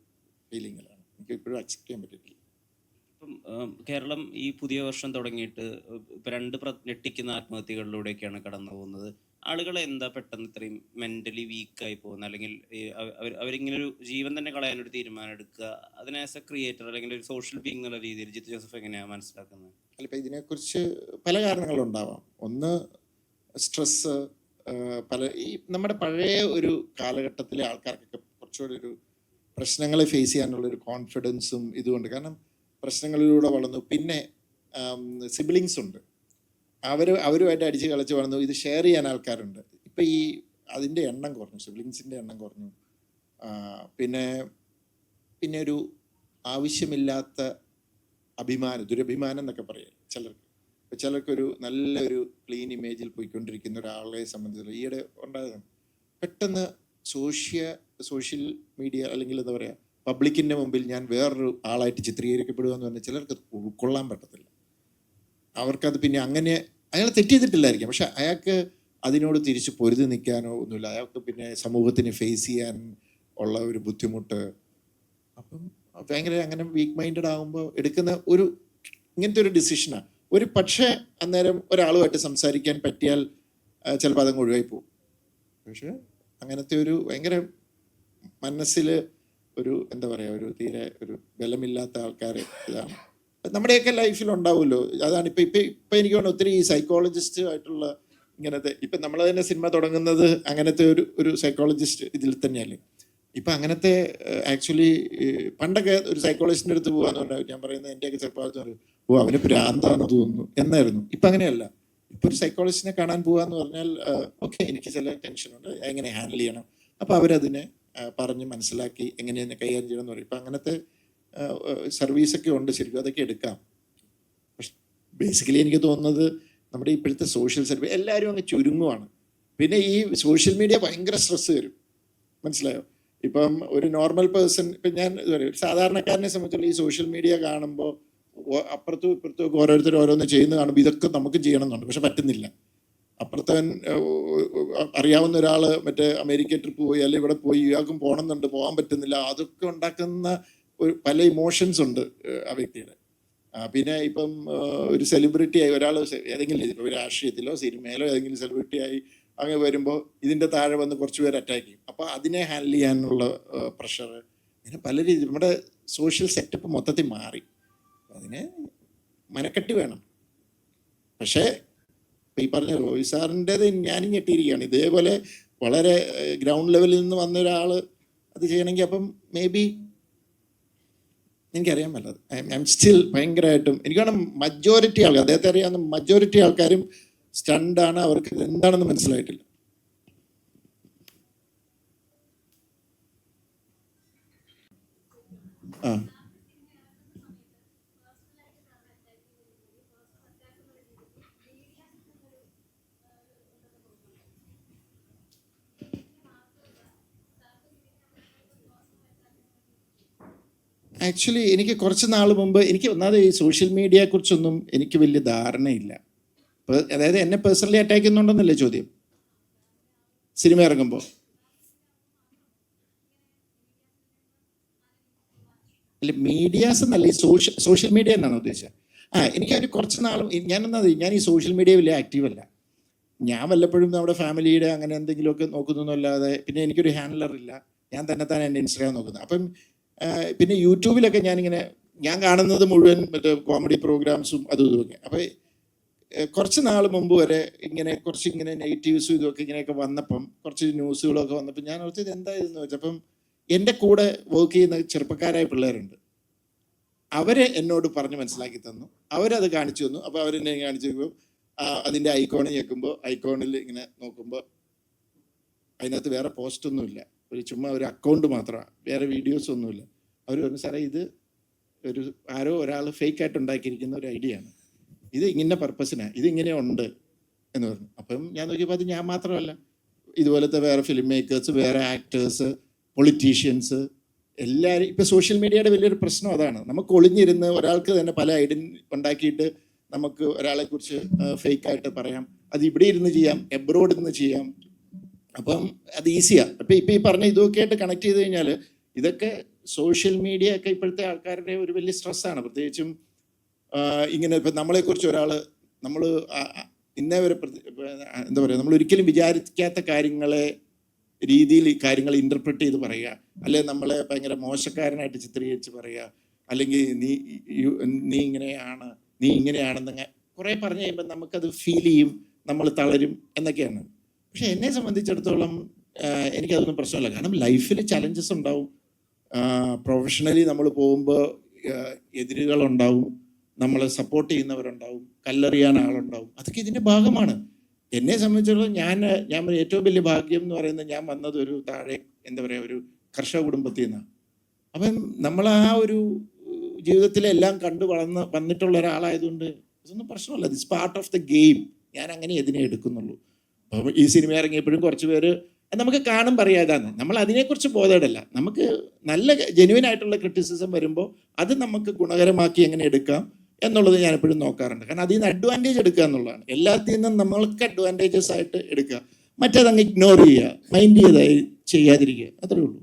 ഫീലിങ്ങിലാണ്. എനിക്ക് ഇപ്പോഴും അക്സെപ്റ്റ് ചെയ്യാൻ പറ്റിയിട്ടില്ല.
ഇപ്പം കേരളം ഈ പുതിയ വർഷം തുടങ്ങിയിട്ട് ഇപ്പം 2 ഞെട്ടിക്കുന്ന ആത്മഹത്യകളിലൂടെയൊക്കെയാണ് കടന്നു പോകുന്നത്. ആളുകൾ എന്താ പെട്ടെന്ന് ഇത്രയും മെൻ്റലി വീക്കായി പോകുന്നത്? അല്ലെങ്കിൽ അവരിങ്ങനൊരു ജീവൻ തന്നെ കളയാനൊരു തീരുമാനം എടുക്കുക, അതിനെ ആസ് എ ക്രിയേറ്റർ അല്ലെങ്കിൽ ഒരു സോഷ്യൽ ബീങ് എന്നുള്ള രീതിയിൽ ജിത്തു ജോസഫ് എങ്ങനെയാണ് മനസ്സിലാക്കുന്നത്?
ഇപ്പം ഇതിനെക്കുറിച്ച് പല കാരണങ്ങളുണ്ടാവാം. ഒന്ന് സ്ട്രെസ്സ്. നമ്മുടെ പഴയ ഒരു കാലഘട്ടത്തിലെ ആൾക്കാർക്കൊക്കെ കുറച്ചുകൂടി ഒരു പ്രശ്നങ്ങളെ ഫേസ് ചെയ്യാനുള്ളൊരു കോൺഫിഡൻസും ഇതുകൊണ്ട്. കാരണം പ്രശ്നങ്ങളിലൂടെ വളർന്നു. പിന്നെ സിബ്ലിങ്സ് ഉണ്ട്. അവരുമായിട്ട് അടിച്ച് കളിച്ച് വളർന്നു. ഇത് ഷെയർ ചെയ്യാൻ ആൾക്കാരുണ്ട്. ഇപ്പം ഈ അതിൻ്റെ എണ്ണം കുറഞ്ഞു, സിബ്ലിങ്സിൻ്റെ എണ്ണം കുറഞ്ഞു. പിന്നെ ഒരു ആവശ്യമില്ലാത്ത ദുരഭിമാനം എന്നൊക്കെ പറയും ചിലർക്കൊരു നല്ലൊരു ക്ലീൻ ഇമേജിൽ പോയിക്കൊണ്ടിരിക്കുന്ന ഒരാളെ സംബന്ധിച്ചുള്ള ഈയിടെ ഉണ്ടായതാണ്. പെട്ടെന്ന് സോഷ്യൽ മീഡിയ അല്ലെങ്കിൽ എന്താ പറയുക പബ്ലിക്കിൻ്റെ മുമ്പിൽ ഞാൻ വേറൊരു ആളായിട്ട് ചിത്രീകരിക്കപ്പെടുക എന്ന് പറഞ്ഞാൽ ചിലർക്ക് ഉൾക്കൊള്ളാൻ പറ്റത്തില്ല. അവർക്കത് പിന്നെ അങ്ങനെ അയാൾ തെറ്റ് ചെയ്തിട്ടില്ലായിരിക്കാം, പക്ഷെ അയാൾക്ക് അതിനോട് തിരിച്ച് പൊരുതി നിൽക്കാനോ ഒന്നുമില്ല. അയാൾക്ക് പിന്നെ സമൂഹത്തിന് ഫേസ് ചെയ്യാൻ ഉള്ള ഒരു ബുദ്ധിമുട്ട്. അപ്പം ഭയങ്കര അങ്ങനെ വീക്ക് മൈൻഡഡ് ആകുമ്പോൾ എടുക്കുന്ന ഇങ്ങനത്തെ ഒരു ഡിസിഷനാണ്. പക്ഷേ അന്നേരം ഒരാളുമായിട്ട് സംസാരിക്കാൻ പറ്റിയാൽ ചിലപ്പോൾ അതങ്ങ് ഒഴിവായി പോകും. പക്ഷെ അങ്ങനത്തെ ഒരു ഭയങ്കര മനസ്സിൽ എന്താ പറയുക ഒരു തീരെ ഒരു ബലമില്ലാത്ത ആൾക്കാരെ ഇതാണ് നമ്മുടെയൊക്കെ ലൈഫിൽ ഉണ്ടാവുമല്ലോ. അതാണ് ഇപ്പം എനിക്ക് തോന്നുന്നു ഒത്തിരി സൈക്കോളജിസ്റ്റ് ആയിട്ടുള്ള ഇങ്ങനത്തെ ഇപ്പം നമ്മൾ തന്നെ സിനിമ തുടങ്ങുന്നത് അങ്ങനത്തെ ഒരു സൈക്കോളജിസ്റ്റ് ഇതിൽ തന്നെയല്ലേ. ഇപ്പം അങ്ങനത്തെ ആക്ച്വലി പണ്ടൊക്കെ ഒരു സൈക്കോളജിസ്റ്റിൻ്റെ അടുത്ത് പോകാന്ന് പറഞ്ഞാൽ ഞാൻ പറയുന്നത് എൻ്റെയൊക്കെ ചെറുപ്പകാലത്ത് പറയും അവന് ഭ്രാന്താണെന്ന് തോന്നുന്നു എന്നായിരുന്നു. ഇപ്പം അങ്ങനെയല്ല. ഇപ്പം ഒരു സൈക്കോളജിസ്റ്റിനെ കാണാൻ പോകാന്ന് പറഞ്ഞാൽ ഓക്കെ എനിക്ക് ചില ടെൻഷനുണ്ട്, എങ്ങനെ ഹാൻഡിൽ ചെയ്യണം, അപ്പോൾ അവരതിനെ പറഞ്ഞ് മനസ്സിലാക്കി എങ്ങനെയാണ് കൈകാര്യം ചെയ്യണം എന്ന് പറയും. ഇപ്പം അങ്ങനത്തെ സർവീസൊക്കെ ഉണ്ട് ശരിക്കും, അതൊക്കെ എടുക്കാം. പക്ഷെ ബേസിക്കലി എനിക്ക് തോന്നുന്നത് നമ്മുടെ ഇപ്പോഴത്തെ സോഷ്യൽ സർവീസ് എല്ലാവരും അങ്ങ് ചുരുങ്ങുവാണ്. പിന്നെ ഈ സോഷ്യൽ മീഡിയ ഭയങ്കര സ്ട്രെസ് തരും, മനസ്സിലായോ? ഇപ്പം ഒരു നോർമൽ പേഴ്സൺ ഇപ്പം ഞാൻ സാധാരണക്കാരനെ സംബന്ധിച്ചുള്ള ഈ സോഷ്യൽ മീഡിയ കാണുമ്പോൾ അപ്പുറത്തും ഇപ്പുറത്തും ഒക്കെ ഓരോരുത്തർ ഓരോന്ന് ചെയ്യുന്ന കാണുമ്പോൾ ഇതൊക്കെ നമുക്ക് ചെയ്യണമെന്നുണ്ട്, പക്ഷെ പറ്റുന്നില്ല. അപ്പുറത്തവൻ അറിയാവുന്ന ഒരാൾ മറ്റേ അമേരിക്ക ട്രിപ്പ് പോയി അല്ലെങ്കിൽ ഇവിടെ പോയി ഇയാൾക്കും പോകണമെന്നുണ്ട്, പോകാൻ പറ്റുന്നില്ല. അതൊക്കെ ഉണ്ടാക്കുന്ന പല ഇമോഷൻസ് ഉണ്ട് ആ വ്യക്തിയുടെ. പിന്നെ ഇപ്പം ഒരു സെലിബ്രിറ്റി ആയി ഒരാൾ ഏതെങ്കിലും ഇപ്പം രാഷ്ട്രീയത്തിലോ സിനിമയിലോ ഏതെങ്കിലും സെലിബ്രിറ്റി ആയി അങ്ങനെ വരുമ്പോൾ ഇതിൻ്റെ താഴെ വന്ന് കുറച്ച് പേര് അറ്റാക്ക് ചെയ്യും. അപ്പോൾ അതിനെ ഹാൻഡിൽ ചെയ്യാനുള്ള പ്രഷർ, അങ്ങനെ പല രീതിയിൽ നമ്മുടെ സോഷ്യൽ സെറ്റപ്പ് മൊത്തത്തിൽ മാറി. അതിന് മനക്കെട്ട് വേണം. പക്ഷേ ഈ പറഞ്ഞ റോയ് സാറിൻ്റെത് ഞാനും ഞെട്ടിയിരിക്കുകയാണ്. ഇതേപോലെ വളരെ ഗ്രൗണ്ട് ലെവലിൽ നിന്ന് വന്ന ഒരാൾ അത് ചെയ്യണമെങ്കിൽ അപ്പം മേ ബി എനിക്കറിയാൻ പറ്റത് ഐ എം സ്റ്റിൽ ഭയങ്കരമായിട്ടും എനിക്ക് വേണം മജോറിറ്റി ആൾക്കാർ അദ്ദേഹത്തെ അറിയാവുന്ന മജോറിറ്റി ആൾക്കാരും സ്റ്റണ്ടാണ്, അവർക്ക് എന്താണെന്ന് മനസ്സിലായിട്ടില്ല. ആക്ച്വലി എനിക്ക് കുറച്ച് നാൾ മുമ്പ് എനിക്ക് ഒന്നാമത് ഈ സോഷ്യൽ മീഡിയയെക്കുറിച്ചൊന്നും എനിക്ക് വലിയ ധാരണയില്ല. അതായത് എന്നെ പേഴ്സണലി അറ്റാക്ക് ചെയ്യുന്നുണ്ടെന്നല്ലേ ചോദ്യം? സിനിമ ഇറങ്ങുമ്പോൾ അല്ല, മീഡിയാസ് എന്നല്ല, ഈ സോഷ്യൽ മീഡിയ എന്നാണ് ഉദ്ദേശിച്ചത്. എനിക്കൊരു കുറച്ച് നാളും ഞാൻ ഈ സോഷ്യൽ മീഡിയ വലിയ ആക്റ്റീവ് അല്ല. ഞാൻ വല്ലപ്പോഴും നമ്മുടെ ഫാമിലിയുടെ അങ്ങനെ എന്തെങ്കിലുമൊക്കെ നോക്കുന്നൊന്നുമല്ലാതെ പിന്നെ എനിക്കൊരു ഹാൻഡലർ ഇല്ല. ഞാൻ തന്നെ എൻ്റെ ഇൻസ്റ്റാഗ്രാം നോക്കുന്നത്. അപ്പം പിന്നെ യൂട്യൂബിലൊക്കെ ഞാൻ കാണുന്നത് മുഴുവൻ മറ്റേ കോമഡി പ്രോഗ്രാംസും അതും ഇതുമൊക്കെ. അപ്പോൾ കുറച്ച് നാൾ മുമ്പ് വരെ ഇങ്ങനെ നെഗറ്റീവ്സും ഇതൊക്കെ ഇങ്ങനെയൊക്കെ വന്നപ്പം കുറച്ച് ന്യൂസുകളൊക്കെ വന്നപ്പോൾ ഞാൻ ഓർത്തത് എന്താ ഇതെന്ന് വെച്ചപ്പം എൻ്റെ കൂടെ വർക്ക് ചെയ്യുന്ന ചെറുപ്പക്കാരായ പിള്ളേരുണ്ട്. അവരെ എന്നോട് പറഞ്ഞ് മനസ്സിലാക്കി തന്നു, അവരത് കാണിച്ചു തന്നു. അപ്പോൾ അവരെന്നെ കാണിച്ചു തരുമ്പോൾ അതിൻ്റെ ഐക്കോണിൽ ഞെക്കുമ്പോൾ ഐക്കോണിൽ ഇങ്ങനെ നോക്കുമ്പോൾ അതിനകത്ത് വേറെ പോസ്റ്റൊന്നുമില്ല, ചുമ്മാ ഒരു അക്കൗണ്ട് മാത്രമാണ്, വേറെ വീഡിയോസ് ഒന്നുമില്ല. അവർ പറഞ്ഞു സാറേ ഇത് ആരോ ഒരാൾ ഫേക്കായിട്ട് ഉണ്ടാക്കിയിരിക്കുന്ന ഒരു ഐഡിയ ആണ്, ഇത് ഇങ്ങനെ പർപ്പസിനാണ്, ഇതിങ്ങനെ ഉണ്ട് എന്ന് പറഞ്ഞു. അപ്പം ഞാൻ നോക്കിയപ്പോൾ അത് ഞാൻ മാത്രമല്ല, ഇതുപോലത്തെ വേറെ ഫിലിം മേക്കേഴ്സ്, വേറെ ആക്ടേഴ്സ്, പൊളിറ്റീഷ്യൻസ് എല്ലാവരും. ഇപ്പം സോഷ്യൽ മീഡിയയുടെ വലിയൊരു പ്രശ്നം അതാണ്. നമുക്ക് ഒളിഞ്ഞിരുന്ന് ഒരാൾക്ക് തന്നെ പല ഉണ്ടാക്കിയിട്ട് നമുക്ക് ഒരാളെക്കുറിച്ച് ഫേക്കായിട്ട് പറയാം. അത് ഇവിടെ ഇരുന്ന് ചെയ്യാം, എബ്രോഡ് ഇരുന്ന് ചെയ്യാം. അപ്പം അത് ഈസിയാണ്. അപ്പം ഇപ്പം ഈ പറഞ്ഞ ഇതൊക്കെ ആയിട്ട് കണക്ട് ചെയ്ത് കഴിഞ്ഞാൽ ഇതൊക്കെ സോഷ്യൽ മീഡിയ ഒക്കെ ഇപ്പോഴത്തെ ആൾക്കാരുടെ ഒരു വലിയ സ്ട്രെസ്സാണ്. പ്രത്യേകിച്ചും ഇങ്ങനെ ഇപ്പം നമ്മളെക്കുറിച്ച് ഒരാൾ നമ്മൾ ഇന്നേ വരെ എന്താ പറയുക, നമ്മൾ ഒരിക്കലും വിചാരിക്കാത്ത രീതിയിൽ കാര്യങ്ങൾ ഇൻ്റർപ്രറ്റ് ചെയ്ത് പറയുക, അല്ലെങ്കിൽ നമ്മളെ ഭയങ്കര മോശക്കാരനായിട്ട് ചിത്രീകരിച്ച് പറയുക, അല്ലെങ്കിൽ നീ ഇങ്ങനെയാണെന്ന് കുറേ പറഞ്ഞു കഴിയുമ്പോൾ നമുക്കത് ഫീൽ ചെയ്യും, നമ്മൾ തളരും എന്നൊക്കെയാണ്. പക്ഷെ എന്നെ സംബന്ധിച്ചിടത്തോളം എനിക്കതൊന്നും പ്രശ്നമില്ല. കാരണം ലൈഫിൽ ചലഞ്ചസ് ഉണ്ടാവും, പ്രൊഫഷണലി നമ്മൾ പോകുമ്പോൾ എതിരുകളുണ്ടാവും, നമ്മളെ സപ്പോർട്ട് ചെയ്യുന്നവരുണ്ടാവും, കല്ലെറിയാൻ ആളുണ്ടാവും. അതൊക്കെ ഇതിൻ്റെ ഭാഗമാണ്. എന്നെ സംബന്ധിച്ചിടത്തോളം ഞാൻ ഏറ്റവും വലിയ ഭാഗ്യം എന്ന് പറയുന്നത് ഞാൻ വന്നത് ഒരു താഴെ എന്താ പറയുക ഒരു കർഷക കുടുംബത്തിൽ നിന്നാണ്. അപ്പം നമ്മൾ ആ ഒരു ജീവിതത്തിലെല്ലാം കണ്ടു വന്നിട്ടുള്ള ഒരാളായതുകൊണ്ട് ഇതൊന്നും പ്രശ്നമല്ല. This part of the game. ഞാൻ അങ്ങനെ ഇതിനെ എടുക്കുന്നുള്ളൂ. അപ്പം ഈ സിനിമ ഇറങ്ങിയപ്പോഴും കുറച്ച് പേര് നമുക്ക് കാണും പറയാതാന്ന്. നമ്മൾ അതിനെക്കുറിച്ച് ബോധേടല്ല. നമുക്ക് നല്ല ജെന്യുവൻ ആയിട്ടുള്ള ക്രിറ്റിസിസം വരുമ്പോൾ അത് നമുക്ക് ഗുണകരമാക്കി എങ്ങനെ എടുക്കാം എന്നുള്ളത് ഞാൻ എപ്പോഴും നോക്കാറുണ്ട്. കാരണം അതിൽ നിന്ന് അഡ്വാൻറ്റേജ് എടുക്കുക എന്നുള്ളതാണ്. എല്ലാത്തിൽ നിന്നും നമ്മൾക്ക് അഡ്വാൻറ്റേജസ് ആയിട്ട് എടുക്കുക, മറ്റേതങ്ങ് ഇഗ്നോർ ചെയ്യുക, മൈൻഡ് ചെയ്യാതിരിക്കുക, അത്രേ ഉള്ളൂ.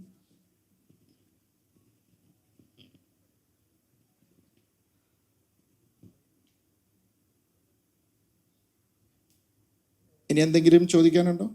ഇനി എന്തെങ്കിലും ചോദിക്കാനുണ്ടോ?